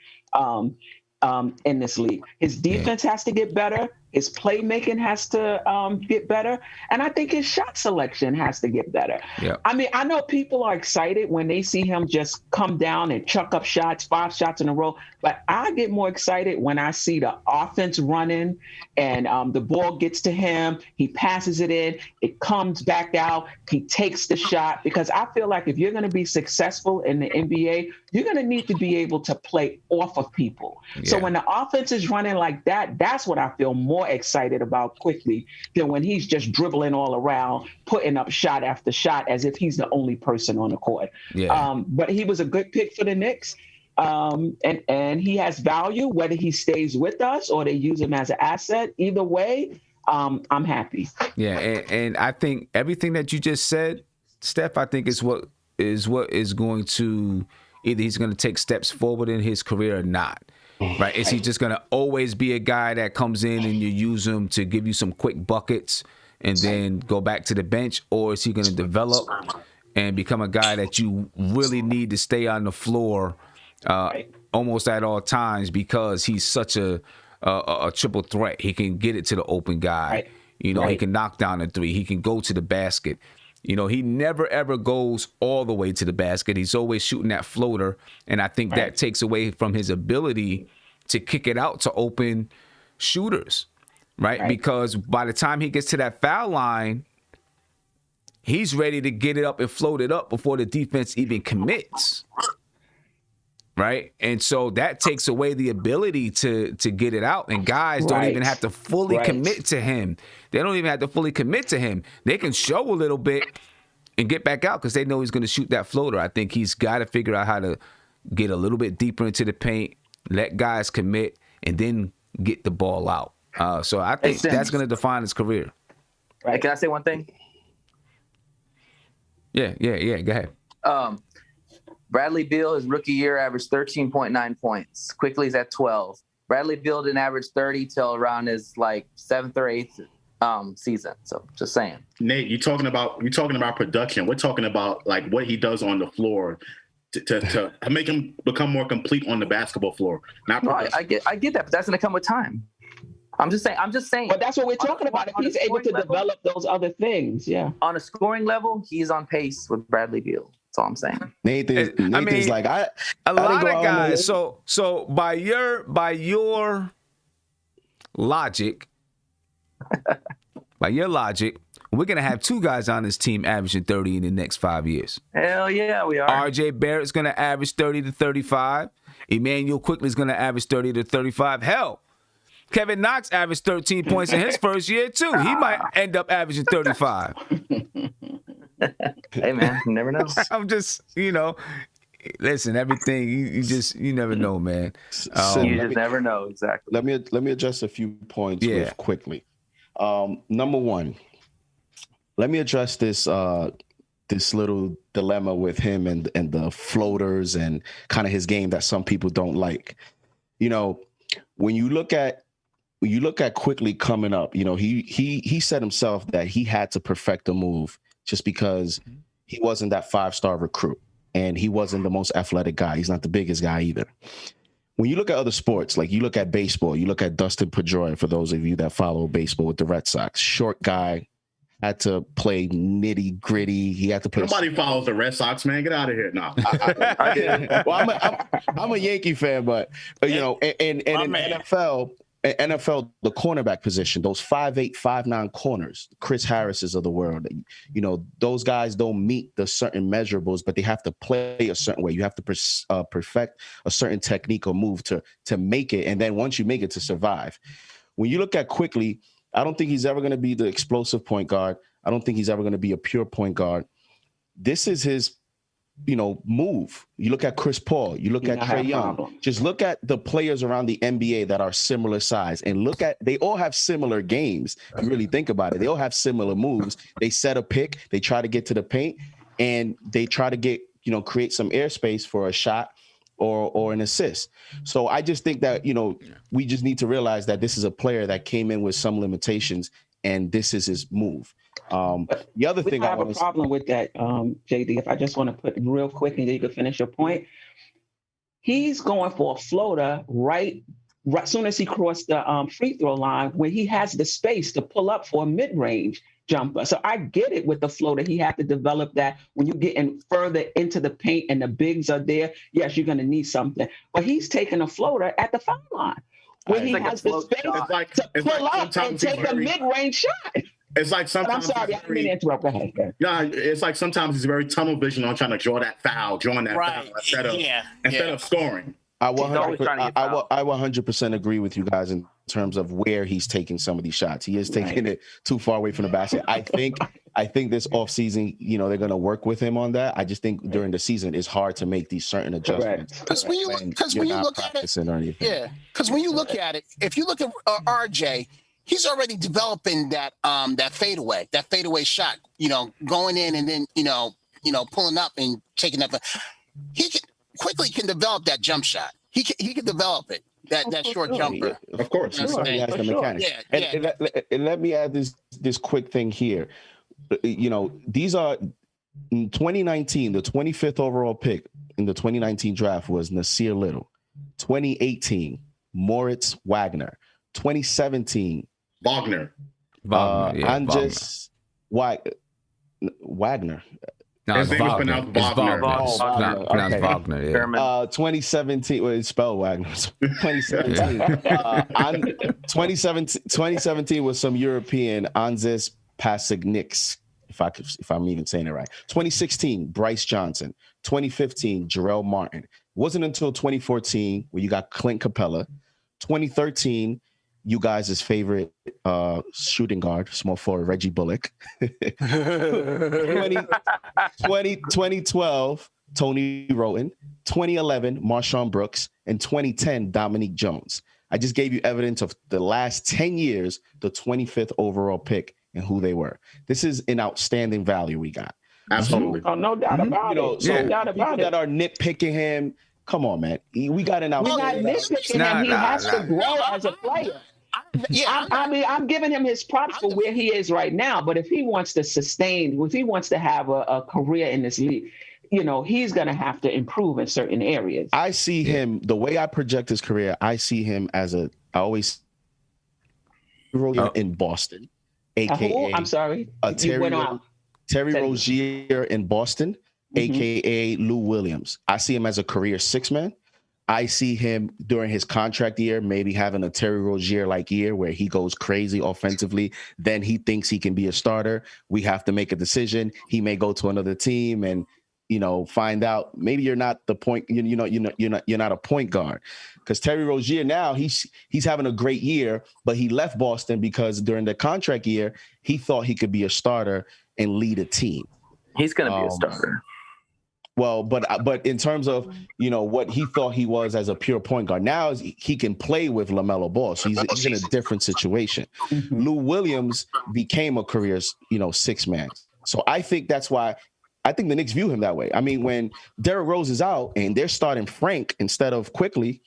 in this league. His defense has to get better. His playmaking has to get better. And I think his shot selection has to get better. Yeah. I mean, I know people are excited when they see him just come down and chuck up shots, 5 shots in a row. But I get more excited when I see the offense running and the ball gets to him. He passes it in. It comes back out. He takes the shot. Because I feel like if you're going to be successful in the NBA, you're going to need to be able to play off of people. Yeah. So when the offense is running like that, that's what I feel more excited about Quickley than when he's just dribbling all around, putting up shot after shot as if he's the only person on the court. Yeah. But he was a good pick for the Knicks. And he has value, whether he stays with us or they use him as an asset. Either way, I'm happy. Yeah, and I think everything that you just said, Steph, I think is what is going to either he's going to take steps forward in his career or not. Right? Is he just going to always be a guy that comes in and you use him to give you some quick buckets and then go back to the bench, or is he going to develop and become a guy that you really need to stay on the floor almost at all times because he's such a triple threat? He can get it to the open guy. Right. You know, he can knock down a three. He can go to the basket. You know, he never, ever goes all the way to the basket. He's always shooting that floater. And I think that takes away from his ability to kick it out to open shooters, right? Because by the time he gets to that foul line, he's ready to get it up and float it up before the defense even commits. Right. And so that takes away the ability to get it out. And guys don't even have to fully commit to him. They don't even have to fully commit to him. They can show a little bit and get back out because they know he's going to shoot that floater. I think he's got to figure out how to get a little bit deeper into the paint, let guys commit, and then get the ball out. So I think that's going to define his career. Right. Can I say one thing? Yeah. Go ahead. Bradley Beal, his rookie year, averaged 13.9 points. Quickley's at 12. Bradley Beal didn't average 30 till around his 7th or 8th season. So just saying. Nate, you're talking about production. We're talking about what he does on the floor to make him become more complete on the basketball floor. Not right. I get that, but that's going to come with time. I'm just saying. But that's what we're talking about. If he's able to develop those other things, on a scoring level, he's on pace with Bradley Beal. That's all I'm saying. Nathan's a lot of guys. So by your logic, we're gonna have 2 guys on this team averaging 30 in the next 5 years. Hell yeah, we are. RJ Barrett's gonna average 30 to 35. Immanuel Quickley's gonna average 30 to 35. Hell, Kevin Knox averaged 13 points in his first year too. He might end up averaging 35. Hey man, you never know. I'm just, listen, everything you never know, man. You just never know. Exactly. Let me address a few points with Quickley. Number one, let me address this little dilemma with him and the floaters and kind of his game that some people don't like. When you look at Quickley coming up, he said himself that he had to perfect the move just because he wasn't that 5-star recruit and he wasn't the most athletic guy. He's not the biggest guy either. When you look at other sports, like you look at baseball, you look at Dustin Pedroia, for those of you that follow baseball with the Red Sox, short guy, had to play nitty gritty. He had to play. Nobody follows the Red Sox, man. Get out of here. No. I'm a Yankee fan, but in NFL, the cornerback position, those 5'8", 5'9" corners, Chris Harris's of the world, those guys don't meet the certain measurables, but they have to play a certain way. You have to perfect a certain technique or move to make it, and then once you make it, to survive. When you look at Quickley, I don't think he's ever going to be the explosive point guard. I don't think he's ever going to be a pure point guard. This is his move. You look at Chris Paul, you look at Trae Young. Just look at the players around the NBA that are similar size and they all have similar games. If you really think about it, they all have similar moves. They set a pick, they try to get to the paint, and they try to get, create some airspace for a shot or an assist. So I just think that, we just need to realize that this is a player that came in with some limitations, and this is his move. The other thing I have a problem with that, JD, if I just want to put real quick and then you can finish your point. He's going for a floater right soon as he crossed the free throw line, where he has the space to pull up for a mid-range jumper. So I get it with the floater. He had to develop that. When you get in further into the paint and the bigs are there, yes, you're going to need something. But he's taking a floater at the foul line where he has the space to pull up and take a mid-range shot. It's like sometimes. I'm sorry, I didn't mean to interrupt. Go ahead. Yeah, it's like sometimes he's very tunnel vision on trying to drawing that foul instead of scoring. I 100% agree with you guys in terms of where he's taking some of these shots. He is taking it too far away from the basket. I think this offseason, they're going to work with him on that. I just think during the season it's hard to make these certain adjustments. Because when you look at it, because when you look at it, if you look at RJ, he's already developing that fadeaway shot, going in and then, pulling up and taking that. He quickly can develop that jump shot. He can develop it, that short jumper. Of course. He has the mechanics. Yeah. And let me add this quick thing here. These are in 2019, the 25th overall pick in the 2019 draft was Nasir Little. 2018, Moritz Wagner. 2017, Wagner. Andres Wagner. No, his name is pronounced Wagner. Pronounced Wagner. Yeah. 2017, well, it's spelled Wagner. 2017 was some European, Anzes Pasagniks, if I'm even saying it right. 2016, Bryce Johnson. 2015, Jarrell Martin. It wasn't until 2014 where you got Clint Capella. 2013, you guys' favorite shooting guard, small forward, Reggie Bullock. 2012, Tony Roten. 2011, Marshawn Brooks. And 2010, Dominique Jones. I just gave you evidence of the last 10 years, the 25th overall pick and who they were. This is an outstanding value we got. Absolutely. No doubt about it. So people that are nitpicking him, come on, man. We got an outstanding value. We're not nitpicking him. He has to grow as a player. I'm giving him his props for where he is right now. But if he wants to sustain, if he wants to have a career in this league, he's going to have to improve in certain areas. I see him, the way I project his career, I see him as in Boston, a.k.a. I'm sorry. Terry Rozier in Boston, a.k.a. Lou Williams. I see him as a career six-man. I see him during his contract year, maybe having a Terry Rozier-like year where he goes crazy offensively. Then he thinks he can be a starter. We have to make a decision. He may go to another team and, find out maybe you're not the point. You're not a point guard, because Terry Rozier now he's having a great year, but he left Boston because during the contract year he thought he could be a starter and lead a team. He's going to be a starter. Well, but in terms of, what he thought he was as a pure point guard, now he can play with LaMelo Ball. So he's in a different situation. Lou Williams became a career, six-man. So I think that's why I think the Knicks view him that way. I mean, when Derrick Rose is out and they're starting Frank instead of Quickley,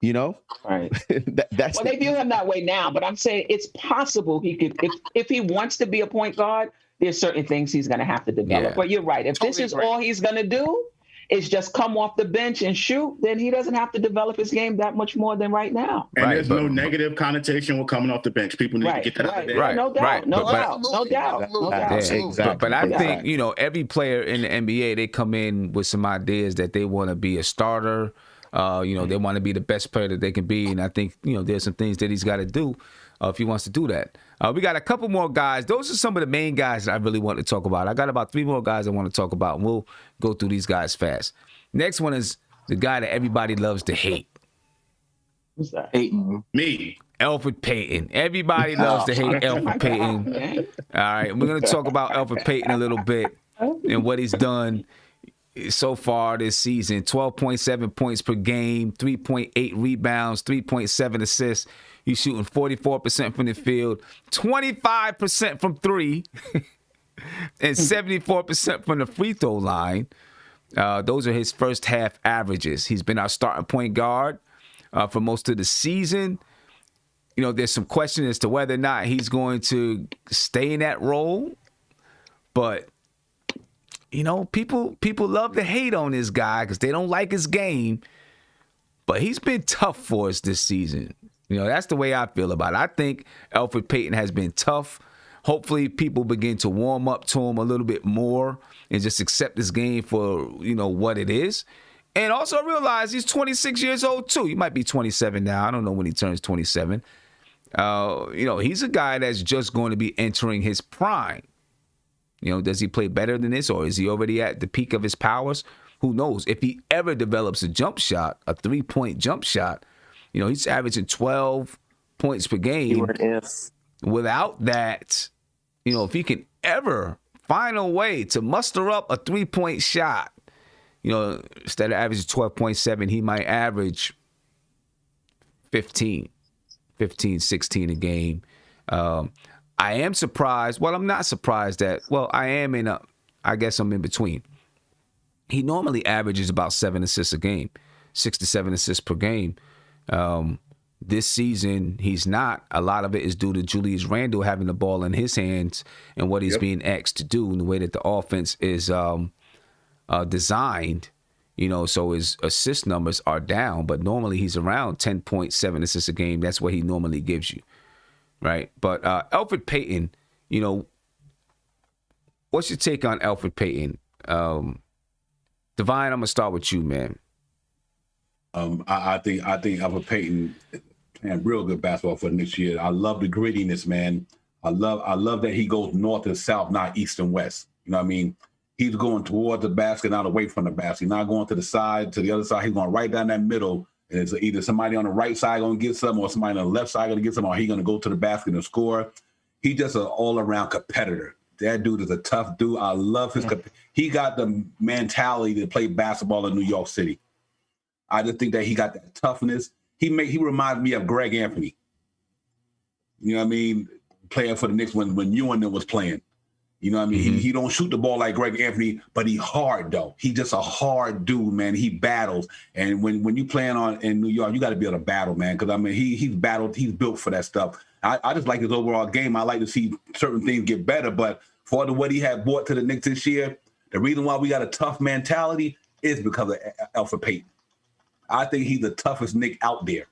right? They view him that way now, but I'm saying it's possible he could, if he wants to be a point guard, there's certain things he's going to have to develop. Yeah. But you're right. If this is all he's going to do is just come off the bench and shoot, then he doesn't have to develop his game that much more than right now. And there's no negative connotation with coming off the bench. People need to get that out of there. Right. No doubt. No doubt. Yeah, exactly. But I think, every player in the NBA, they come in with some ideas that they want to be a starter. They want to be the best player that they can be. And I think, there's some things that he's got to do if he wants to do that. We got a couple more guys. Those are some of the main guys that I really want to talk about. I got about 3 more guys I want to talk about, and we'll go through these guys fast. Next one is the guy that everybody loves to hate. Who's that? Me. Elfrid Payton. Everybody loves to hate Elfrid Payton. All right, we're going to talk about Elfrid Payton a little bit and what he's done. so far this season. 12.7 points per game, 3.8 rebounds, 3.7 assists. He's shooting 44% from the field, 25% from three, and 74% from the free throw line. Those are his first half averages. He's been our starting point guard for most of the season. You know, there's some question as to whether or not he's going to stay in that role. But, you know, people love to hate on this guy because they don't like his game. But he's been tough for us this season. You know, that's the way I feel about it. I think Elfrid Payton has been tough. Hopefully people begin to warm up to him a little bit more and just accept this game for, you know, what it is. And also realize he's 26 years old, too. He might be 27 now. I don't know when he turns 27. You know, he's a guy that's just going to be entering his prime. You know, does he play better than this, or is he already at the peak of his powers? Who knows? If he ever develops a jump shot, a 3-point jump shot, you know, he's averaging 12 points per game. Without that, you know, if he can ever find a way to muster up a 3-point shot, you know, instead of averaging 12.7, he might average 15, 16 a game. I am surprised. Well, I'm not surprised that, well, I guess I'm in between. He normally averages about 7 assists a game, 6 to 7 assists per game. This season, he's not. A lot of it is due to Julius Randle having the ball in his hands and what he's being asked to do and the way that the offense is designed. You know, so his assist numbers are down, but normally he's around 10.7 assists a game. That's what he normally gives you, right? But Elfrid Payton, you know, what's your take on Elfrid Payton? Divine, I'm gonna start with you, man. I think Elfrid Payton playing real good basketball for next year. I love the grittiness, man. I love that he goes north and south, not east and west. You know what I mean? He's going towards the basket, not away from the basket. He's not going to the side, to the other side. He's going right down that middle. And it's either somebody on the right side going to get some, or somebody on the left side going to get some, or he's going to go to the basket and score. He's just an all-around competitor. That dude is a tough dude. I love his. He got the mentality to play basketball in New York City. I just think that he got that toughness. He reminds me of Greg Anthony. You know what I mean? Playing for the Knicks when you and them was playing. You know what I mean? Mm-hmm. He don't shoot the ball like Greg Anthony, but he hard though. He just a hard dude, man. He battles. And when you playing in New York, you got to be able to battle, man. Because I mean, he's battled. He's built for that stuff. I just like his overall game. I like to see certain things get better. But for what he had brought to the Knicks this year, the reason why we got a tough mentality is because of Elfrid Payton. I think he's the toughest Knick out there.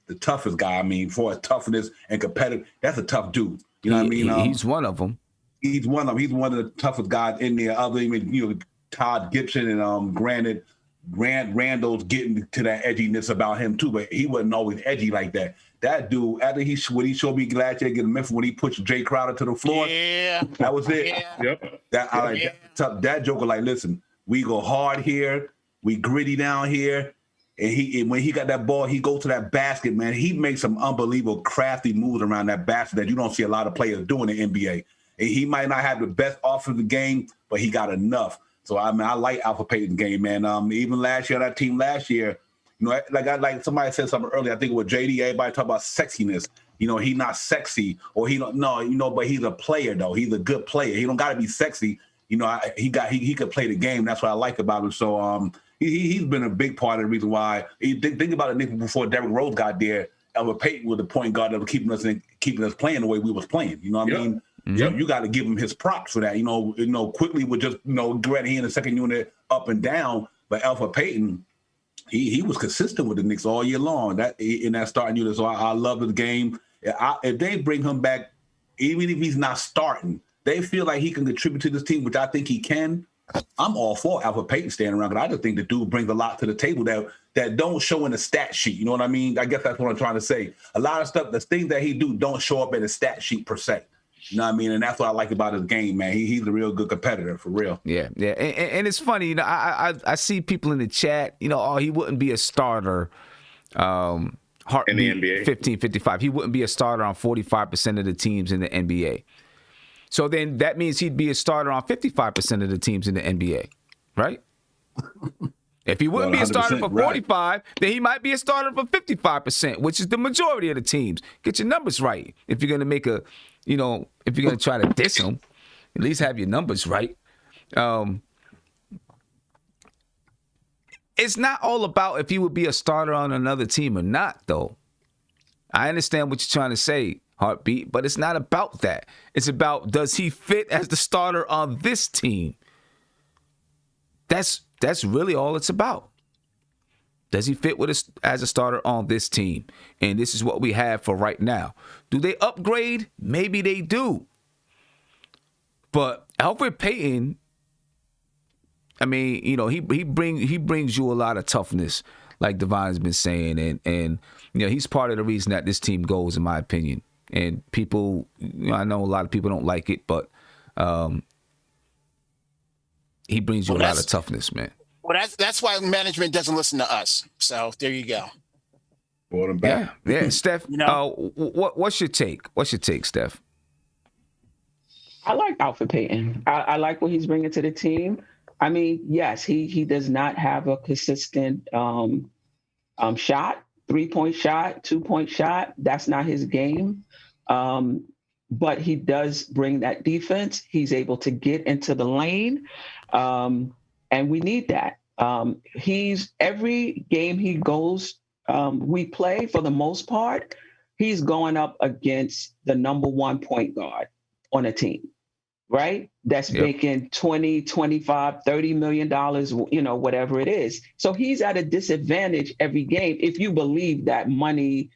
The toughest guy. I mean, for his toughness and competitive, that's a tough dude. You know what I mean? He's one of them. He's one of them. He's one of the toughest guys in there. Other than, you know, Todd Gibson and granted, Randall's getting to that edginess about him too, but he wasn't always edgy like that. That dude, after when he showed me last year against Memphis, when he pushed Jay Crowder to the floor, that was it. Yeah. That joker, like, listen, we go hard here, we gritty down here, and when he got that ball, he goes to that basket, man. He makes some unbelievable crafty moves around that basket that you don't see a lot of players doing in the NBA. And he might not have the best offensive game, but he got enough. So I mean, I like Elfrid Payton's game, man. Even last year, that team last year, you know, like somebody said something earlier. I think it was JD. Everybody talk about sexiness. You know, he's not sexy, or but he's a player though. He's a good player. He don't got to be sexy. You know, he could play the game. That's what I like about him. So he's been a big part of the reason why. Think about it, Nick. Before Derrick Rose got there, Elfrid Payton was the point guard that was keeping us playing the way we was playing. You know what I mean? Mm-hmm. You got to give him his props for that. You know, Quickley would just, granted he in the second unit up and down, but Elfrid Payton, he was consistent with the Knicks all year long. That in that starting unit. So I love his game. If they bring him back, even if he's not starting, they feel like he can contribute to this team, which I think he can. I'm all for Elfrid Payton staying around, because I just think the dude brings a lot to the table that don't show in the stat sheet. You know what I mean? I guess that's what I'm trying to say. A lot of stuff, the things that he do don't show up in the stat sheet per se. You know what I mean? And that's what I like about his game, man. He's a real good competitor, for real. Yeah. And it's funny, you know, I see people in the chat, you know, he wouldn't be a starter. In the NBA. 15-55. He wouldn't be a starter on 45% of the teams in the NBA. So then that means he'd be a starter on 55% of the teams in the NBA, right? If he wouldn't be a starter for 45, right, then he might be a starter for 55%, which is the majority of the teams. Get your numbers right. If you're going to make if you're going to try to diss him, at least have your numbers right. It's not all about if he would be a starter on another team or not, though. I understand what you're trying to say, Heartbeat, but it's not about that. It's about, does he fit as the starter on this team? That's really all it's about. Does he fit with us as a starter on this team? And this is what we have for right now. Do they upgrade? Maybe they do. But Elfrid Payton, I mean, he brings you a lot of toughness, like Divine's been saying, and he's part of the reason that this team goes, in my opinion. And people, I know a lot of people don't like it, but he brings you a lot of toughness, man. Well, that's why management doesn't listen to us. So there you go. Brought him back. Yeah. Steph, what's your take? What's your take, Steph? I like Elfrid Payton. I like what he's bringing to the team. I mean, yes, he does not have a consistent shot, 3-point shot, 2-point shot. That's not his game. But he does bring that defense. He's able to get into the lane. And we need that. Every game he goes, we play for the most part, he's going up against the number one point guard on a team, right? That's making $20, $25, $30 million, whatever it is. So he's at a disadvantage every game. If you believe that money,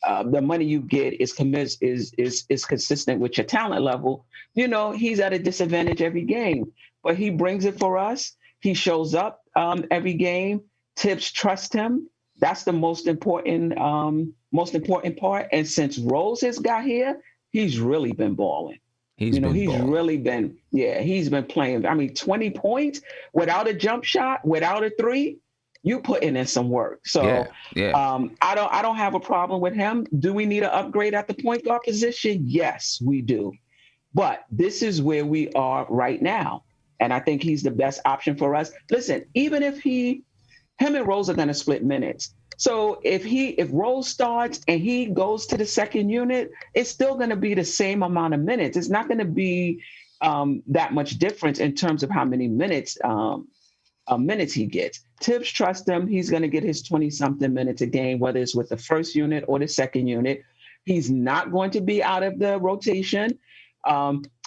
the money you get is consistent with your talent level, he's at a disadvantage every game. But he brings it for us. He shows up every game. Tibbs trust him. That's the most important part. And since Rose has got here, he's really been balling. He's been playing. I mean, 20 points without a jump shot, without a three, you putting in some work. So I don't have a problem with him. Do we need an upgrade at the point guard position? Yes, we do. But this is where we are right now. And I think he's the best option for us. Listen, even if him and Rose are going to split minutes. So if Rose starts and he goes to the second unit, it's still going to be the same amount of minutes. It's not going to be that much difference in terms of how many minutes he gets. Tibbs trusts him. He's going to get his 20-something minutes a game, whether it's with the first unit or the second unit. He's not going to be out of the rotation.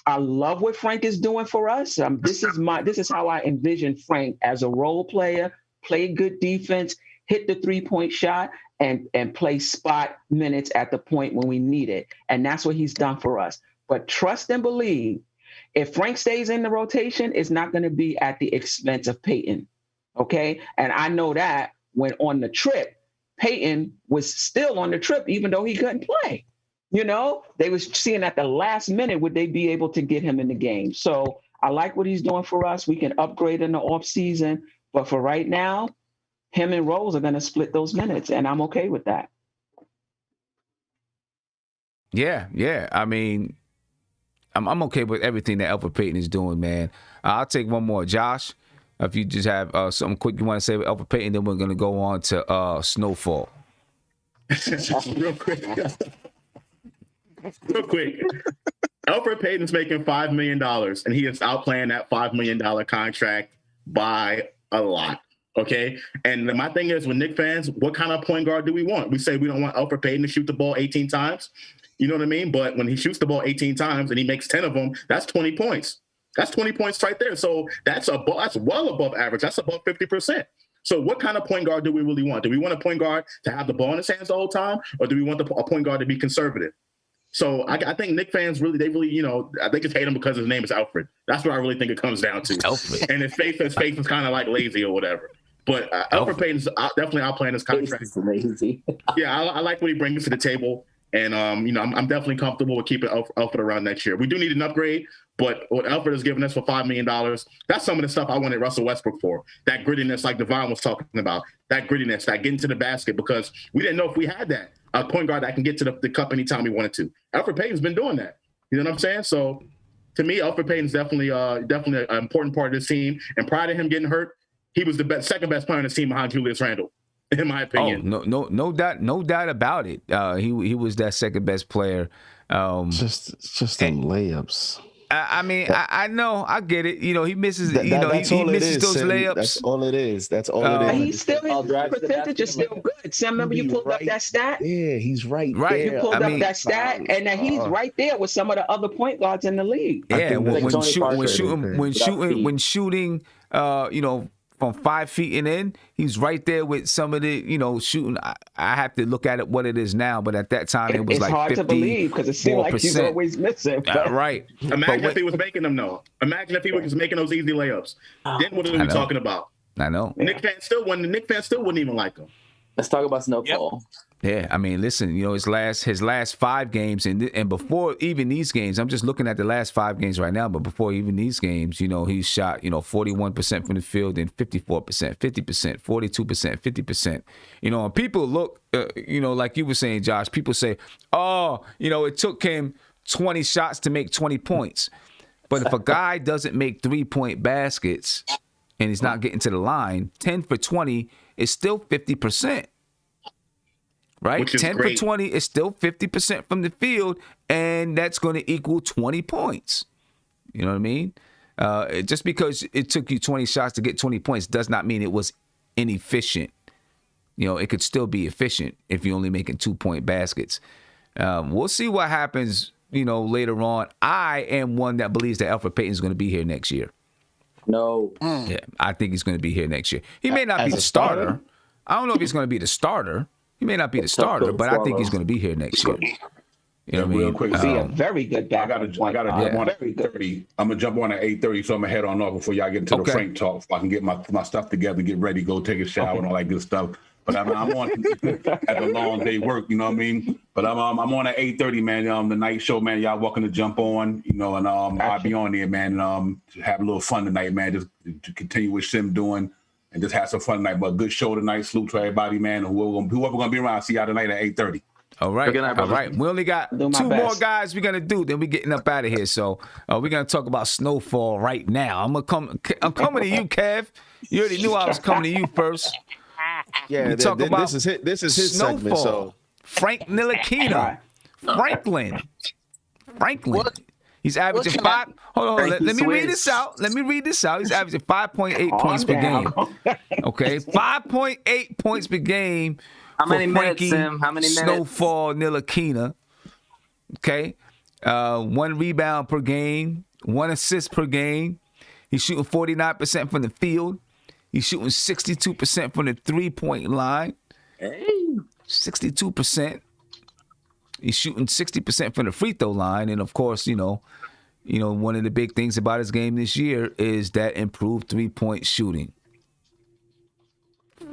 I love what Frank is doing for us. This is how I envision Frank as a role player, play good defense, hit the 3-point shot, and play spot minutes at the point when we need it. And that's what he's done for us. But trust and believe, if Frank stays in the rotation, it's not going to be at the expense of Payton. Okay? And I know that when on the trip, Payton was still on the trip, even though he couldn't play. They was seeing at the last minute would they be able to get him in the game. So I like what he's doing for us. We can upgrade in the off season, but for right now, him and Rose are going to split those minutes, and I'm okay with that. Yeah. I mean, I'm okay with everything that Elfrid Payton is doing, man. I'll take one more. Josh, if you just have something quick you want to say with Elfrid Payton, then we're going to go on to Snowfall. Real quick. Elfrid Payton's making $5 million, and he is outplaying that $5 million contract by a lot. Okay. And my thing is, with Knicks fans, what kind of point guard do we want? We say we don't want Elfrid Payton to shoot the ball 18 times. You know what I mean? But when he shoots the ball 18 times and he makes 10 of them, that's 20 points. That's 20 points right there. So that's well above average. That's above 50%. So what kind of point guard do we really want? Do we want a point guard to have the ball in his hands the whole time, or do we want a point guard to be conservative? So I think Knicks fans really, they just hate him because his name is Elfrid. That's what I really think it comes down to. Elfrid. And his face is kind of like lazy or whatever. But Elfrid Payton's definitely outplaying his contract. Lazy. Yeah, I like what he brings to the table. And, I'm definitely comfortable with keeping Elfrid around next year. We do need an upgrade, but what Elfrid has given us for $5 million, that's some of the stuff I wanted Russell Westbrook for. That grittiness, like Devon was talking about, that grittiness, that getting to the basket, because we didn't know if we had that. A point guard that can get to the cup anytime he wanted to. Elfrid Payton's been doing that. You know what I'm saying? So to me, Elfrid Payton's definitely an important part of this team. And prior to him getting hurt, he was the second best player on the team behind Julius Randle, in my opinion. Oh, no doubt about it. He was that second best player. Just them layups. I mean, I know, I get it. You know, he misses. He misses those layups. That's all it is. That's all it is. He's still, his percentage is still good. Sam, remember you pulled up that stat? Yeah, he's right. Right. There. You pulled up that stat, and then he's right there with some of the other point guards in the league. Yeah, when shooting, from 5 feet and in, he's right there with some of the, shooting. I have to look at it what it is now, but at that time it was like 50%. It's hard to believe because it seemed like he's always missing. Right. Imagine if he was making them, though. Imagine if he was making those easy layups. Then what are we talking about? I know. Knicks fans still wouldn't even like him. Let's talk about Snowfall. Yeah, I mean, listen, his last 5 games and before even these games, I'm just looking at the last 5 games right now, but before even these games, he shot, 41% from the field and 54%, 50%, 42%, 50%. And people look, like you were saying, Josh, people say, it took him 20 shots to make 20 points. But if a guy doesn't make 3-point baskets and he's not getting to the line, 10 for 20 is still 50%. Right? 10 for 20 is still 50% from the field, and that's going to equal 20 points. You know what I mean? Just because it took you 20 shots to get 20 points does not mean it was inefficient. It could still be efficient if you're only making 2-point baskets. We'll see what happens, later on. I am one that believes that Elfrid Payton's going to be here next year. No. Yeah, I think he's going to be here next year. He may not be the starter. I don't know if he's going to be the starter. He may not be the starter, but I think he's going to be here next year. You know what I mean? Real quick, Be a very good back. I gotta jump on at 8:30. I'm gonna jump on at 8:30, so I'm gonna head on off before y'all get into the Frank talk. So I can get my stuff together, get ready, go take a shower and all that good stuff. But I'm on at a long day work, you know what I mean? But I'm on at 8:30, man. The night show, man. Y'all welcome to jump on, and I'll be on there, man. And to have a little fun tonight, man. Just to continue what Sim doing. And just have some fun tonight. But good show tonight. Salute to everybody, man. And whoever gonna be around, see y'all tonight at 8:30. All right. All right. We only got 2 more guys we're gonna do. Then we're getting up out of here. So we're gonna talk about Snowfall right now. I'm coming to you, Kev. You already knew I was coming to you first. Yeah, this is his Snowfall. segment. So Frank Ntilikina. Franklin. What? He's averaging 5. Hold on. Let me read this out. He's averaging 5.8 points per game. Okay, 5.8 points per game. How many minutes, Frankie Sim? How many minutes? Snowfall Ntilikina. Okay, 1 rebound per game, 1 assist per game. He's shooting 49% from the field. He's shooting 62% from the 3-point line. Hey, 62%. He's shooting 60% from the free throw line, and of course, one of the big things about his game this year is that improved 3-point shooting.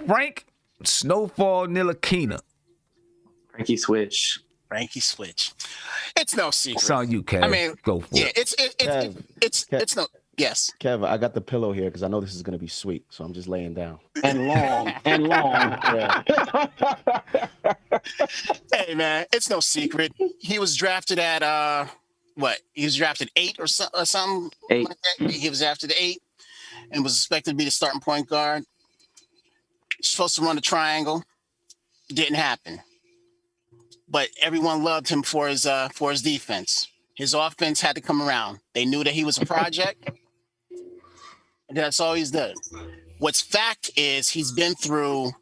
Frank Snowfall Ntilikina. Frankie Switch. It's no secret. It's on you, Kev. I mean, go for it. It's no. Yes. Kev, I got the pillow here because I know this is gonna be sweet, so I'm just laying down. And long. Yeah. Hey man, it's no secret. He was drafted at He was drafted 8 or something. 8. Like that. He was drafted 8 and was expected to be the starting point guard. Supposed to run the triangle. Didn't happen. But everyone loved him for his defense. His offense had to come around. They knew that he was a project. And that's all he's done. What's fact is he's been through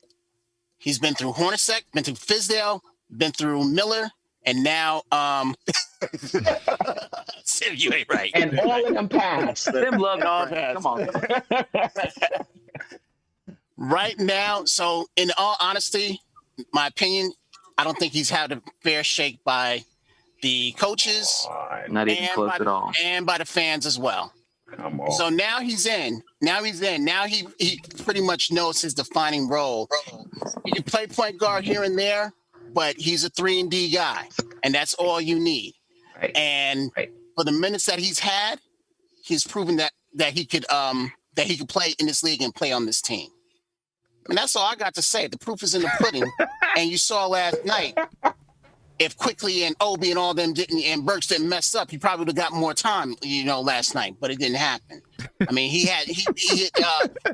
Hornacek, been through Fizdale, been through Miller, and now Sim, you ain't right. And all of them passed. Sim loved all that. Come on. Right now, so in all honesty, my opinion, I don't think he's had a fair shake by the coaches. Not even close at all. And by the fans as well. Come on. So now he's in. Now he pretty much knows his defining role. He can play point guard here and there, but he's a 3-and-D guy, and that's all you need. Right. And for the minutes that he's had, he's proven that he could play in this league and play on this team. And that's all I got to say. The proof is in the pudding. And you saw last night if Quickley and Obi and all them and Burks didn't mess up, he probably would have got more time, last night, but it didn't happen. I mean, he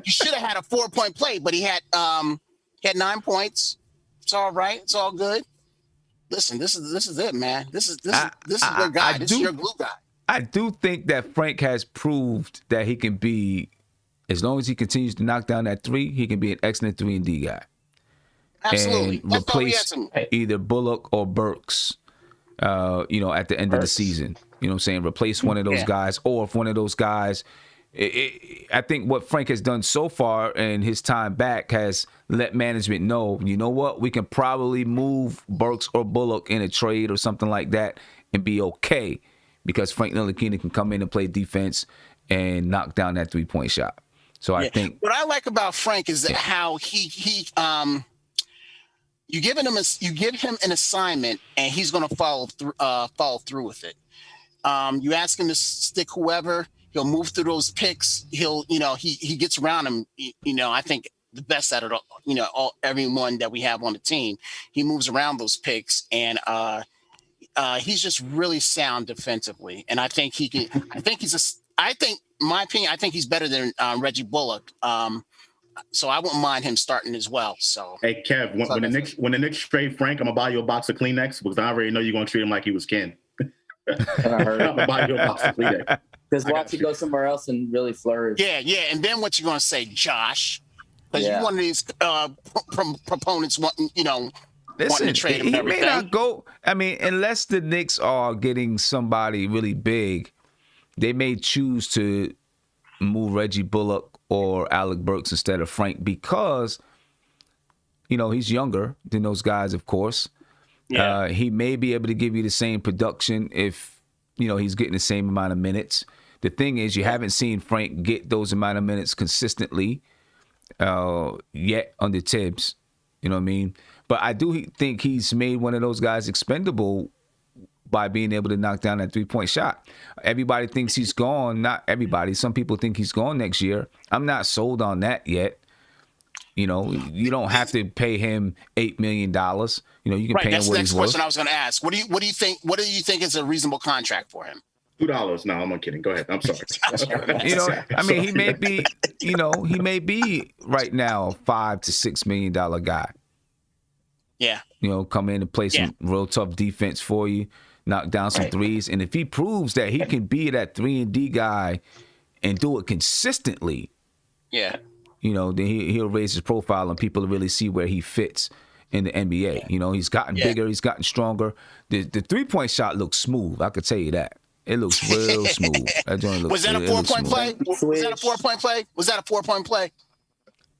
should have had a 4-point play, but he had 9 points. It's all right. It's all good. Listen, this is it, man. This is your guy. This is your glue guy. I do think that Frank has proved that he can be, as long as he continues to knock down that three, he can be an excellent 3-and-D guy. Absolutely. And replace either Bullock or Burks, at the end of the season. You know what I'm saying? Replace one of those guys, or if one of those guys, I think what Frank has done so far in his time back has let management know, you know what, we can probably move Burks or Bullock in a trade or something like that and be okay, because Frank Ntilikina can come in and play defense and knock down that 3-point shot. So I think what I like about Frank is that how he you give him an assignment and he's going to follow through with it. You ask him to stick whoever, he'll move through those picks. He'll, he gets around him. I think the best out of everyone that we have on the team. He moves around those picks, and he's just really sound defensively. And I think he can. My opinion, I think he's better than Reggie Bullock. So I wouldn't mind him starting as well. So hey Kev, when the Knicks trade Frank, I'm gonna buy you a box of Kleenex because I already know you're gonna treat him like he was Ken. I'm gonna buy you a box of Kleenex. Because watch you go somewhere else and really flourish. Yeah. And then what you gonna say, Josh? Because you're one of these proponents wanting, wanting to trade him. He may not go. I mean, unless the Knicks are getting somebody really big, they may choose to move Reggie Bullock or Alec Burks instead of Frank, because he's younger than those guys, of course. Yeah. He may be able to give you the same production if he's getting the same amount of minutes. The thing is, you haven't seen Frank get those amount of minutes consistently yet under Tibbs. You know what I mean? But I do think he's made one of those guys expendable by being able to knock down that 3-point shot. Everybody thinks he's gone. Not everybody. Some people think he's gone next year. I'm not sold on that yet. You don't have to pay him $8 million. You can pay him what he's worth. That's the next question I was going to ask. What do you think? What do you think is a reasonable contract for him? $2. No, I'm kidding. Go ahead. I'm sorry. I mean, he may be. He may be right now a $5 to $6 million guy. Yeah. Come in and play some real tough defense for you, knock down some threes, and if he proves that he can be that 3-and-D guy and do it consistently, then he'll raise his profile and people will really see where he fits in the NBA. He's gotten bigger, he's gotten stronger. The 3-point shot looks smooth. I could tell you that. It looks real smooth. Was that a 4-point play? Was that a 4-point play? Was that a 4-point play?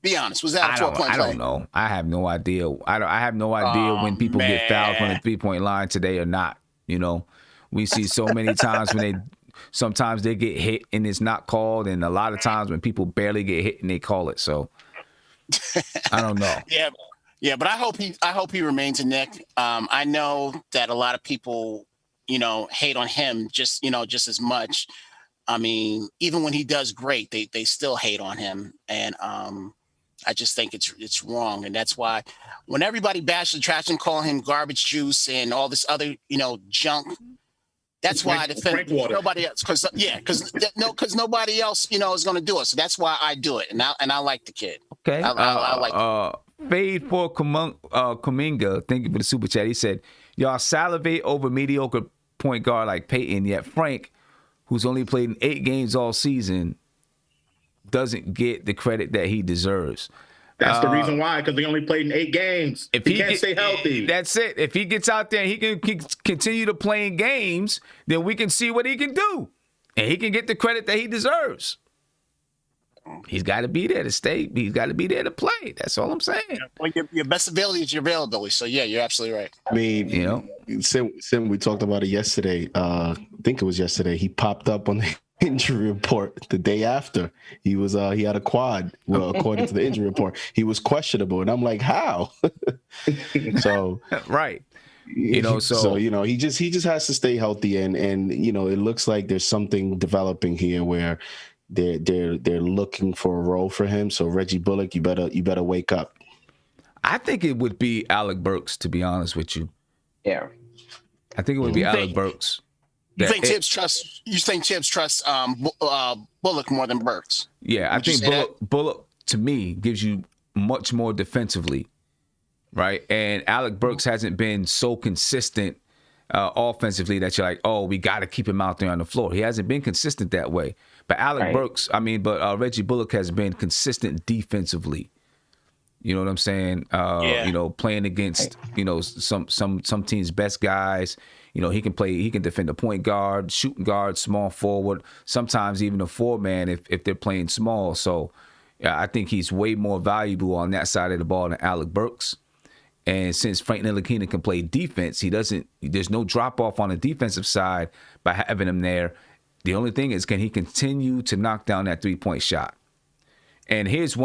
Be honest. Was that a 4-point play? I don't know. I have no idea. I have no idea when people get fouled from the 3-point line today or not. We see so many times sometimes they get hit and it's not called, and a lot of times when people barely get hit and they call it. So I don't know. Yeah, but I hope he remains a Knick. I know that a lot of people, hate on him just as much. I mean, even when he does great, they still hate on him, and I just think it's wrong, and that's why when everybody bashes the trash and call him garbage juice and all this other junk, that's why I defend nobody else. Because nobody else is going to do it. So that's why I do it, and I like the kid. Okay, I like Fade for Kuminga. Thank you for the super chat. He said, "Y'all salivate over mediocre point guard like Peyton, yet Frank, who's only played in 8 games all season, doesn't get the credit that he deserves." That's the reason why, because he only played in 8 games. If he can't stay healthy. That's it. If he gets out there and he can continue to play in games, then we can see what he can do. And he can get the credit that he deserves. He's got to be there to stay. He's got to be there to play. That's all I'm saying. Well, your best ability is your availability. So, yeah, you're absolutely right. I mean, Sim, we talked about it yesterday. I think it was yesterday. He popped up on the injury report the day after. He had a quad. Well, according to the injury report, he was questionable. And I'm like, how? So right. He just has to stay healthy, and it looks like there's something developing here where they're looking for a role for him. So Reggie Bullock, you better wake up. I think it would be Alec Burks, to be honest with you. Yeah. I think it would be Alec Burks. You think Tibbs trusts Bullock more than Burks? Yeah, I think Bullock to me gives you much more defensively, right? And Alec Burks hasn't been so consistent offensively that you're like, oh, we got to keep him out there on the floor. He hasn't been consistent that way. But Reggie Bullock has been consistent defensively. You know what I'm saying? You know, playing against, you know, some teams' best guys. You know, he can defend the point guard, shooting guard, small forward, sometimes even a 4-man if they're playing small. So I think he's way more valuable on that side of the ball than Alec Burks. And since Frank Ntilikina can play defense, there's no drop off on the defensive side by having him there. The only thing is, can he continue to knock down that 3-point shot? And here's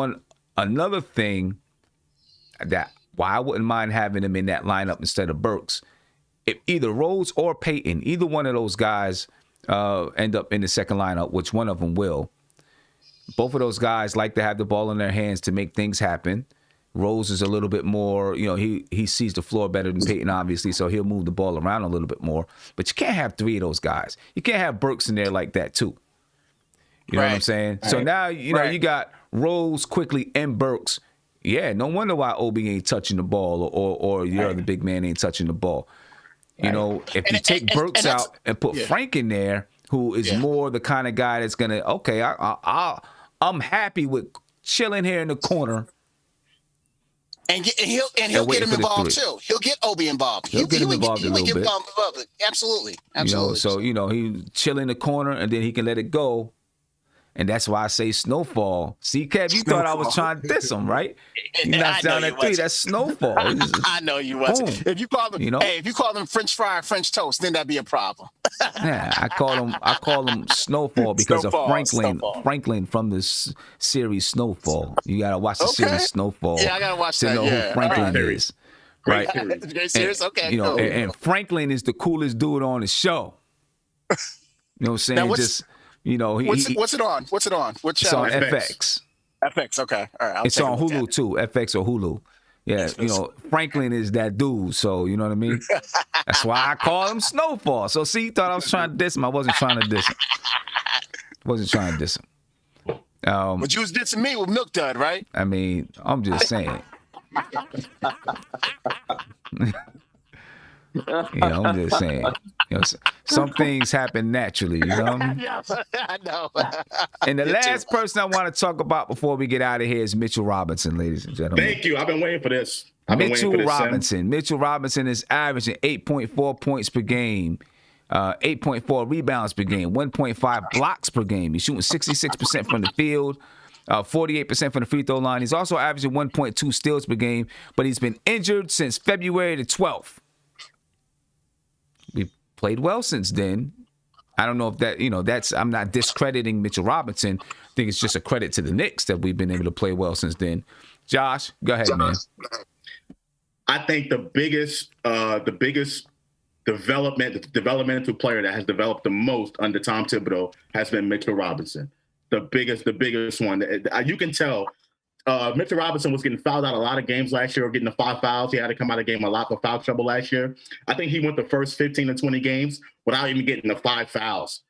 another thing that why I wouldn't mind having him in that lineup instead of Burks. If either Rose or Payton, either one of those guys end up in the second lineup, which one of them will, both of those guys like to have the ball in their hands to make things happen. Rose is a little bit more, you know, he sees the floor better than Payton, obviously, so he'll move the ball around a little bit more. But you can't have 3 of those guys. You can't have Burks in there like that, too. You know what I'm saying? Right. So now, you know, you got Rose, Quickley, and Burks. Yeah, no wonder why Obi ain't touching the ball or your other big man ain't touching the ball. You know, if you take Burks out and put Frank in there, who is more the kind of guy that's going to, I'm happy with chilling here in the corner. And he'll get him involved too. He'll get Obi involved. He'll get him involved a little bit. Absolutely. You know, so, you know, he chill in the corner and then he can let it go. And that's why I say Snowfall. See, Kev, you thought I was trying to diss him, right? You knocked down that 3. That's Snowfall. I know you wasn't. If you call them, if you call them French fry or French toast, then that'd be a problem. Yeah, I call him Snowfall because of Franklin from this series Snowfall. You gotta watch the series Snowfall. Yeah, I gotta watch that. To know who Franklin is. Right. Great series. Okay. You know, and Franklin is the coolest dude on the show. You know what I'm saying? Just. You know, what's it on? What channel? It's on FX. FX, okay. All right. It's on Hulu too, FX or Hulu. Yeah, you know, Franklin is that dude, so you know what I mean? That's why I call him Snowfall. So see, you thought I was trying to diss him. I wasn't trying to diss him. But you was dissing me with Milk Dud, right? I mean, I'm just saying. Yeah, I'm just saying. You know, some things happen naturally, you know? I know. And the last person I want to talk about before we get out of here is Mitchell Robinson, ladies and gentlemen. Thank you. I've been waiting for this. Mitchell Robinson is averaging 8.4 points per game, 8.4 rebounds per game, 1.5 blocks per game. He's shooting 66% from the field, 48% from the free throw line. He's also averaging 1.2 steals per game, but he's been injured since February the 12th. We've played well since then. I don't know if that, you know, I'm not discrediting Mitchell Robinson. I think it's just a credit to the Knicks that we've been able to play well since then. Josh, go ahead, man. I think the biggest developmental player that has developed the most under Tom Thibodeau has been Mitchell Robinson. The biggest one. You can tell Mitchell Robinson was getting fouled out a lot of games last year, or getting the 5 fouls. He had to come out of the game a lot for foul trouble last year. I think he went the first 15 to 20 games without even getting the 5 fouls.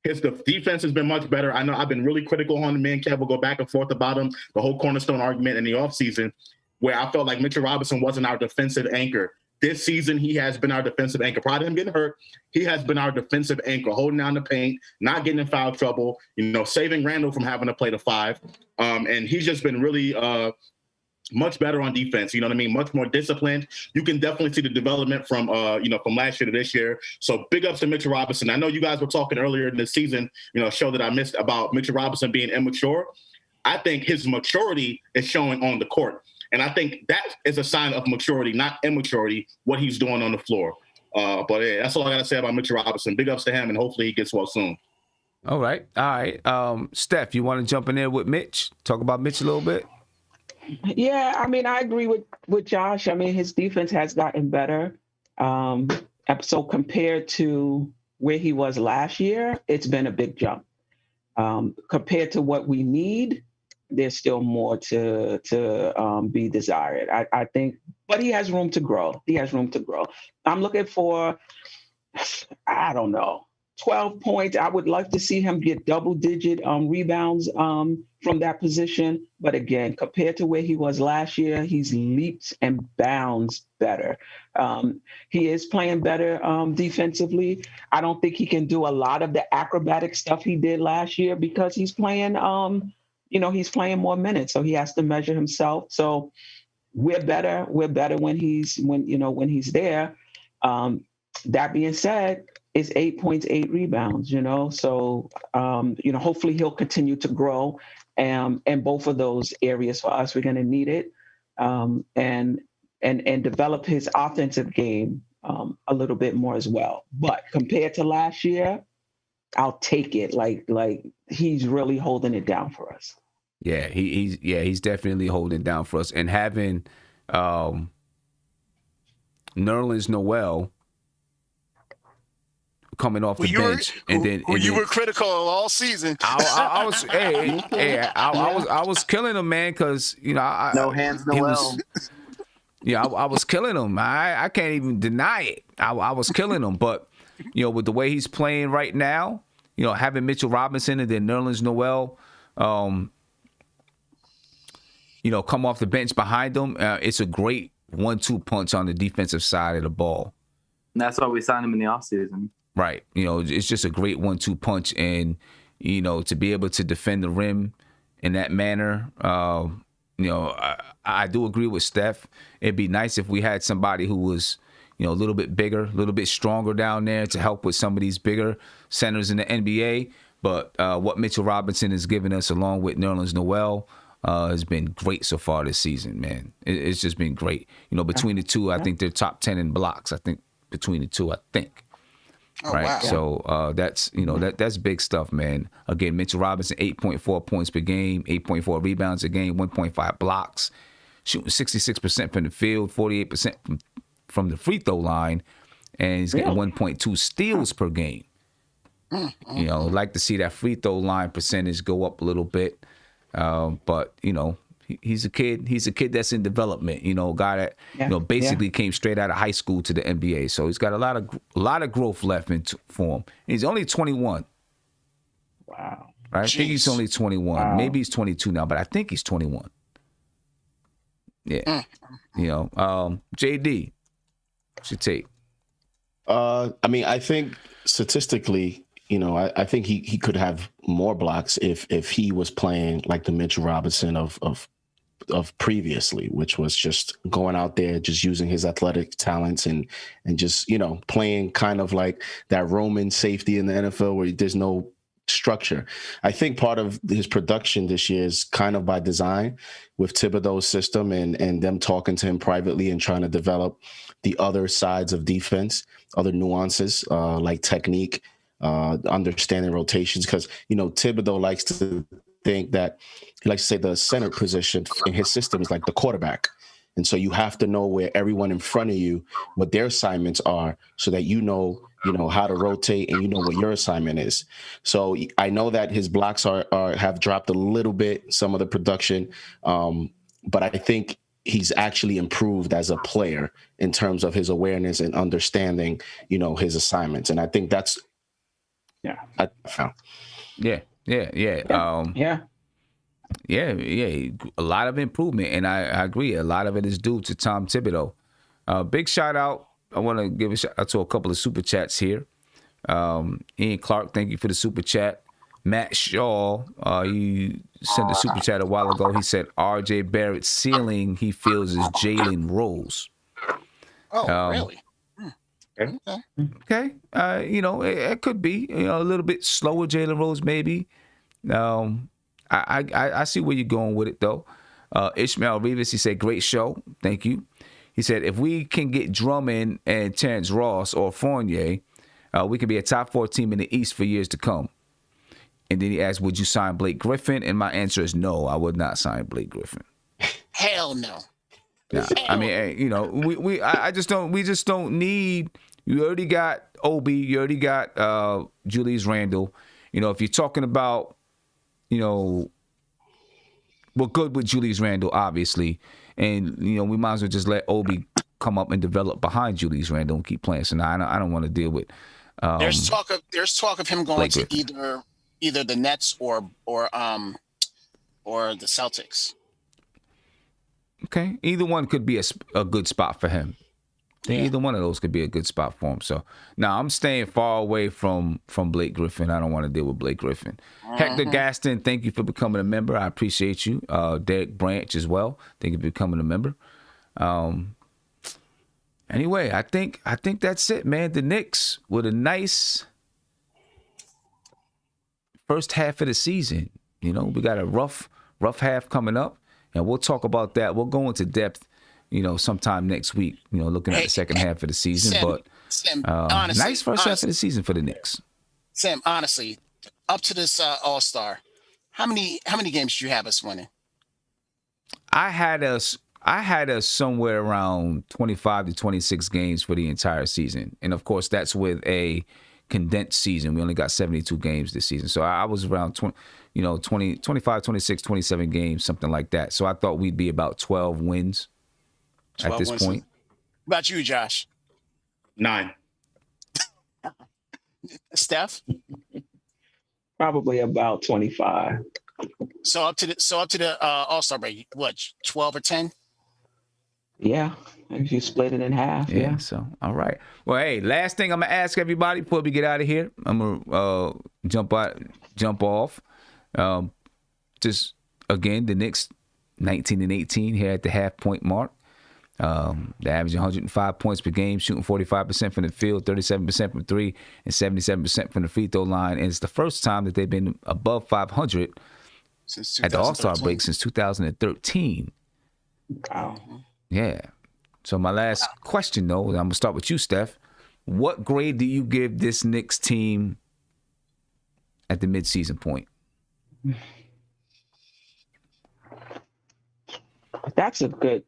His defense has been much better. I know I've been really critical on him. Me and Kev will go back and forth about him, the whole cornerstone argument in the offseason, where I felt like Mitchell Robinson wasn't our defensive anchor. This season, he has been our defensive anchor. Prior to him getting hurt, he has been our defensive anchor, holding down the paint, not getting in foul trouble, you know, saving Randle from having to play the 5. And he's just been really much better on defense. You know what I mean? Much more disciplined. You can definitely see the development from last year to this year. So big ups to Mitchell Robinson. I know you guys were talking earlier in the season, you know, a show that I missed about Mitchell Robinson being immature. I think his maturity is showing on the court. And I think that is a sign of maturity, not immaturity, what he's doing on the floor. But yeah, that's all I got to say about Mitchell Robinson. Big ups to him, and hopefully he gets well soon. All right. Steph, you want to jump in there with Mitch? Talk about Mitch a little bit? Yeah, I mean, I agree with Josh. I mean, his defense has gotten better. So compared to where he was last year, it's been a big jump. Compared to what we need, there's still more to be desired. I think, but he has room to grow. I'm looking for I don't know. 12 points. I would like to see him get double-digit rebounds from that position. But again, compared to where he was last year, he's leaps and bounds better. He is playing better defensively. I don't think he can do a lot of the acrobatic stuff he did last year because he's playing, he's playing more minutes. So he has to measure himself. So we're better. We're better when he's there. That being said, it's 8 points, 8 rebounds, So, hopefully he'll continue to grow and both of those areas for us, we're going to need it. And develop his offensive game a little bit more as well. But compared to last year, I'll take it. Like he's really holding it down for us. Yeah, he's definitely holding it down for us. And having Nerlens Noel coming off the bench, you were critical all season. I was killing him, man, because no hands, Noel. I was killing him. I can't even deny it. I was killing him, but with the way he's playing right now, having Mitchell Robinson and then Nerlens Noel, come off the bench behind him, it's a great 1-2 punch on the defensive side of the ball. And that's why we signed him in the offseason. Right. It's just a great 1-2 punch. And, to be able to defend the rim in that manner, I do agree with Steph. It'd be nice if we had somebody who was, a little bit bigger, a little bit stronger down there to help with some of these bigger centers in the NBA. But what Mitchell Robinson has given us along with Nerlens Noel has been great so far this season, man. It's just been great. Between the two, I think they're top 10 in blocks. I think between the two, Oh, right. Wow. So that's that's big stuff, man. Again, Mitchell Robinson, 8.4 points per game, 8.4 rebounds a game, 1.5 blocks, shooting 66% from the field, 48% from the free throw line, and he's getting 1.2 steals per game. Like to see that free throw line percentage go up a little bit, but he's a kid. He's a kid that's in development. A guy that basically came straight out of high school to the NBA. So he's got a lot of growth left for him. He's only 21. Wow. Right? I think he's only 21. Wow. Maybe he's 22 now, but I think he's 21. Yeah. JD, what's your take? I think statistically, I think he could have more blocks if he was playing like the Mitchell Robinson of previously, which was just going out there, just using his athletic talents and just, playing kind of like that Roman safety in the NFL where there's no structure. I think part of his production this year is kind of by design with Thibodeau's system and them talking to him privately and trying to develop the other sides of defense, other nuances like technique, understanding rotations, because Thibodeau likes to think that he likes to say the center position in his system is like the quarterback, and so you have to know where everyone in front of you, what their assignments are, so that how to rotate and what your assignment is. So I know that his blocks have dropped a little bit, some of the production, but I think he's actually improved as a player in terms of his awareness and understanding, his assignments, and I think that's. I found. Yeah. A lot of improvement, and I agree. A lot of it is due to Tom Thibodeau. Big shout out. I want to give a shout out to a couple of super chats here. Ian Clark, thank you for the super chat. Matt Shaw, he sent a super chat a while ago. He said R.J. Barrett's ceiling he feels is Jalen Rose. Oh, really? Okay. It could be a little bit slower Jalen Rose maybe. I see where you're going with it though. Ishmael Rivas, he said great show. Thank you. He said if we can get Drummond and Terrence Ross or Fournier, we could be a top 4 team in the East for years to come. And then he asked, would you sign Blake Griffin? And my answer is no, I would not sign Blake Griffin. Hell no. Nah, I mean, we just don't need. You already got Obi. You already got Julius Randle. If you're talking about, we're good with Julius Randle, obviously, and we might as well just let Obi come up and develop behind Julius Randle and keep playing. So now I don't want to deal with. There's talk of him going to either the Nets or the Celtics. Okay, either one could be a good spot for him. Either one of those could be a good spot for him. So now I'm staying far away from Blake Griffin. I don't want to deal with Blake Griffin. Hector Gaston, thank you for becoming a member. I appreciate you. Derek Branch as well. Thank you for becoming a member. Anyway, I think that's it, man. The Knicks with a nice first half of the season. You know, we got a rough half coming up, and we'll talk about that. We'll go into depth, you know, sometime next week, you know, looking at the second half of the season. Sam, honestly, nice first half of the season for the Knicks. Sam, honestly, up to this All-Star, how many games do you have us winning? I had us somewhere around 25 to 26 games for the entire season. And of course, that's with a condensed season. We only got 72 games this season. So I was around 25, 26, 27 games, something like that. So I thought we'd be about 12 wins at this point. What about you, Josh? 9. Steph? Probably about 25. So up to the All-Star break, what, 12 or 10? Yeah, if you split it in half. Yeah. So, all right. Well, hey, last thing I'm going to ask everybody before we get out of here. I'm going to jump off. Just, again, the Knicks 19-18 here at the half-point mark. They average 105 points per game, shooting 45% from the field, 37% from three, and 77% from the free throw line. And it's the first time that they've been above 500 at the All-Star break since 2013. Wow. Yeah. So my last question, though, I'm going to start with you, Steph. What grade do you give this Knicks team at the midseason point? That's a good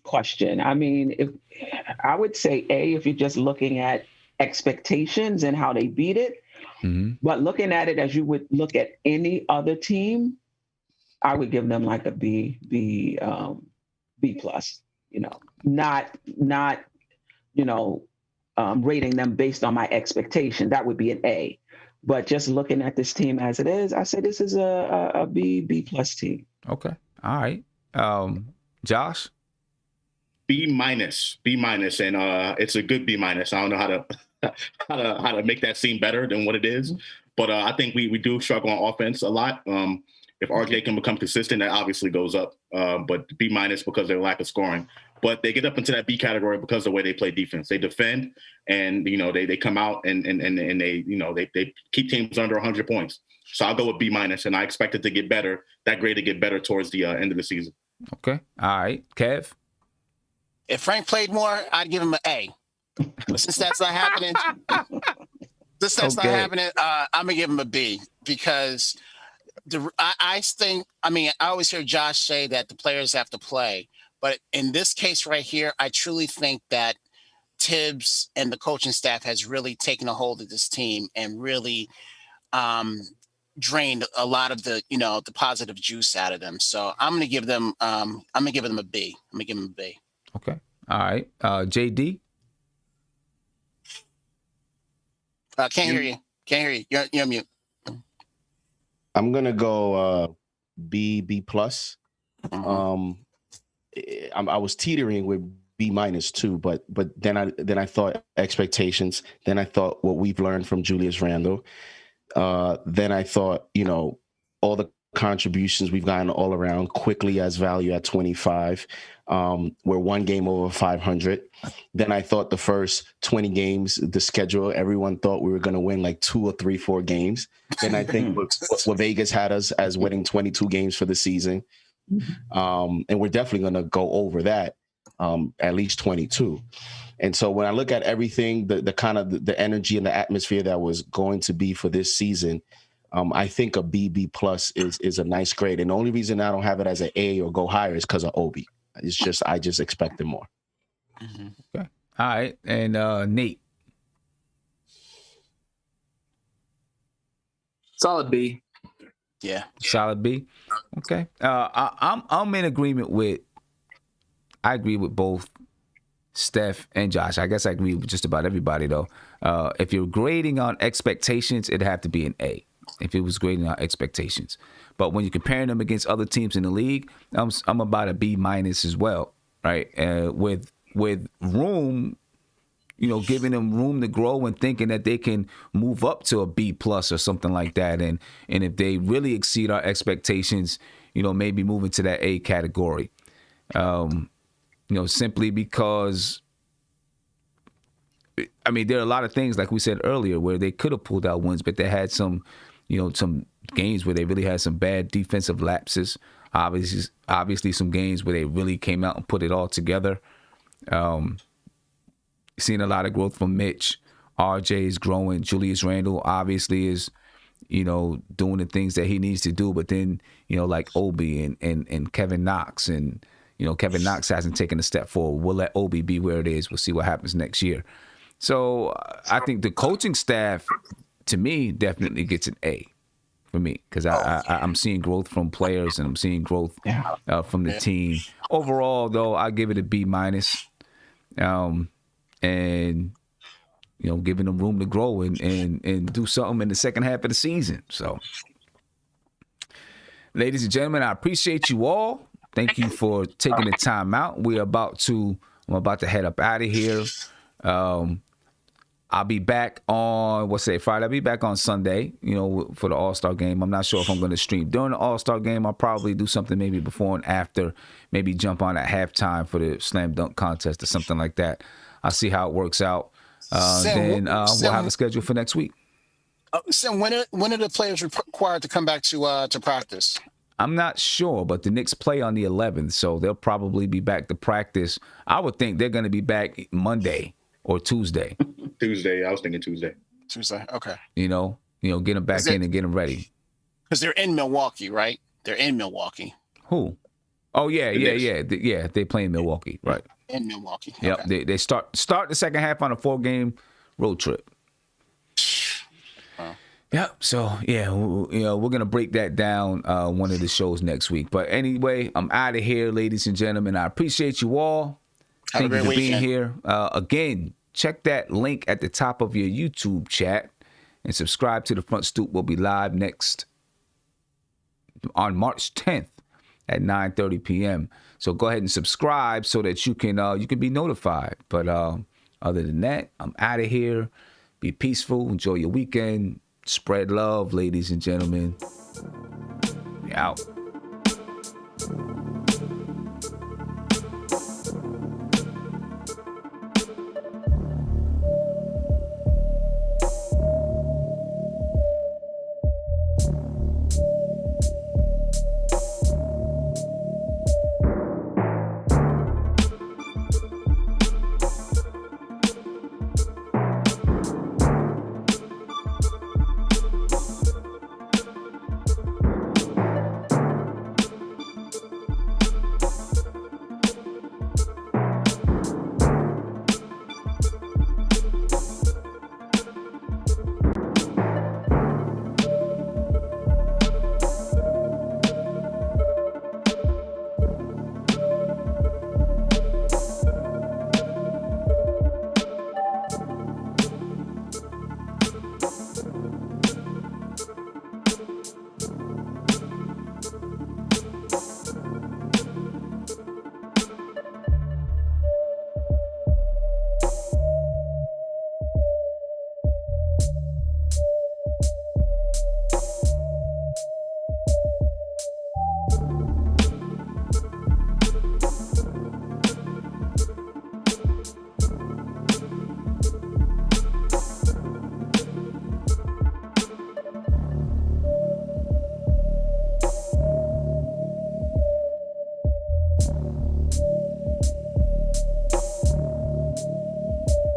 question. I mean, if I would say A, if you're just looking at expectations and how they beat it, but looking at it as you would look at any other team, I would give them like a B plus. You know, not rating them based on my expectation. That would be an A. But just looking at this team as it is, I say this is a B plus team. Okay. All right. Josh? B minus, and it's a good B minus. I don't know how to make that seem better than what it is, but I think we do struggle on offense a lot. If RJ can become consistent, that obviously goes up. But B minus because of their lack of scoring. But they get up into that B category because of the way they play defense. They defend, and they come out and they keep teams under 100 points. So I'll go with B minus, and I expect it to get better. That grade to get better towards the end of the season. Okay. All right. Kev? If Frank played more, I'd give him an A. But since that's not happening, I'm gonna give him a B because I always hear Josh say that the players have to play, but in this case right here, I truly think that Tibbs and the coaching staff has really taken a hold of this team and really drained a lot of the positive juice out of them. So I'm gonna give them a B. I'm gonna give them a B. Okay. All right. JD? Can't hear you. You're mute. I'm gonna go B plus. I was teetering with B minus too, but then I thought expectations. Then I thought what we've learned from Julius Randle. Then I thought all the contributions we've gotten all around. Quickley as value at 25. We're one game over 500. Then I thought the first 20 games, the schedule, everyone thought we were going to win like 2 or 3, 4 games. Then I think what Vegas had us as winning 22 games for the season. And we're definitely going to go over that, at least 22. And so when I look at everything, the kind of the energy and the atmosphere that was going to be for this season, I think a B plus is a nice grade. And the only reason I don't have it as an A or go higher is because of Obi. It's just I just expected more. Okay. All right. And Nate. Solid B. Yeah. Solid B. Okay. I'm in agreement with. I agree with both Steph, and Josh. I guess I agree with just about everybody, though. If you're grading on expectations, it'd have to be an A if it was grading on expectations. But when you're comparing them against other teams in the league, I'm about a B- as well, right? With room, giving them room to grow and thinking that they can move up to a B+ or something like that. And if they really exceed our expectations, maybe move into that A category. Simply because, there are a lot of things, like we said earlier, where they could have pulled out wins, but they had some games where they really had some bad defensive lapses. Obviously some games where they really came out and put it all together. Seeing a lot of growth from Mitch. RJ is growing. Julius Randle obviously is, doing the things that he needs to do. But then, like Obi and Kevin Knox, and Kevin Knox hasn't taken a step forward. We'll let Obi be where it is. We'll see what happens next year. So I think the coaching staff, to me, definitely gets an A for me, because I'm seeing growth from players, and I'm seeing growth from the team. Overall, though, I give it a B-. And giving them room to grow and do something in the second half of the season. So, ladies and gentlemen, I appreciate you all. Thank you for taking the time out. I'm about to head up out of here. I'll be back on Friday. I'll be back on Sunday, for the All-Star game. I'm not sure if I'm going to stream during the All-Star game. I'll probably do something maybe before and after, maybe jump on at halftime for the slam dunk contest or something like that. I'll see how it works out. Then we'll have a schedule for next week. Sam, when are the players required to come back to practice? I'm not sure, but the Knicks play on the 11th, so they'll probably be back to practice. I would think they're going to be back Monday or Tuesday. Tuesday. I was thinking Tuesday. Tuesday. Okay. Get them back in and get them ready. Because they're in Milwaukee, right? They're in Milwaukee. Who? Oh yeah. They play in Milwaukee, right? In Milwaukee. Yep. Okay. They start the second half on a 4-game road trip. Wow. Yep. So we're gonna break that down one of the shows next week. But anyway, I'm out of here, ladies and gentlemen. I appreciate you all. Thank you for being here. Again, check that link at the top of your YouTube chat and subscribe to the Front Stoop. We'll be live next on March 10th at 9:30 p.m. So go ahead and subscribe so that you can be notified. But other than that, I'm out of here. Be peaceful. Enjoy your weekend. Spread love, ladies and gentlemen. We out.